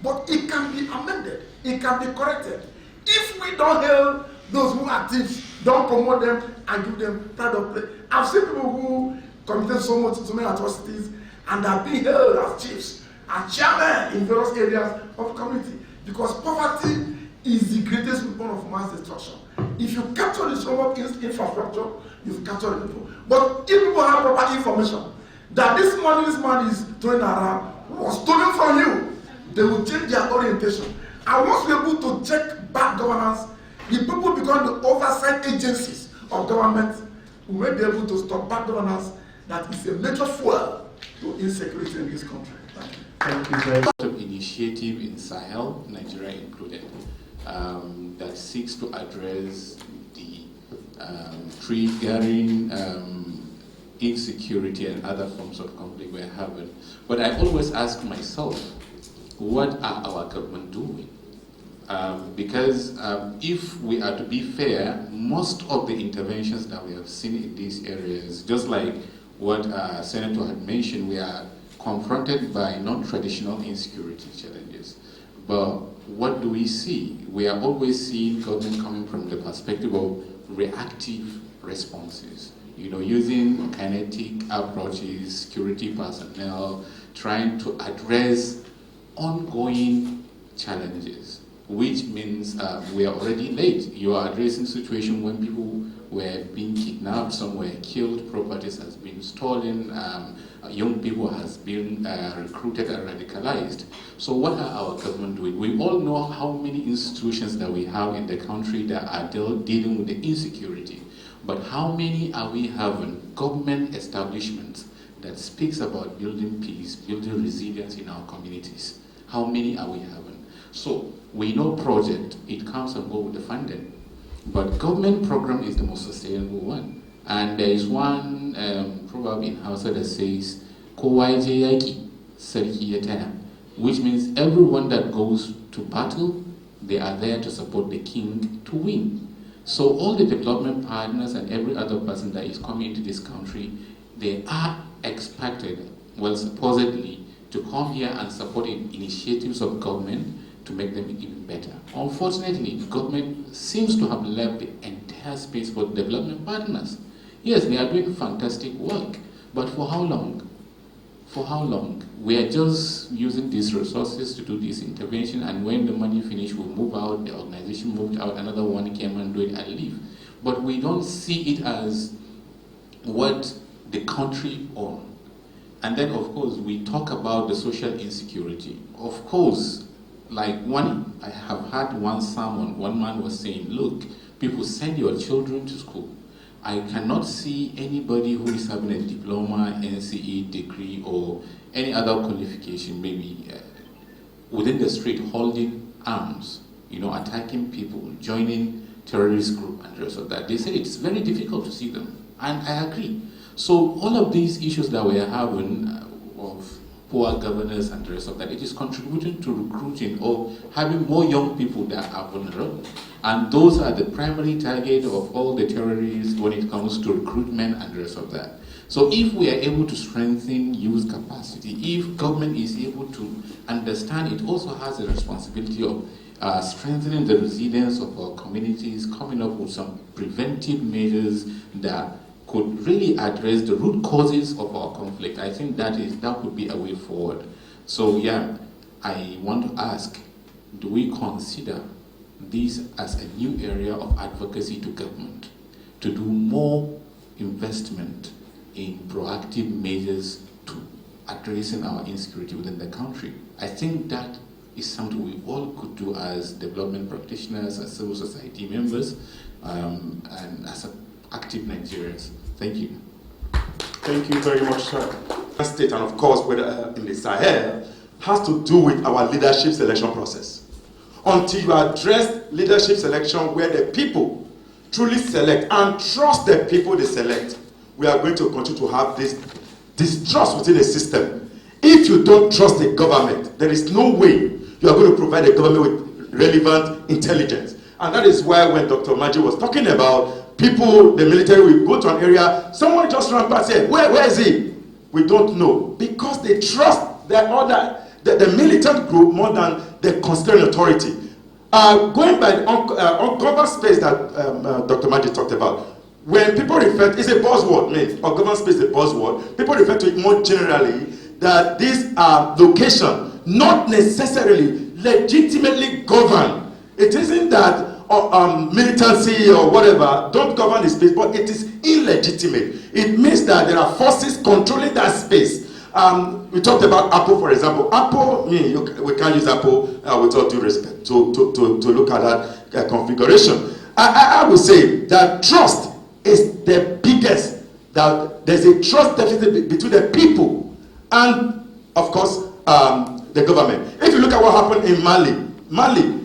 but it can be amended, it can be corrected. If we don't hail those who are thieves, don't promote them and give them pride of play. I've seen people who committed so many atrocities and are being hailed as chiefs, as chairmen in various areas of the community, because poverty is the greatest weapon of mass destruction. If you capture the strong infrastructure, you've captured the people. But if people have proper information that this money this man is throwing around was stolen from you, they will change their orientation. And once we're able to check bad governance, the people become the oversight agencies of government who may be able to stop bad governance that is a major fuel to insecurity in this country. Thank you very much. Of initiative in Sahel, Nigeria included, that seeks to address the triggering insecurity and other forms of conflict we're having. But I always ask myself, what are our government doing? Because if we are to be fair, most of the interventions that we have seen in these areas, just like what Senator had mentioned, we are confronted by non-traditional insecurity challenges. But what do we see? We are always seeing government coming from the perspective of reactive responses, using kinetic approaches, security personnel, trying to address ongoing challenges, which means we are already late. You are addressing situations when people were being kidnapped, some were killed, properties has been stolen, young people has been recruited and radicalized. So what are our government doing? We all know how many institutions that we have in the country that are dealing with the insecurity. But how many are we having government establishments that speaks about building peace, building resilience in our communities? How many are we having? So we know project, it comes and goes with the funding. But government program is the most sustainable one. And there is one proverb in Hausa that says, "Kowa ya je yaki, sarki ya taya," which means everyone that goes to battle, they are there to support the king to win. So all the development partners and every other person that is coming into this country, they are expected, well, supposedly, to come here and support initiatives of government to make them even better. Unfortunately, the government seems to have left the entire space for development partners. Yes, they are doing fantastic work, but for how long? For how long? We are just using these resources to do this intervention, and when the money finished, we move out, the organization moved out, another one came and do it and leave. But we don't see it as what the country owns. And then, of course, we talk about the social insecurity. Of course, I have had one sermon, one man was saying, look, people send your children to school. I cannot see anybody who is having a diploma, NCE degree, or any other qualification, maybe within the street, holding arms, attacking people, joining terrorist group and the rest of that. They say it's very difficult to see them, and I agree. So all of these issues that we are having of poor governance and the rest of that, it is contributing to recruiting or having more young people that are vulnerable. And those are the primary target of all the terrorists when it comes to recruitment and the rest of that. So if we are able to strengthen youth capacity, if government is able to understand, it also has a responsibility of strengthening the resilience of our communities, coming up with some preventive measures that could really address the root causes of our conflict. I think that would be a way forward. So yeah, I want to ask, do we consider this as a new area of advocacy to government, to do more investment in proactive measures to addressing our insecurity within the country? I think that is something we all could do as development practitioners, as civil society members, and as active Nigerians. Thank you. Thank you very much, sir. State, and of course, whether in the Sahel, has to do with our leadership selection process. Until you address leadership selection where the people truly select and trust the people they select, we are going to continue to have this distrust within the system. If you don't trust the government, there is no way you are going to provide the government with relevant intelligence. And that is why when Dr. Maji was talking about people, the military will go to an area, someone just ran past here, where is he? We don't know. Because they trust the militant group more than the constitutional authority. Going by the ungoverned space that Dr. Maji talked about, when people refer to, it's a buzzword, ungoverned space is a buzzword, people refer to it more generally that these locations not necessarily legitimately govern. It isn't that militancy or whatever don't govern the space, but it is illegitimate. It means that there are forces controlling that space. We talked about Apple, for example. Apple, we can't use Apple with all due respect to look at that configuration. I would say that trust is the biggest, that there's a trust deficit between the people and, of course, the government. If you look at what happened in Mali,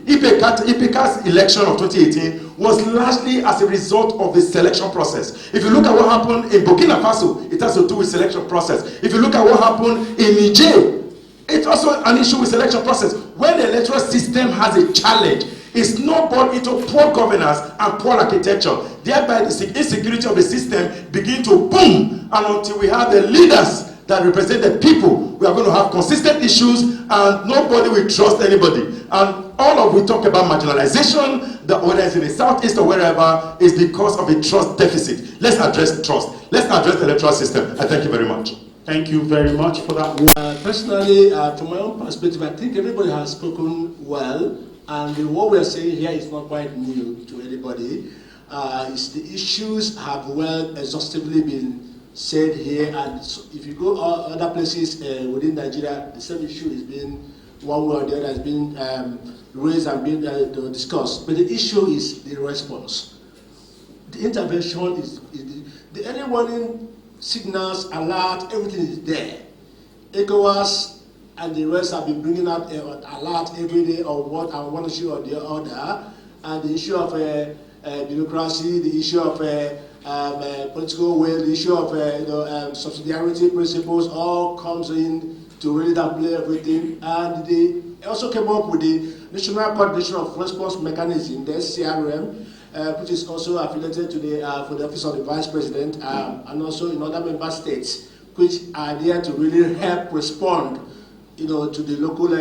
Ipeka's election of 2018 was largely as a result of the selection process. If you look at what happened in Burkina Faso, it has to do with selection process. If you look at what happened in Niger, it's also an issue with selection process. When the electoral system has a challenge, it's not born into poor governance and poor architecture. Thereby, the insecurity of the system begin to boom. And until we have the leaders that represent the people, we are going to have consistent issues and nobody will trust anybody. And all of we talk about marginalization, whether it's in the southeast or wherever, is because of a trust deficit. Let's address trust. Let's address the electoral system. And thank you very much. Thank you very much for that. Personally, from my own perspective, I think everybody has spoken well, and what we are saying here is not quite new to anybody. The issues have well exhaustively been said here, and if you go other places within Nigeria, the same issue is being one way or the other has been raised and been discussed. But the issue is the response. The intervention is the early warning signals, alert, everything is there. ECOWAS and the rest have been bringing out alert every day on one issue or the other, and the issue of bureaucracy, the issue of political will, the issue of subsidiarity principles all comes in to really downplay everything. And they also came up with the National Coordination of Response Mechanism, the SCRM, which is also affiliated to for the Office of the Vice President, and also in other member states, which are there to really help respond, to the local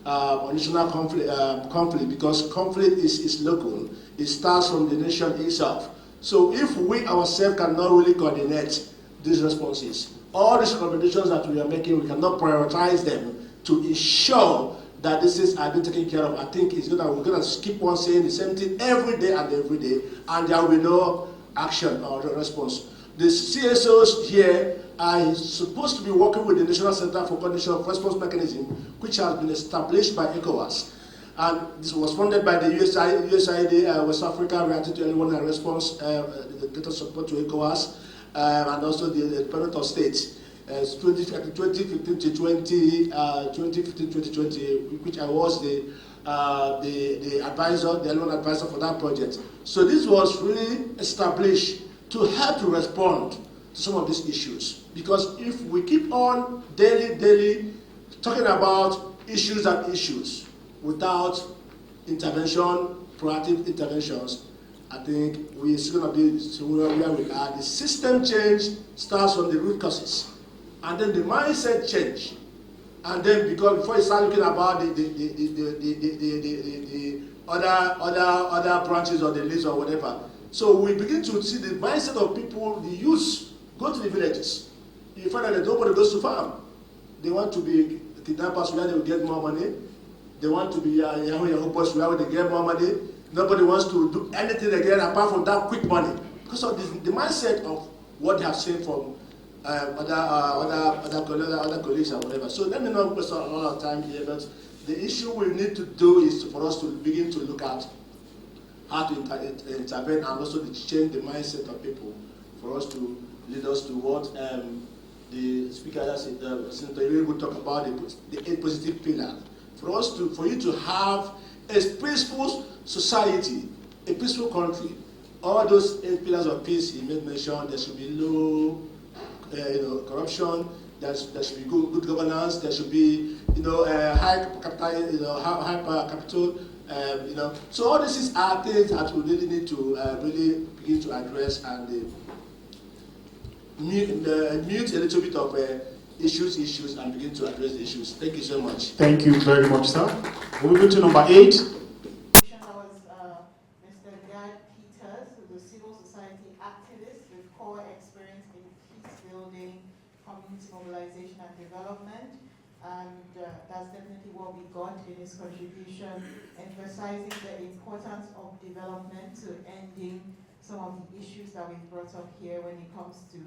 or national conflict, because conflict is local. It starts from the nation itself. So if we ourselves cannot really coordinate these responses, all these recommendations that we are making, we cannot prioritize them to ensure that this is being taken care of. I think we're going to keep on saying the same thing every day, and there will be no action or response. The CSOs here are supposed to be working with the National Center for Coordination of Response Mechanism, which has been established by ECOWAS. And this was funded by the USAID, West Africa, Reacting to Early Warning and Response, the data support to ECOWAS, and also the Department of State. 2015 to 2020, which I was the advisor, the early advisor for that project. So this was really established to help to respond to some of these issues. Because if we keep on daily talking about issues and issues without intervention, proactive interventions, I think we're still going to be where we are. The system change starts from the root causes, and then the mindset change, and then before you start looking about the other branches of the list or whatever. So we begin to see the mindset of people, the youth, go to the villages. You find that nobody goes to farm. They want to be kidnappers where they will get more money. They want to be Yahoo boys where they get more money. Nobody wants to do anything again apart from that quick money. Because of the mindset of what they have seen from other colleagues and whatever. So let me not waste a lot of time here, but The issue we need to do is for us to begin to look at how to intervene and also to change the mindset of people for us to lead us to what the speaker said, Senator Iri will talk about the 8 positive pillars. For you to have a peaceful society, a peaceful country, all those 8 pillars of peace he made mention. There should be low corruption, there should be good governance, there should be high capital, high power capital, So all these are things that we really need to really begin to address and mute a little bit of issues and begin to address the issues. Thank you so much. Thank you very much, sir. We're moving to number 8. Mobilization and development, and that's definitely what we got in his contribution, emphasizing the importance of development to ending some of the issues that we've brought up here when it comes to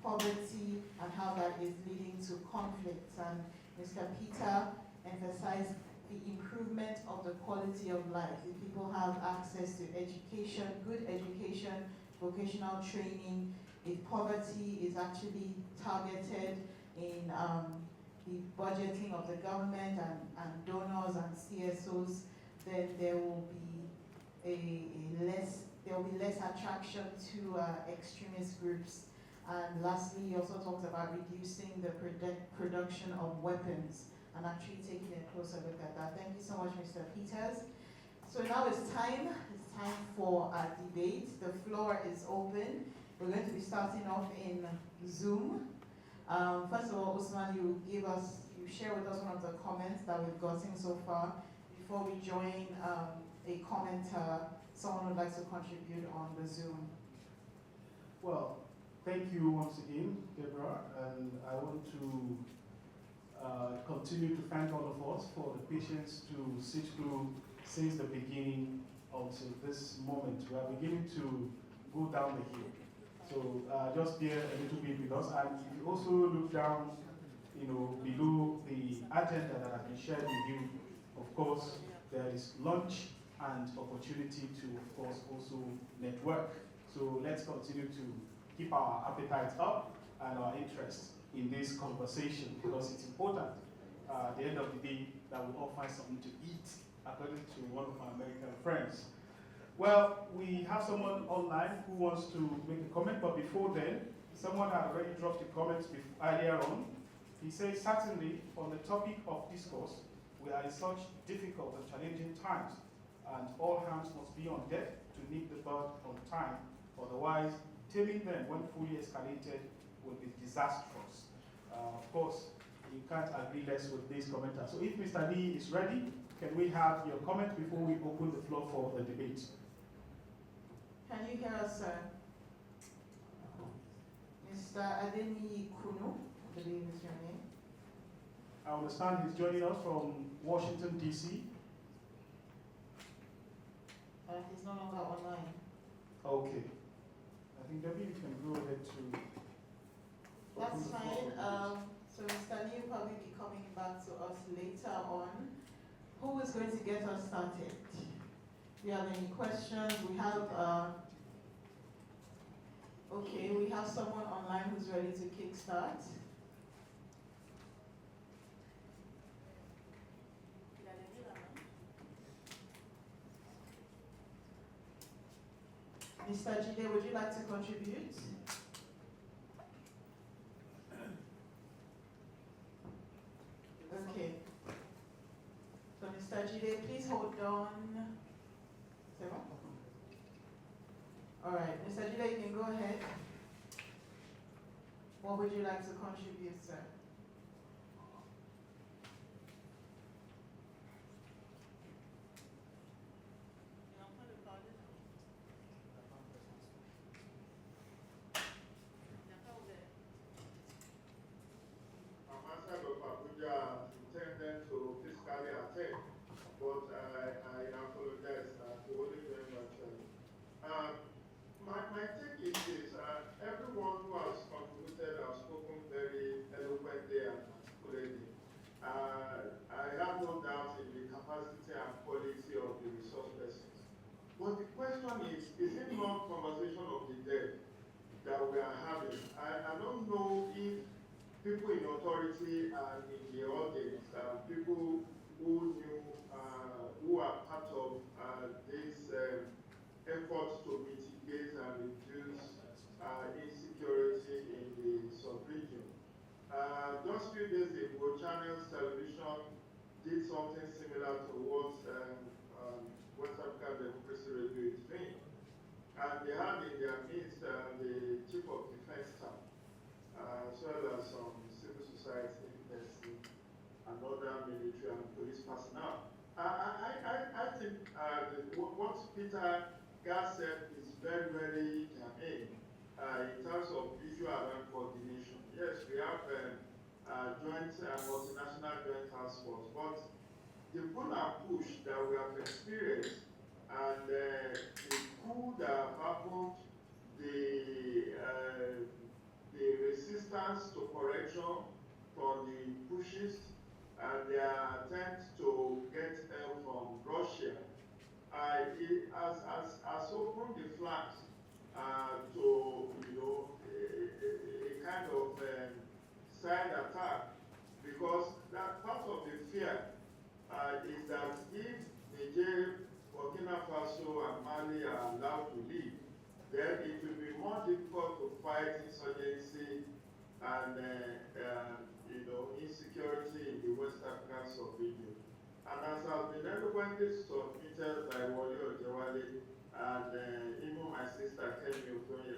poverty and how that is leading to conflicts. And Mr. Peter emphasized the improvement of the quality of life. If people have access to education, good education, vocational training, if poverty is actually targeted in the budgeting of the government and donors and CSOs, then there will be less attraction to extremist groups. And lastly, he also talked about reducing the production of weapons and actually taking a closer look at that. Thank you so much, Mr. Peters. So now it's time for our debate. The floor is open. We're going to be starting off in Zoom. First of all, Usman, you share with us one of the comments that we've gotten so far. Before we join a commenter, someone would like to contribute on the Zoom. Well, thank you once again, Deborah, and I want to continue to thank all of us for the patience to sit through since the beginning until this moment. We are beginning to go down the hill. So just bear a little bit with us. And if you also look down, below the agenda that has been shared with you, of course, there is lunch and opportunity to, of course, also network. So let's continue to keep our appetite up and our interest in this conversation, because it's important at the end of the day that we all find something to eat, according to one of my American friends. Well, we have someone online who wants to make a comment, but before then, someone had already dropped a comment earlier on. He says, certainly, on the topic of discourse, we are in such difficult and challenging times, and all hands must be on deck to nip the bud on time. Otherwise, taming them when fully escalated will be disastrous. Of course, you can't agree less with this commenter. So if Mr. Lee is ready, can we have your comment before we open the floor for the debate? Can you hear us, sir? Mr. Adeni Kunu, I believe is your name. I understand he's joining us from Washington, D.C. He's no longer online. Okay. I think Debbie, you can go ahead to... That's fine. So Mr. Lee will probably be coming back to us later on. Who is going to get us started? Do you have any questions? We have, okay, we have someone online who's ready to kickstart. Mr. Jide, would you like to contribute? Okay. So Mr. Jide, please hold on. All right, Mr. Jide, you can go ahead. What would you like to contribute, sir? Intended to physically attend, but I apologize for only doing virtually. My take is this: everyone who has contributed has spoken very eloquently is it not conversation of the dead that we are having? I don't know if people in authority and in the audience, people who knew, who are part of this effort to mitigate and reduce insecurity in the sub-region. Just a few days ago, Channels Television did something similar to what West African Democracy Radio is doing. And they had in their midst the Chief of Defense Staff, as well as some civil society person and other military and police personnel. I think what Peter Gas said is very, very germane in terms of issue around coordination. Yes, we have joint multinational joint task force, but the pull and push that we have experienced and the coup that have happened, the resistance to correction from the pushes and their attempt to get help from Russia, it has opened the flanks to a kind of side attack, because that part of the fear is that if Niger, Burkina Faso and Mali are allowed to leave, then it will be more difficult to fight insurgency and insecurity in the West African sub-region. And as has been eloquently submitted by Wole Ojewale and even my sister Kemi Okoye,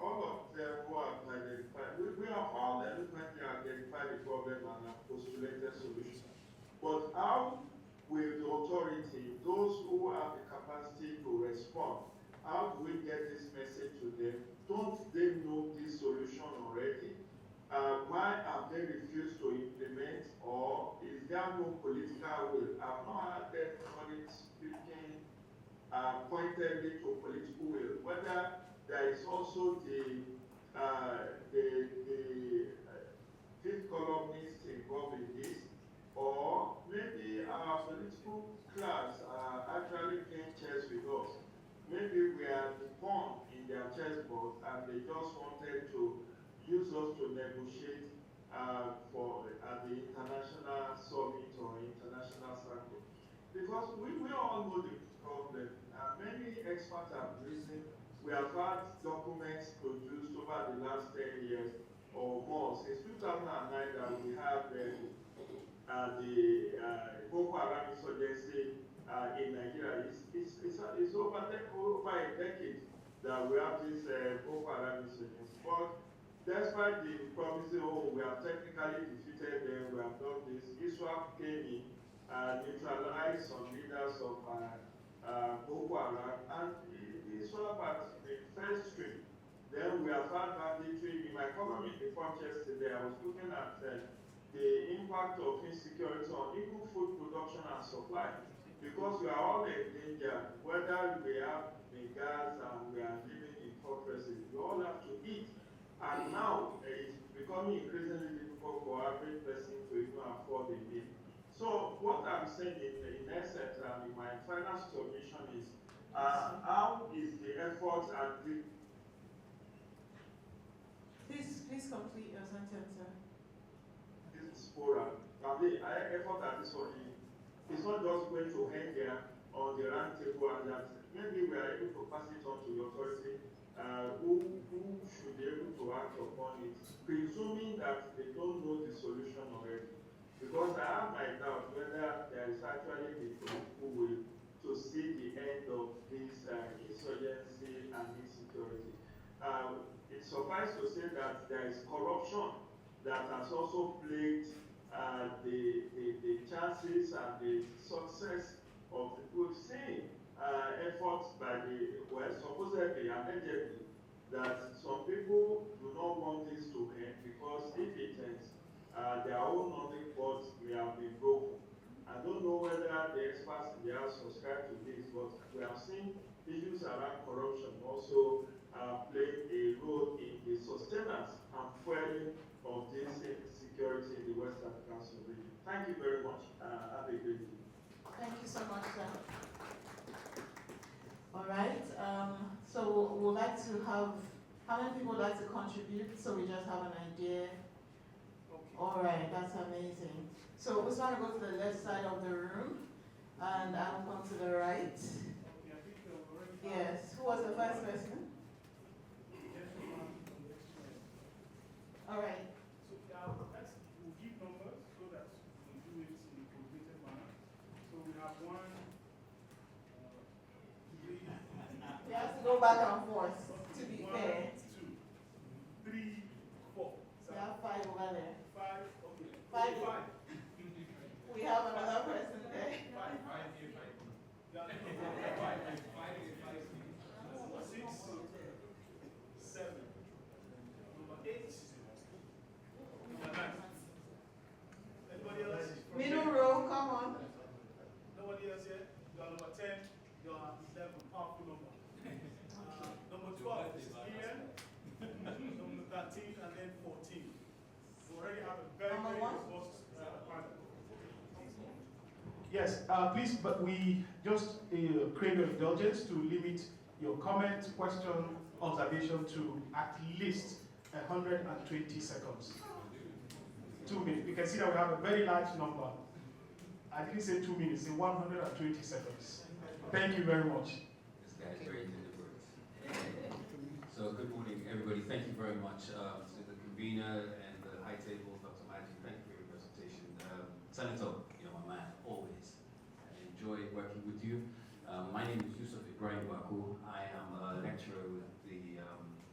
all of them who have identified, we have all eloquently identified the problem and have postulated solutions. But how will the authority, those who have the capacity to respond, how do we get this message to them? Don't they know this solution already? Why have they refused to implement, or is there no political will? I've not heard anybody speaking pointedly to political will. Whether there is also the fifth columnist involved in this, or maybe our political class are actually playing chess with us. Maybe we are the pawn in their chessboard and they just wanted to use us to negotiate at the international summit or international circle. Because we all know the problem. Many experts have reasoned. We have had documents produced over the last 10 years or more. Since 2009 that we have the Boko Haram insurgency in Nigeria. It's over a decade that we have this Boko Haram insurgency. But despite the promises, oh, we have technically defeated them, we have done this, ISWAP came in and neutralized some leaders of Boko Haram, and ISWAP at the first stream. Then we have had banditry. In my column in the Punch yesterday, I was looking at the impact of insecurity on even food production and supply, because we are all in danger, whether we have the gas and we are living in fortresses, we all have to eat. And now it's becoming increasingly difficult for average person to even afford a meal. So what I'm saying in essence, and in my final submission is, how is the effort at the... Please complete your sentence, sir. This forum, the effort at this one is not just going to hang there on the round table, and that maybe we are able to pass it on to the authority who should be able to act upon it, presuming that they don't know the solution already. Because I have my doubt whether there is actually the political will to see the end of this insurgency and insecurity. It's suffice to say that there is corruption that has also plagued the chances and the success of the we've seen efforts by the, well, supposedly, allegedly, that some people do not want this to end because if it ends, their own knowledge boards may have been broken. I don't know whether the experts in the House subscribe to this, but we have seen issues around corruption also play a role in the sustenance and fueling of this insecurity in the West African region. Thank you very much. Have a great day. Thank you so much, sir. All right. to have, how many people would like to contribute so we just have an idea? Okay. All right, that's amazing. So we just want to go to the left side of the room, and I'll come to the right. Yes, who was the first person? All right. So we'll give numbers so that we do it in a coordinated manner. So we have 1, 3. You have to go back and forth to be 1, fair. 2, 3, 4. We have 5 over there. 5, okay. 5. 5. We have another person there. 5. 6, 7. Number 8. Number 9. Anybody else? Middle row, come on. Nobody else here? You are number 10. You are 11. Powerful number. Number 12 is Ian. Number 13 and then 14. We already have a very, very robust panel. Yes, please, but we just crave your indulgence to limit your comment, question, observation to at least 120 seconds. 2 minutes. You can see that we have a very large number. I didn't say 2 minutes, say 120 seconds. Thank you very much. This guy's very deliberate. So good morning, everybody. Thank you very much to the convener and the high table, Dr. Maggi. Thank you for your presentation. Senator, you're my man, always. I enjoy working with you. My name is Yusuf Ibrahim Baku. I am a lecturer with the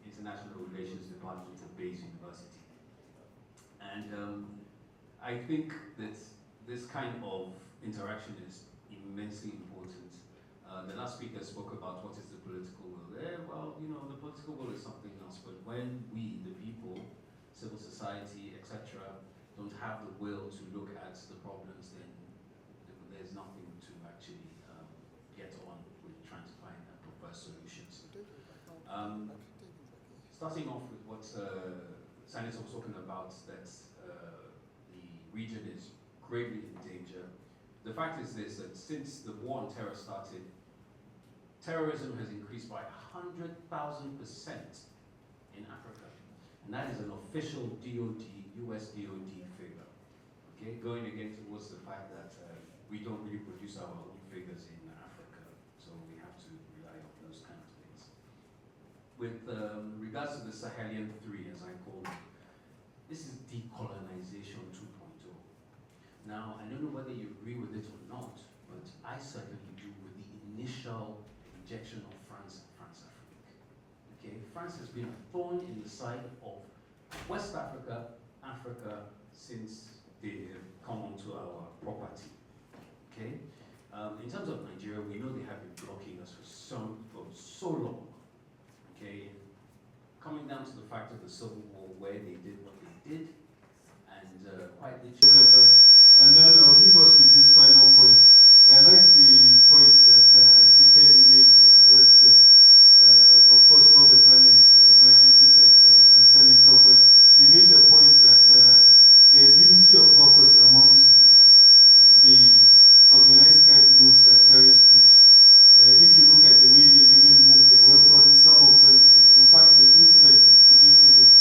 International Relations Department at Bayes University. And I think that this kind of interaction is immensely important. The last speaker spoke about what is the political will. Well, you know, the political will is something else, but when we, the people, civil society, etc., don't have the will to look at the problems, then there's nothing to actually get on with trying to find and propose solutions. Starting off with what Senator was talking about, that the region is gravely in danger. The fact is this, that since the war on terror started, terrorism has increased by 100,000% in Africa. And that is an official DOD, US DOD figure. Okay, going again towards the fact that we don't really produce our own figures in Africa, so we have to rely on those kind of things. With regards to the Sahelian 3, as I call it, this is decolonization 2.0. Now, I don't know whether you agree with it or not, but I certainly do with the initial rejection of France and France-Afrique. Okay, France has been a thorn in the side of West Africa, Africa, since they have come onto our property. Okay, in terms of Nigeria, we know they have been blocking us for so long. Okay, coming down to the fact of the Civil War, where they did what they did, and quite literally. Look at that. And then I'll leave us with this final point. I like the point that TK made, what just, of course, all the panelists, Maggie, Peter, and Senator, but he made the point that there's unity of purpose amongst the organized crime groups and terrorist groups. If you look at the way they even move their weapons, some of them, in fact, the incident in Kuji prison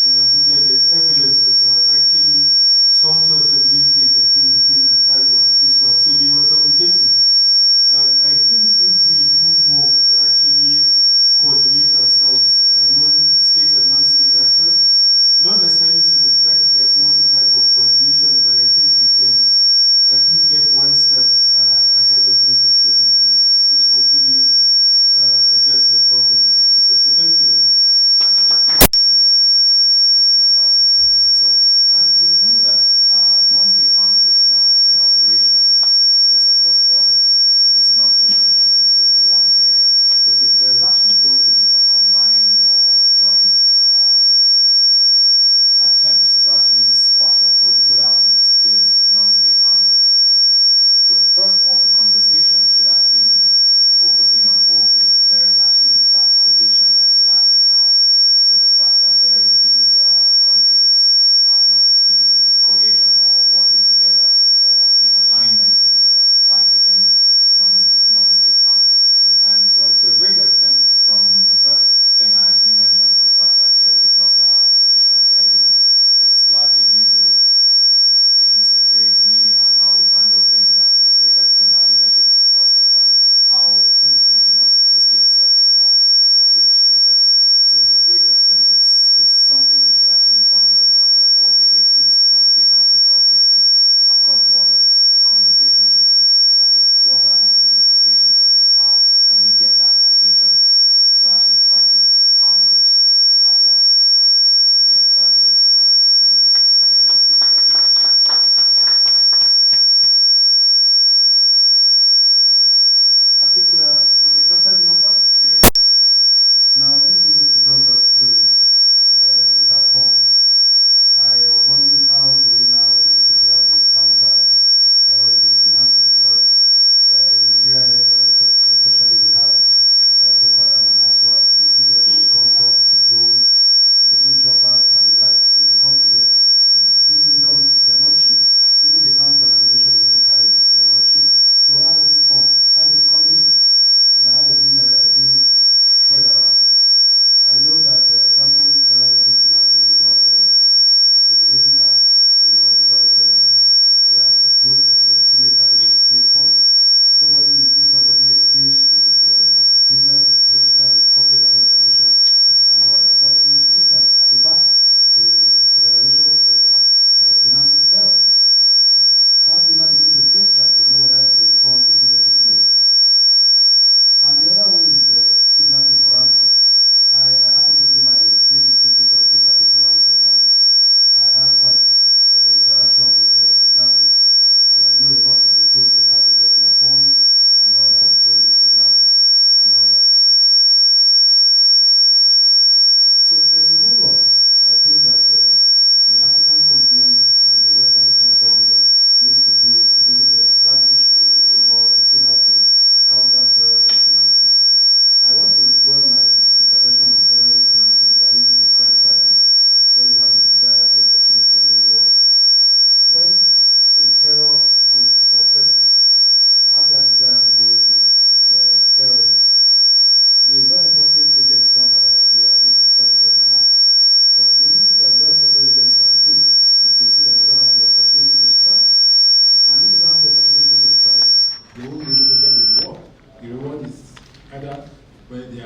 in Abuja, there's evidence that there was actually some sort of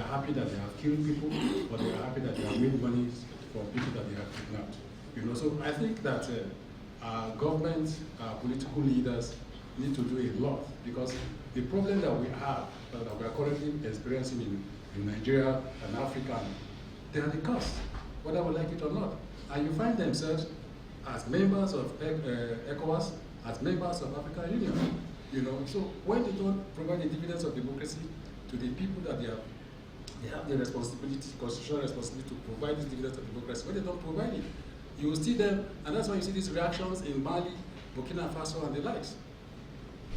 are happy that they have killed people, but they are happy that they have made money from people that they have kidnapped. You know, so I think that our government, our political leaders need to do a lot, because the problem that we have, that we are currently experiencing in Nigeria and Africa, they are the cost, whether we like it or not. And you find themselves as members of ECOWAS, as members of African Union. You know, so when they don't provide the dividends of democracy to the people that they have the responsibility, constitutional responsibility to provide these dividends of democracy, when they don't provide it, you will see them, and that's why you see these reactions in Mali, Burkina Faso, and the likes.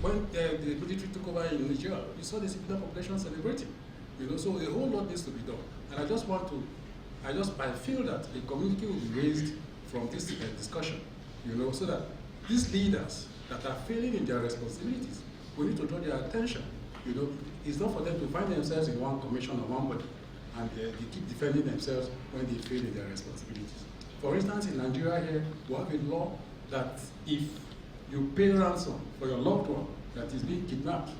When the military took over in Niger, you saw the civilian population celebrating. You know, so a whole lot needs to be done. And I just want to, I feel that a community will be raised from this discussion, you know, so that these leaders that are failing in their responsibilities, we need to draw their attention. You know, it's not for them to find themselves in one commission or one body, and they keep defending themselves when they fail in their responsibilities. For instance, in Nigeria here, we have a law that if you pay ransom for your loved one that is being kidnapped,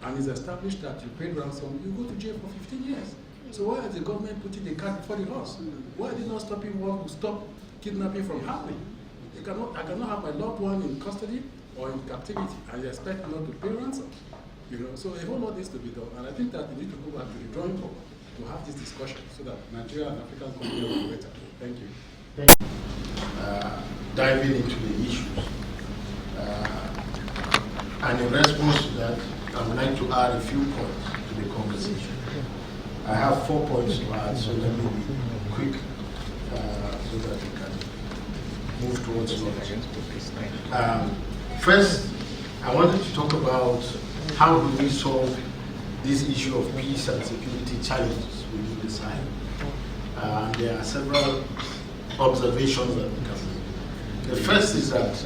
and it's established that you paid ransom, you go to jail for 15 years. So why is the government putting the cart before the horse? Why are they not stopping what will stop kidnapping from happening? I cannot have my loved one in custody or in captivity, and you expect not to pay ransom. You know, so a whole lot needs to be done, and I think that we need to go back to the drawing board to have this discussion so that Nigeria and African community will be better. Thank you. Thank you. Diving into the issues. And in response to that, I would like to add a few points to the conversation. I have 4 points to add, so let me be quick so that we can move towards lunch. First, I wanted to talk about how do we solve this issue of peace and security challenges within the Sahel. There are several observations that we can make. The first is that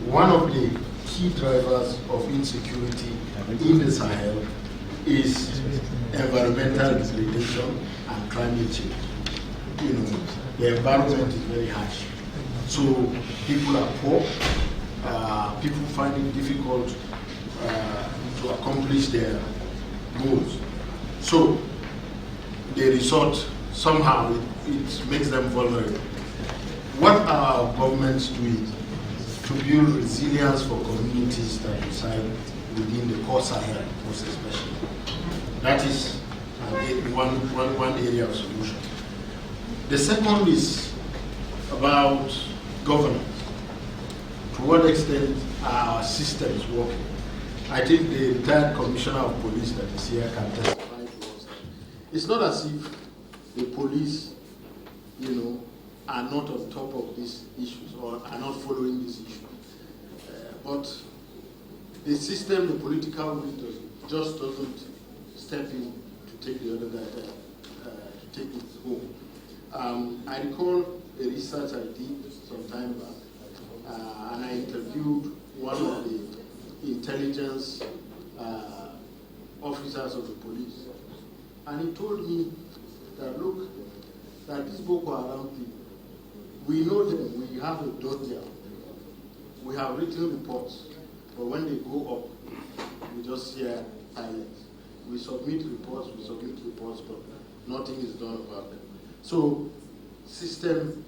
one of the key drivers of insecurity in the Sahel is environmental degradation and climate change. You know, the environment is very harsh. So people are poor, people find it difficult to accomplish their goals. So they resort, somehow it makes them vulnerable. What are our governments doing to build resilience for communities that reside within the core Sahel, most especially? That is one area of solution. The second is about governance. To what extent are our systems working? I think the retired commissioner of police that is here can testify to us. It's not as if the police, you know, are not on top of these issues or are not following these issues. But the system, the political will just doesn't step in to take the other guy to take it home. I recall a research I did some time back, and I interviewed one of the intelligence officers of the police, and he told me that, look, that these Boko Haram people, we know them, we have a dossier, we have written reports, but when they go up, we just hear silence. We submit reports, but nothing is done about them. So, system,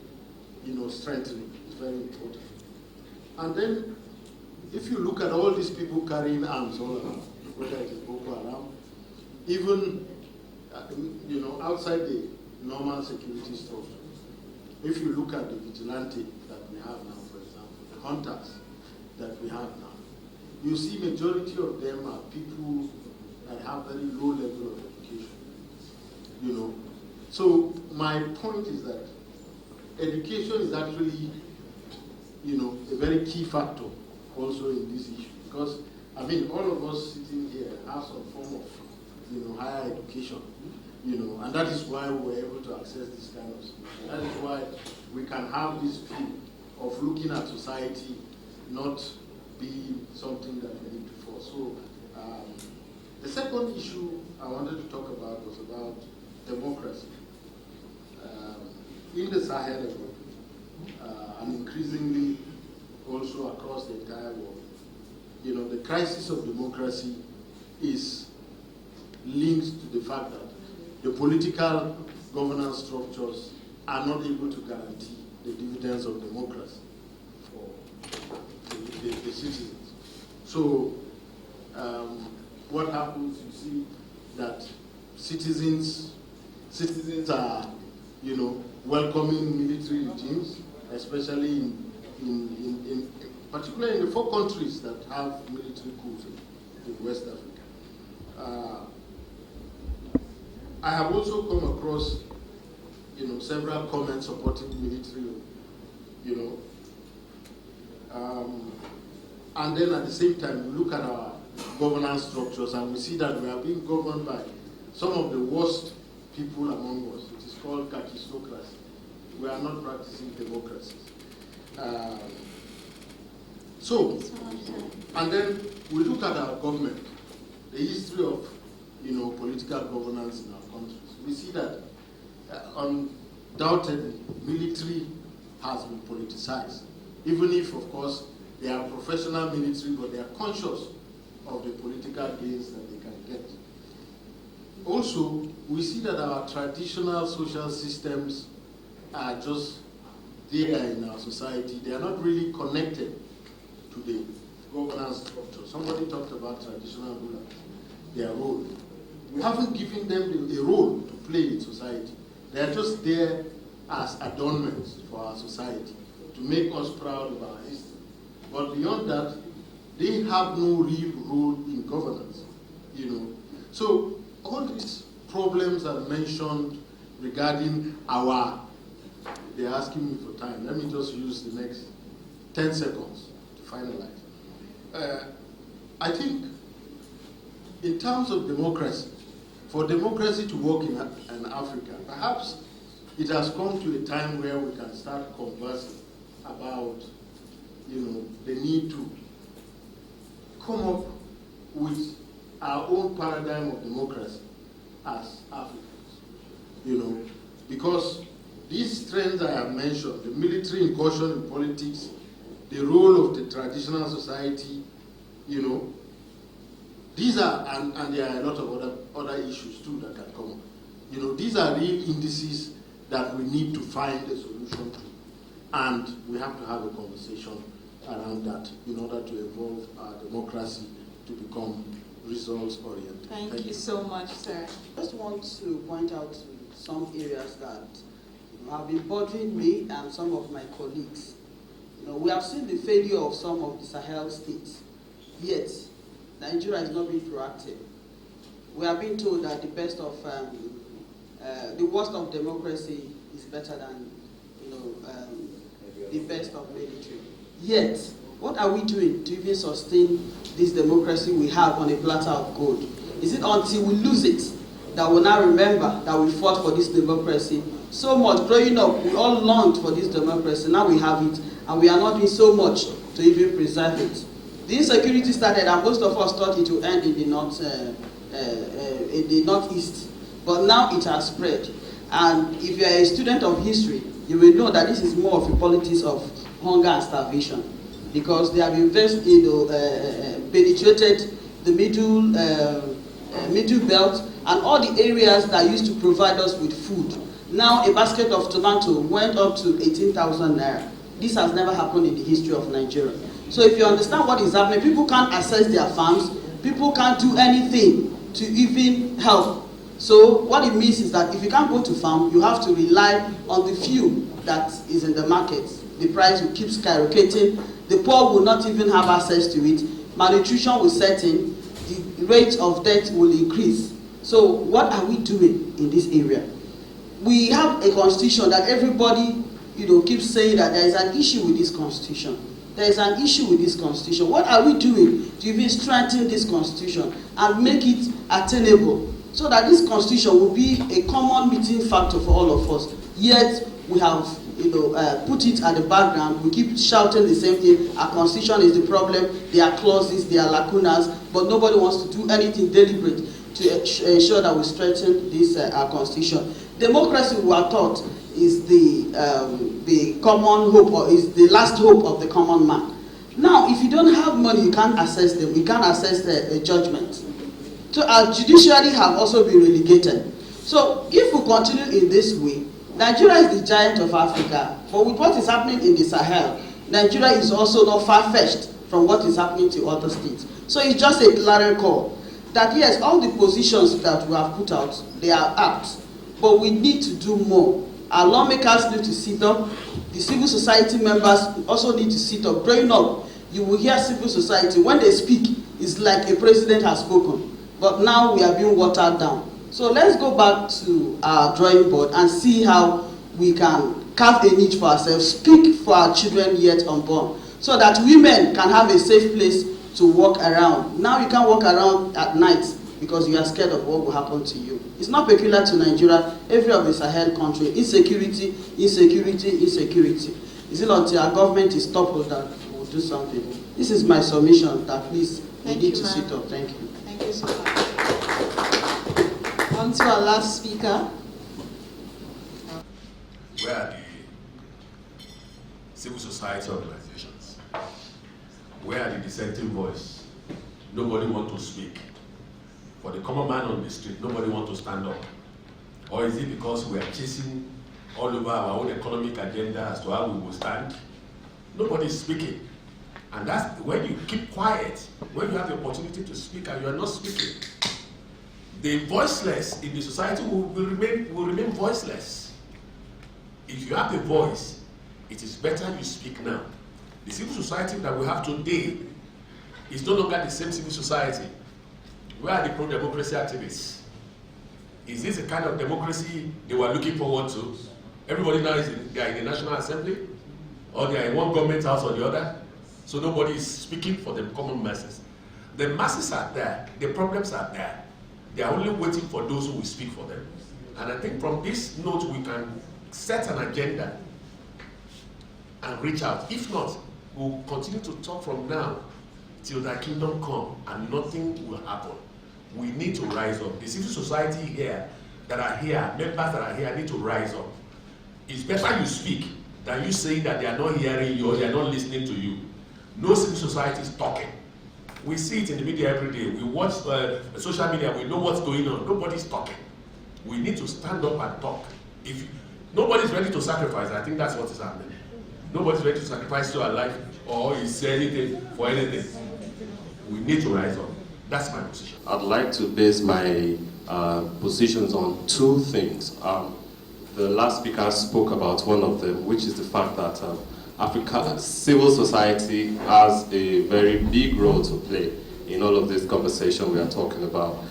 you know, strengthening is very important. And then, if you look at all these people carrying arms all around, whether it is Boko Haram, even, you know, outside the normal security structure, if you look at the vigilante that we have now, for example, the hunters that we have now, you see majority of them are people that have very low level of education, you know. So my point is that education is actually, you know, a very key factor also in this issue, because, I mean, all of us sitting here have some form of, you know, higher education, you know, and that is why we're able to access this kind of solution. That is why we can have this view of looking at society not being something that we need to force. So the second issue I wanted to talk about was about democracy. In the Sahel, and increasingly also across the entire world, you know, the crisis of democracy is linked to the fact that the political governance structures are not able to guarantee the dividends of democracy for the citizens. So what happens, you see that citizens are, welcoming military regimes, especially in particularly in the 4 countries that have military coups in West Africa. I have also come across, several comments supporting military, and then at the same time, we look at our governance structures and we see that we are being governed by some of the worst people among us. It is called kakistocracy. We are not practicing democracy. And then we look at our government, the history of, political governance in our countries. We see that undoubtedly military has been politicized, even if, of course, they are professional military, but they are conscious of the political gains that they can get. Also, we see that our traditional social systems are just there in our society. They are not really connected to the governance structure. Somebody talked about traditional rulers, their role. We haven't given them a role to play in society. They are just there as adornments for our society, to make us proud of our history. But beyond that, they have no real role in governance, So all these problems are mentioned regarding they're asking me for time. Let me just use the next 10 seconds to finalize. I think in terms of democracy, for democracy to work in Africa, perhaps it has come to a time where we can start conversing about, the need to come up with our own paradigm of democracy as Africans, because these trends I have mentioned, the military incursion in politics, the role of the traditional society, these are, and there are a lot of other issues too that can come up. These are real indices that we need to find a solution to, and we have to have a conversation around that in order to evolve our democracy to become results-oriented. Thank you so much, sir. I just want to point out some areas that have been bothering me and some of my colleagues. We have seen the failure of some of the Sahel states, yet Nigeria is not being proactive. We are being told that the worst of democracy is better than the best of military. Yet, what are we doing to even sustain this democracy we have on a platter of gold? Is it until we lose it that we'll now remember that we fought for this democracy so much? Growing up, we all longed for this democracy. Now we have it, and we are not doing so much to even preserve it. The insecurity started, and most of us thought it would end in the northeast, but now it has spread. And if you are a student of history, you will know that this is more of a politics of hunger and starvation, because they have penetrated the middle belt and all the areas that used to provide us with food. Now a basket of tomato went up to 18,000 naira. This has never happened in the history of Nigeria. So if you understand what is happening, people can't access their farms, people can't do anything to even help. So what it means is that if you can't go to farm, you have to rely on the few that is in the market. The price will keep skyrocketing. The poor will not even have access to it. Malnutrition will set in. The rate of death will increase. So what are we doing in this area? We have a constitution that everybody, keeps saying that there is an issue with this constitution. There is an issue with this constitution. What are we doing to even strengthen this constitution and make it attainable so that this constitution will be a common meeting factor for all of us? Yet we have put it at the background. We keep shouting the same thing. Our constitution is the problem. There are clauses, there are lacunas, but nobody wants to do anything deliberate to ensure that we strengthen this our constitution. Democracy, we are taught, is the common hope, or is the last hope of the common man. Now, if you don't have money, you can't access them. You can't access the judgment. So our judiciary have also been relegated. So if we continue in this way, Nigeria is the giant of Africa, but with what is happening in the Sahel, Nigeria is also not far-fetched from what is happening to other states. So it's just a clarion call that yes, all the positions that we have put out, they are apt, but we need to do more. Our lawmakers need to sit up, the civil society members also need to sit up. Growing up, you will hear civil society, when they speak, it's like a president has spoken, but now we are being watered down. So let's go back to our drawing board and see how we can carve a niche for ourselves, speak for our children yet unborn, so that women can have a safe place to walk around. Now you can't walk around at night because you are scared of what will happen to you. It's not peculiar to Nigeria, every of the Sahel country, insecurity, insecurity, insecurity. Is it until our government is toppled that we'll do something? This is my submission that please, we need to sit up. Thank you. Thank you so much. On to our last speaker. Where are the civil society organizations? Where are the dissenting voice? Nobody wants to speak. For the common man on the street, nobody wants to stand up. Or is it because we are chasing all over our own economic agenda as to how we will stand? Nobody is speaking. And that's when you keep quiet, when you have the opportunity to speak and you are not speaking, the voiceless in the society will remain voiceless. If you have the voice, it is better you speak now. The civil society that we have today is no longer the same civil society. Where are the pro-democracy activists? Is this the kind of democracy they were looking forward to? Everybody now they are in the National Assembly, or they are in one government house or the other, so nobody is speaking for the common masses. The masses are there, the problems are there. They are only waiting for those who will speak for them. And I think from this note we can set an agenda and reach out. If not, we'll continue to talk from now till the kingdom come and nothing will happen. We need to rise up. The civil society here, that are here, members that are here need to rise up. It's better you speak than you saying that they are not hearing you or they are not listening to you. No civil society is talking. We see it in the media every day. We watch social media, we know what's going on. Nobody's talking. We need to stand up and talk. If nobody's ready to sacrifice, I think that's what is happening. Nobody's ready to sacrifice your life or is anything for anything. We need to rise up. That's my position. I'd like to base my positions on two things. The last speaker spoke about one of them, which is the fact that Africa, civil society has a very big role to play in all of this conversation we are talking about.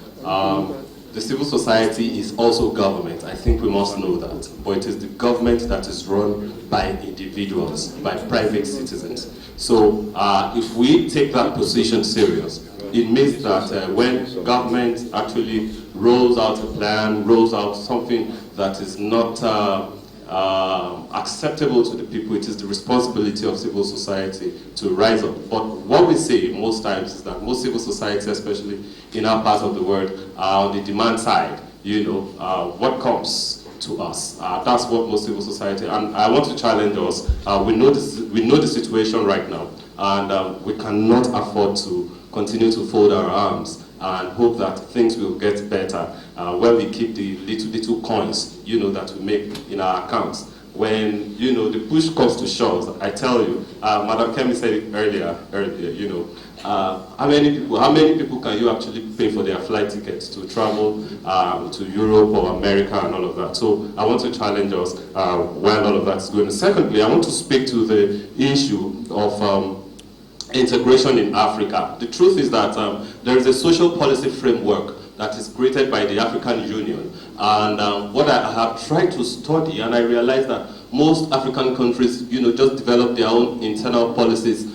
The civil society is also government. I think we must know that. But it is the government that is run by individuals, by private citizens. So if we take that position serious, it means that when government actually rolls out a plan, rolls out something that is not acceptable to the people, it is the responsibility of civil society to rise up. But what we say most times is that most civil society, especially in our part of the world, are on the demand side. You know, what comes to us. That's what most civil society, and I want to challenge us. We know the situation right now, and we cannot afford to continue to fold our arms and hope that things will get better when we keep the little coins, you know, that we make in our accounts. When, you know, the push comes to shove, I tell you, Madam Kemi said it earlier, you know, how many people can you actually pay for their flight tickets to travel to Europe or America and all of that? So I want to challenge us while all of that is going. Secondly, I want to speak to the issue of integration in Africa. The truth is that there is a social policy framework that is created by the African Union. And what I have tried to study, and I realized that most African countries, you know, just develop their own internal policies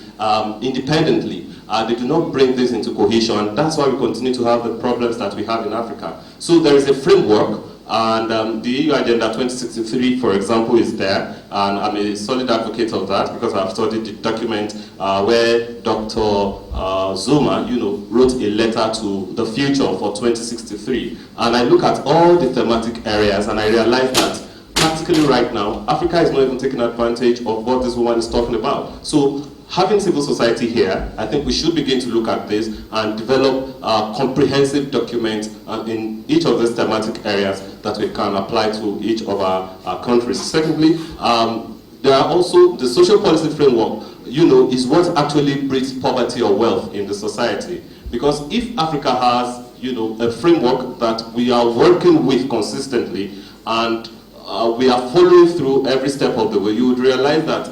independently. They do not bring this into cohesion. That's why we continue to have the problems that we have in Africa. So there is a framework, and the EU Agenda 2063, for example, is there, and I'm a solid advocate of that because I've studied the document where Dr. Zuma, you know, wrote a letter to the future for 2063, and I look at all the thematic areas, and I realize that practically right now, Africa is not even taking advantage of what this woman is talking about. So having civil society here, I think we should begin to look at this and develop a comprehensive document in each of these thematic areas that we can apply to each of our countries. Secondly, there are also the social policy framework, is what actually breeds poverty or wealth in the society. Because if Africa has, a framework that we are working with consistently and we are following through every step of the way, you would realize that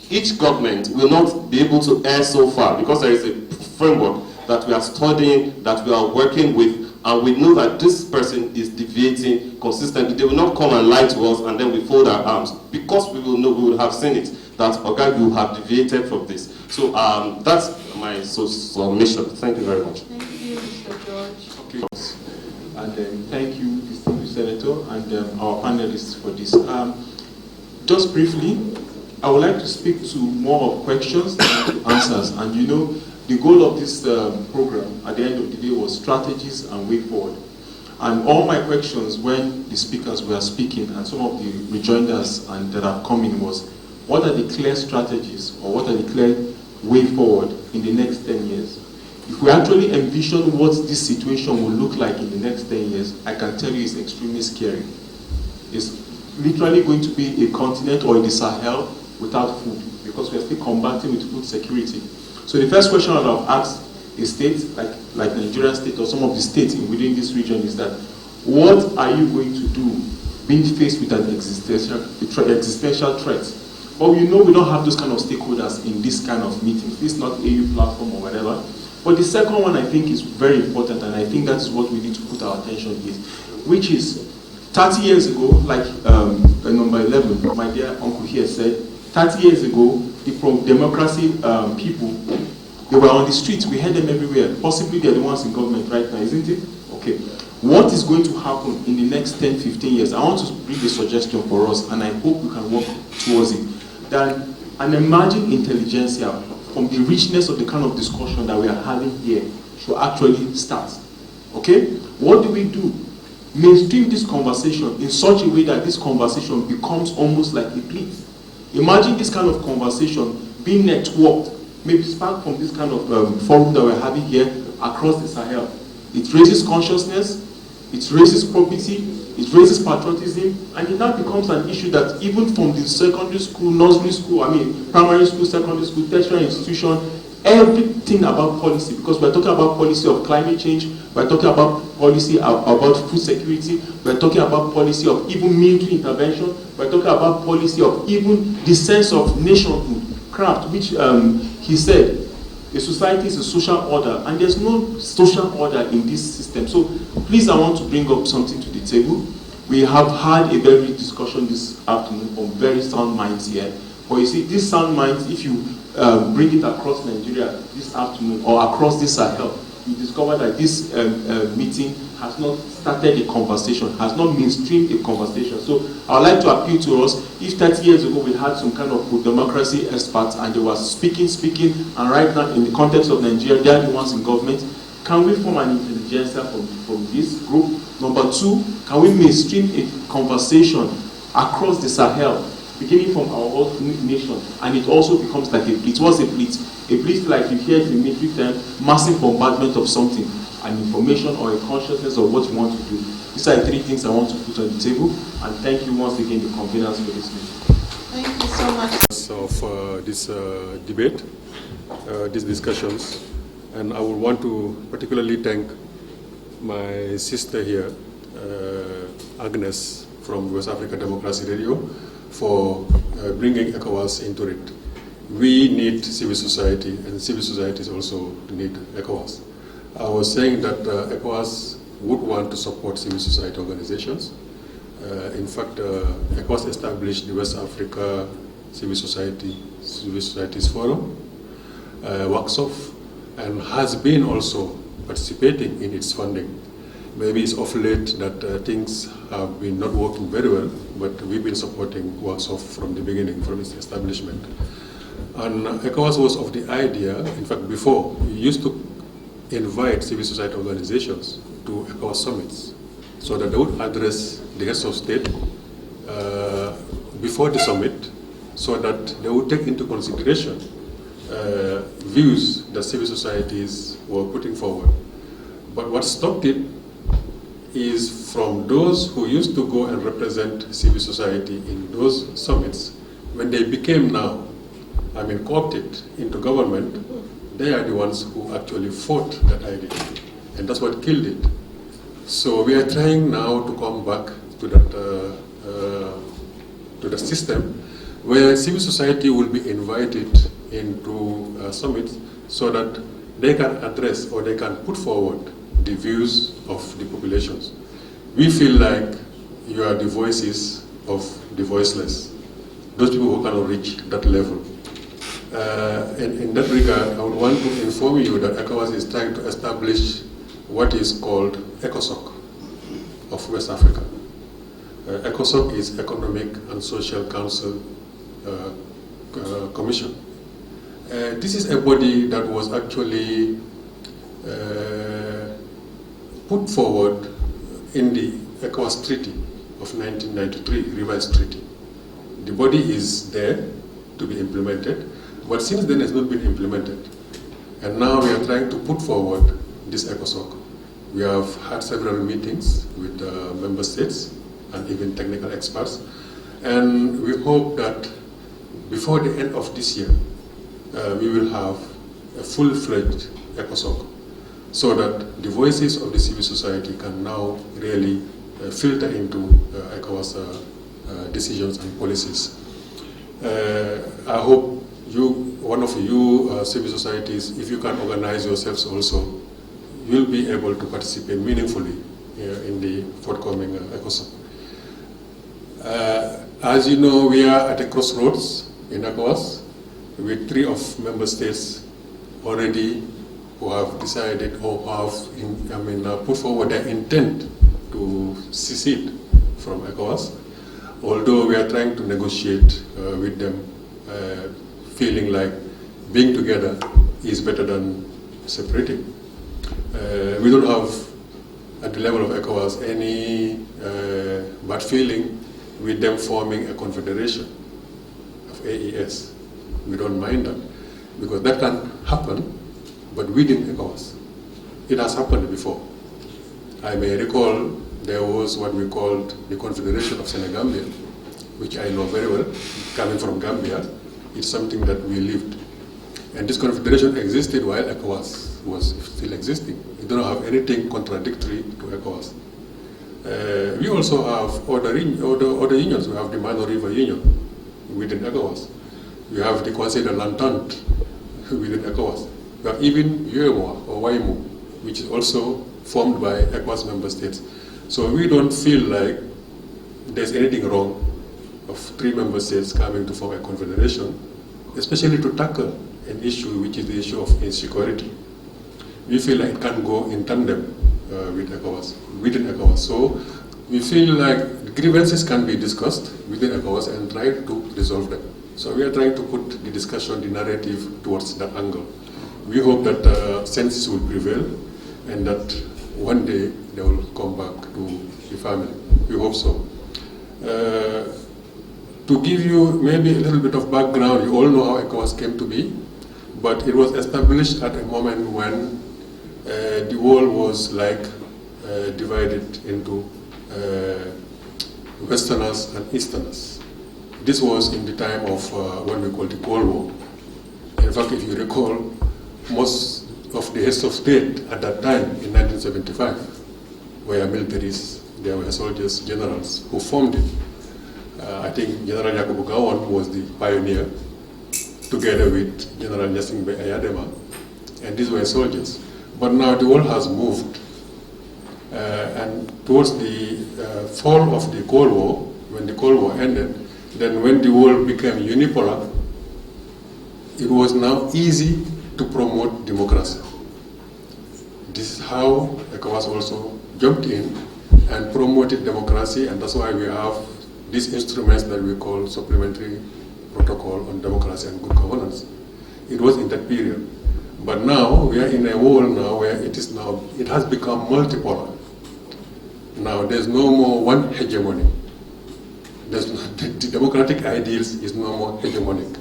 each government will not be able to err so far because there is a framework that we are studying, that we are working with, and we know that this person is deviating consistently. They will not come and lie to us and then we fold our arms because we will know, we will have seen it, that, okay, you have deviated from this. So that's my submission. Thank you very much. Thank you, Mr. George. Okay. And thank you, distinguished Senator, and our panelists for this. Just briefly, I would like to speak to more of questions than answers. And the goal of this program at the end of the day was strategies and way forward. And all my questions when the speakers were speaking and some of the rejoinders and that have come in was, what are the clear strategies or what are the clear way forward in the next 10 years? If we actually envision what this situation will look like in the next 10 years, I can tell you it's extremely scary. It's literally going to be a continent or in the Sahel without food because we are still combating with food security. So the first question I would have asked a state like Nigeria state or some of the states within this region is that, what are you going to do being faced with an existential threat? But we don't have those kind of stakeholders in this kind of meetings. This is not AU platform or whatever. But the second one I think is very important, and I think that's what we need to put our attention is, which is 30 years ago, like number 11, my dear uncle here said, 30 years ago, the pro-democracy people, they were on the streets. We heard them everywhere. Possibly they're the ones in government right now, isn't it? Okay. What is going to happen in the next 10, 15 years? I want to bring a suggestion for us, and I hope we can work towards it. That an emerging intelligentsia from the richness of the kind of discussion that we are having here should actually start. Okay? What do we do? Mainstream this conversation in such a way that this conversation becomes almost like a plea. Imagine this kind of conversation being networked, maybe sparked from this kind of forum that we're having here across the Sahel. It raises consciousness, it raises property, it raises patriotism, and it now becomes an issue that even from the secondary school, nursery school, primary school, secondary school, tertiary institution, everything about policy, because we're talking about policy of climate change, we're talking about policy about food security, we're talking about policy of even military intervention, we're talking about policy of even the sense of nationhood, craft, which he said, a society is a social order, and there's no social order in this system. So please, I want to bring up something to the table. We have had a very discussion this afternoon on very sound minds here. But you see, these sound minds, if you bring it across Nigeria this afternoon or across this Sahel, you discover that this meeting has not started a conversation, has not mainstreamed a conversation. So I would like to appeal to us, if 30 years ago we had some kind of democracy experts and they were speaking, and right now in the context of Nigeria, they are the ones in government, can we form an intelligentsia from this group? Number two, can we mainstream a conversation across the Sahel, beginning from our own nation, and it also becomes like a blitz. What's a blitz? A blitz, like you hear in military term, massive bombardment of something, an information or a consciousness of what you want to do. These are the three things I want to put on the table, and thank you once again, the conveners, for this meeting. Thank you so much. Of this debate, these discussions, and I would want to particularly thank my sister here, Agnes from West Africa Democracy Radio, for bringing ECOWAS into it. We need civil society, and civil societies also need ECOWAS. I was saying that ECOWAS would want to support civil society organizations. In fact, ECOWAS established the West Africa Civil Societies Forum, WACSOF, and has been also participating in its funding. Maybe it's of late that things have been not working very well, but we've been supporting WACSOF from the beginning, from its establishment. And ECOWAS was of the idea, in fact before, we used to invite civil society organizations to ECOWAS summits so that they would address the heads of state before the summit, so that they would take into consideration views that civil societies were putting forward. But what stopped it is from those who used to go and represent civil society in those summits, when they became now, co-opted into government, they are the ones who actually fought that idea. And that's what killed it. So we are trying now to come back to that system where civil society will be invited into summits so that they can address or they can put forward the views of the populations. We feel like you are the voices of the voiceless, those people who cannot reach that level. In that regard, I would want to inform you that ECOWAS is trying to establish what is called ECOSOC of West Africa. ECOSOC is Economic and Social Council Commission. This is a body that was actually put forward in the ECOWAS Treaty of 1993, revised treaty. The body is there to be implemented, but since then it's not been implemented. And now we are trying to put forward this ECOSOC. We have had several meetings with member states and even technical experts, and we hope that before the end of this year, we will have a full-fledged ECOSOC, so that the voices of the civil society can now really filter into ECOWAS decisions and policies. I hope one of you civil societies, if you can organize yourselves also, you'll be able to participate meaningfully in the forthcoming ECOSOC. As you know, we are at a crossroads in ECOWAS with 3 of member states already who have decided or have put forward their intent to secede from ECOWAS, although we are trying to negotiate with them, feeling like being together is better than separating. We don't have, at the level of ECOWAS, any bad feeling with them forming a confederation of AES. We don't mind that, because that can happen, but within ECOWAS. It has happened before. I may recall there was what we called the Confederation of Senegal, which I know very well, coming from Gambia. It's something that we lived. And this confederation existed while ECOWAS was still existing. We don't have anything contradictory to ECOWAS. We also have other unions. We have the Mano River Union within ECOWAS. We have the Conseil de l'Entente within ECOWAS. We have even UEMOA or WAIMU, which is also formed by ECOWAS member states. So we don't feel like there's anything wrong of 3 member states coming to form a confederation, especially to tackle an issue which is the issue of insecurity. We feel like it can go in tandem with ECOWAS, within ECOWAS. So we feel like grievances can be discussed within ECOWAS and try to resolve them. So we are trying to put the discussion, the narrative towards that angle. We hope that sense will prevail and that one day they will come back to the family. We hope so. To give you maybe a little bit of background, you all know how ECOWAS came to be, but it was established at a moment when the world was like divided into Westerners and Easterners. This was in the time of what we call the Cold War. In fact, if you recall, most of the heads of state at that time in 1975 were militaries, there were soldiers, generals who formed it. I think General Yakubu Gowon was the pioneer, together with General Nyasingbe Ayadema, and these were soldiers. But now the world has moved, and towards the fall of the Cold War, when the Cold War ended, then when the world became unipolar, it was now easy to promote democracy. This is how ECOWAS also jumped in and promoted democracy, and that's why we have these instruments that we call supplementary protocol on democracy and good governance. It was in that period. But now we are in a world now where it has become multipolar. Now there's no more one hegemony. The democratic ideals is no more hegemonic.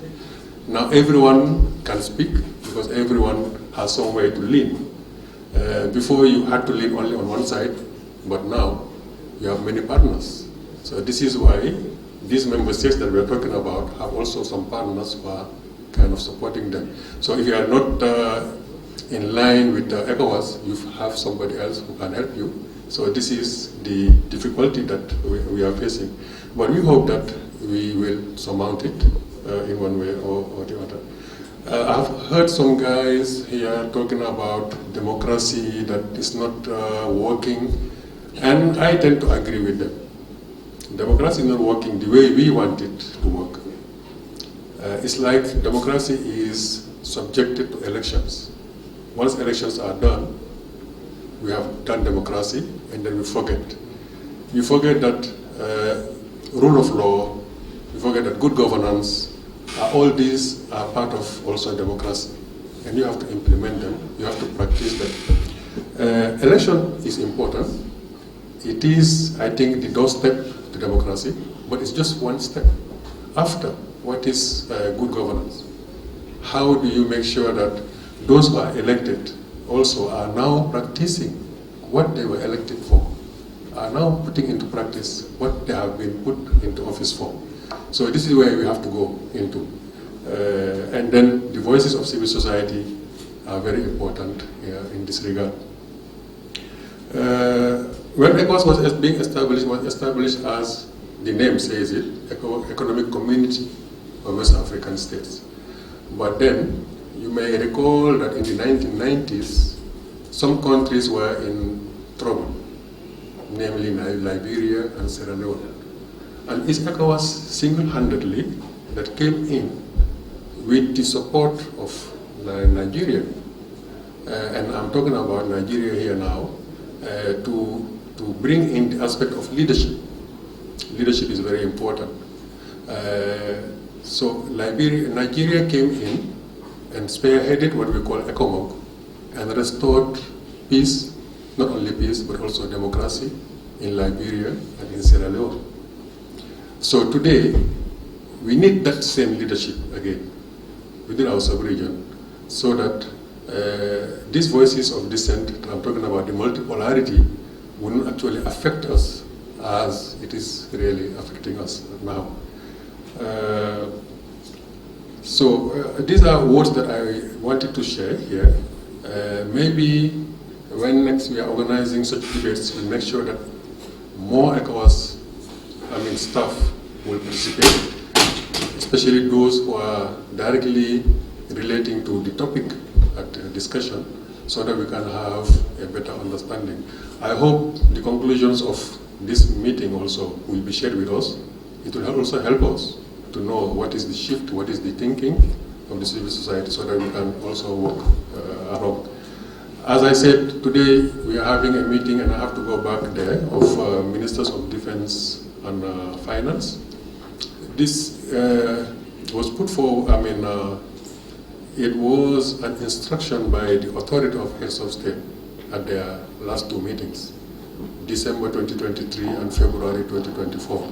Now everyone can speak because everyone has somewhere to lean. Before you had to lean only on one side, but now you have many partners. So this is why these member states that we're talking about have also some partners who are kind of supporting them. So if you are not in line with ECOWAS, you have somebody else who can help you. So this is the difficulty that we are facing. But we hope that we will surmount it in one way or the other. I've heard some guys here talking about democracy that is not working, and I tend to agree with them. Democracy is not working the way we want it to work. It's like democracy is subjected to elections. Once elections are done, we have done democracy, and then we forget. We forget that rule of law, we forget that good governance, all these are part of also democracy. And you have to implement them, you have to practice them. Election is important. It is, I think, the doorstep to democracy, but it's just one step. After, what is good governance? How do you make sure that those who are elected also are now practicing what they were elected for, are now putting into practice what they have been put into office for? So this is where we have to go into. And then the voices of civil society are very important in this regard. When ECOWAS was being established, it was established as the name says it, Economic Community of West African States. But then, you may recall that in the 1990s, some countries were in trouble, namely Liberia and Sierra Leone. And it's ECOWAS single-handedly that came in with the support of Nigeria, and I'm talking about Nigeria here now, to bring in the aspect of leadership. Leadership is very important. So Nigeria came in and spearheaded what we call ECOMOG and restored peace, not only peace, but also democracy in Liberia and in Sierra Leone. So today, we need that same leadership again within our sub-region so that these voices of dissent, I'm talking about the multipolarity, will not actually affect us as it is really affecting us now. These are words that I wanted to share here. Maybe when next we are organizing such debates, we'll make sure that more ECOWAS staff will participate, especially those who are directly relating to the topic at discussion, so that we can have a better understanding. I hope the conclusions of this meeting also will be shared with us. It will also help us to know what is the shift, what is the thinking of the civil society, so that we can also work along. As I said, today we are having a meeting, and I have to go back there, of Ministers of Defense and Finance. This was put forward, it was an instruction by the authority of heads of state at their last two meetings, December 2023 and February 2024,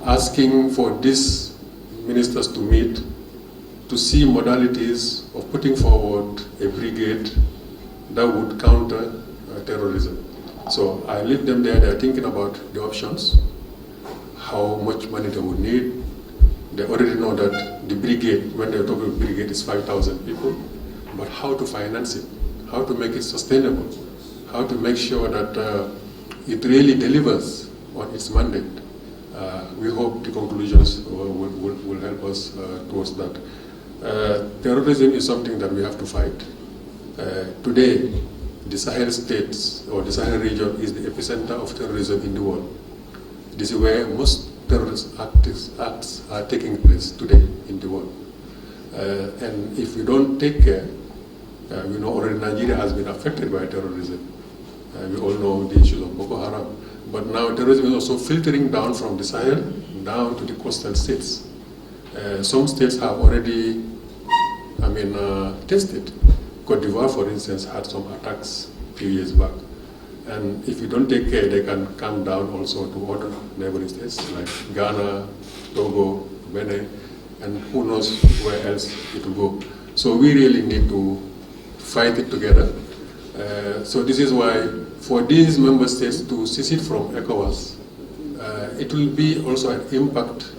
asking for these ministers to meet to see modalities of putting forward a brigade that would counter terrorism. So I leave them there, they're thinking about the options, how much money they would need. They already know that the brigade, when they're talking about brigade, is 5,000 people, but how to finance it, how to make it sustainable, how to make sure that it really delivers on its mandate. We hope the conclusions will help us towards that. Terrorism is something that we have to fight. Today, the Sahel states, or the Sahel region, is the epicenter of terrorism in the world. This is where most terrorist acts are taking place today in the world. And if we don't take care, we know already Nigeria has been affected by terrorism. We all know the issues of Boko Haram. But now terrorism is also filtering down from the Sahel down to the coastal states. Some states have already, tested. Côte d'Ivoire, for instance, had some attacks a few years back. And if you don't take care, they can come down also to other neighboring states like Ghana, Togo, Benin, and who knows where else it will go. So we really need to fight it together. So this is why for these member states to secede from ECOWAS, it will be also an impact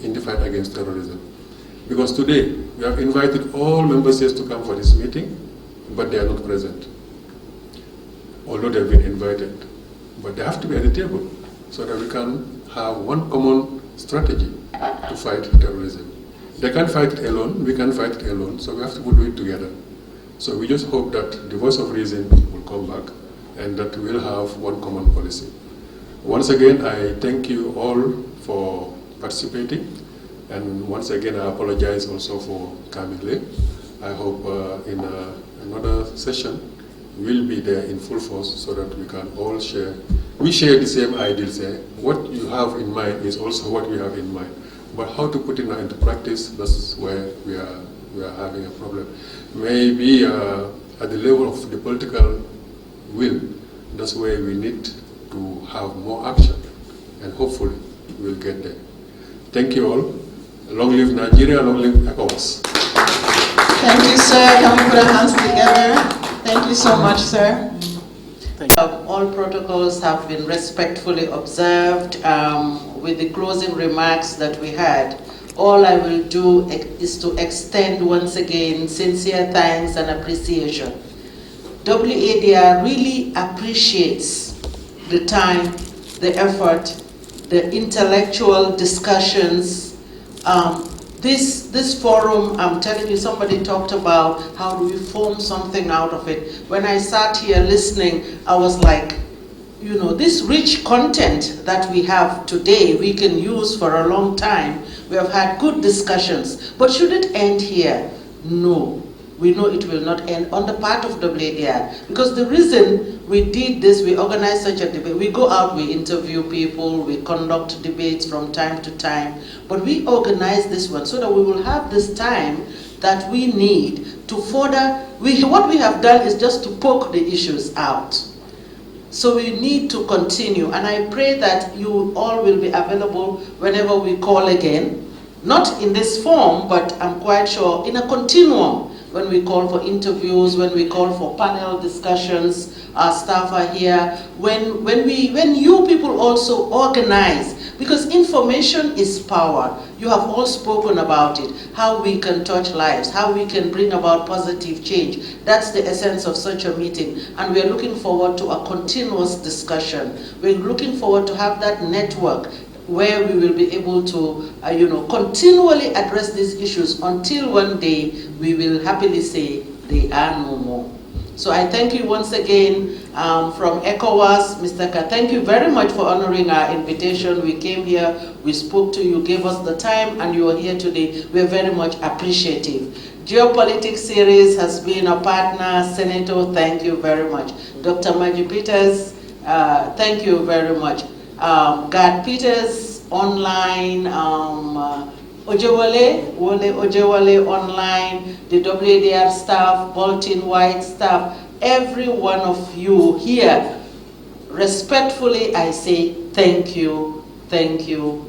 in the fight against terrorism. Because today, we have invited all member states to come for this meeting, but they are not present. Although they've been invited. But they have to be at the table so that we can have one common strategy to fight terrorism. They can't fight it alone, we can't fight it alone, so we have to do it together. So we just hope that the voice of reason will come back and that we'll have one common policy. Once again, I thank you all for participating. And once again, I apologize also for coming late. I hope in another session, we'll be there in full force so that we can all share. We share the same ideals. What you have in mind is also what we have in mind. But how to put it into practice, that's where we are having a problem. Maybe at the level of the political will, that's where we need to have more action. And hopefully, we'll get there. Thank you all. Long live Nigeria, long live ECOWAS. Thank you, sir. Can we put our hands together? Thank you so much, sir. All protocols have been respectfully observed. With the closing remarks that we had, all I will do is to extend once again sincere thanks and appreciation. WADR really appreciates the time, the effort, the intellectual discussions. This forum, I'm telling you, somebody talked about how do we form something out of it. When I sat here listening, I was like, you know, this rich content that we have today, we can use for a long time. We have had good discussions, but should it end here? No. We know it will not end on the part of WADR. Because the reason we did this, we organized such a debate, we go out, we interview people, we conduct debates from time to time, but we organize this one so that we will have this time that we need to further, what we have done is just to poke the issues out. So we need to continue, and I pray that you all will be available whenever we call again, not in this form, but I'm quite sure in a continuum. When we call for interviews, when we call for panel discussions, our staff are here. When you people also organize, because information is power. You have all spoken about it, how we can touch lives, how we can bring about positive change. That's the essence of such a meeting. And we're looking forward to a continuous discussion. We're looking forward to have that network where we will be able to, continually address these issues until one day we will happily say they are no more. So I thank you once again from ECOWAS, Mr. Ka. Thank you very much for honoring our invitation. We came here, we spoke to you, gave us the time, and you are here today. We are very much appreciative. Geopolitics series has been a partner. Senator, thank you very much. Dr. Maggie Peters, thank you very much. Gad Peters online, Ojewale online, the WADR staff, Bolton White staff, every one of you here, respectfully I say thank you, thank you,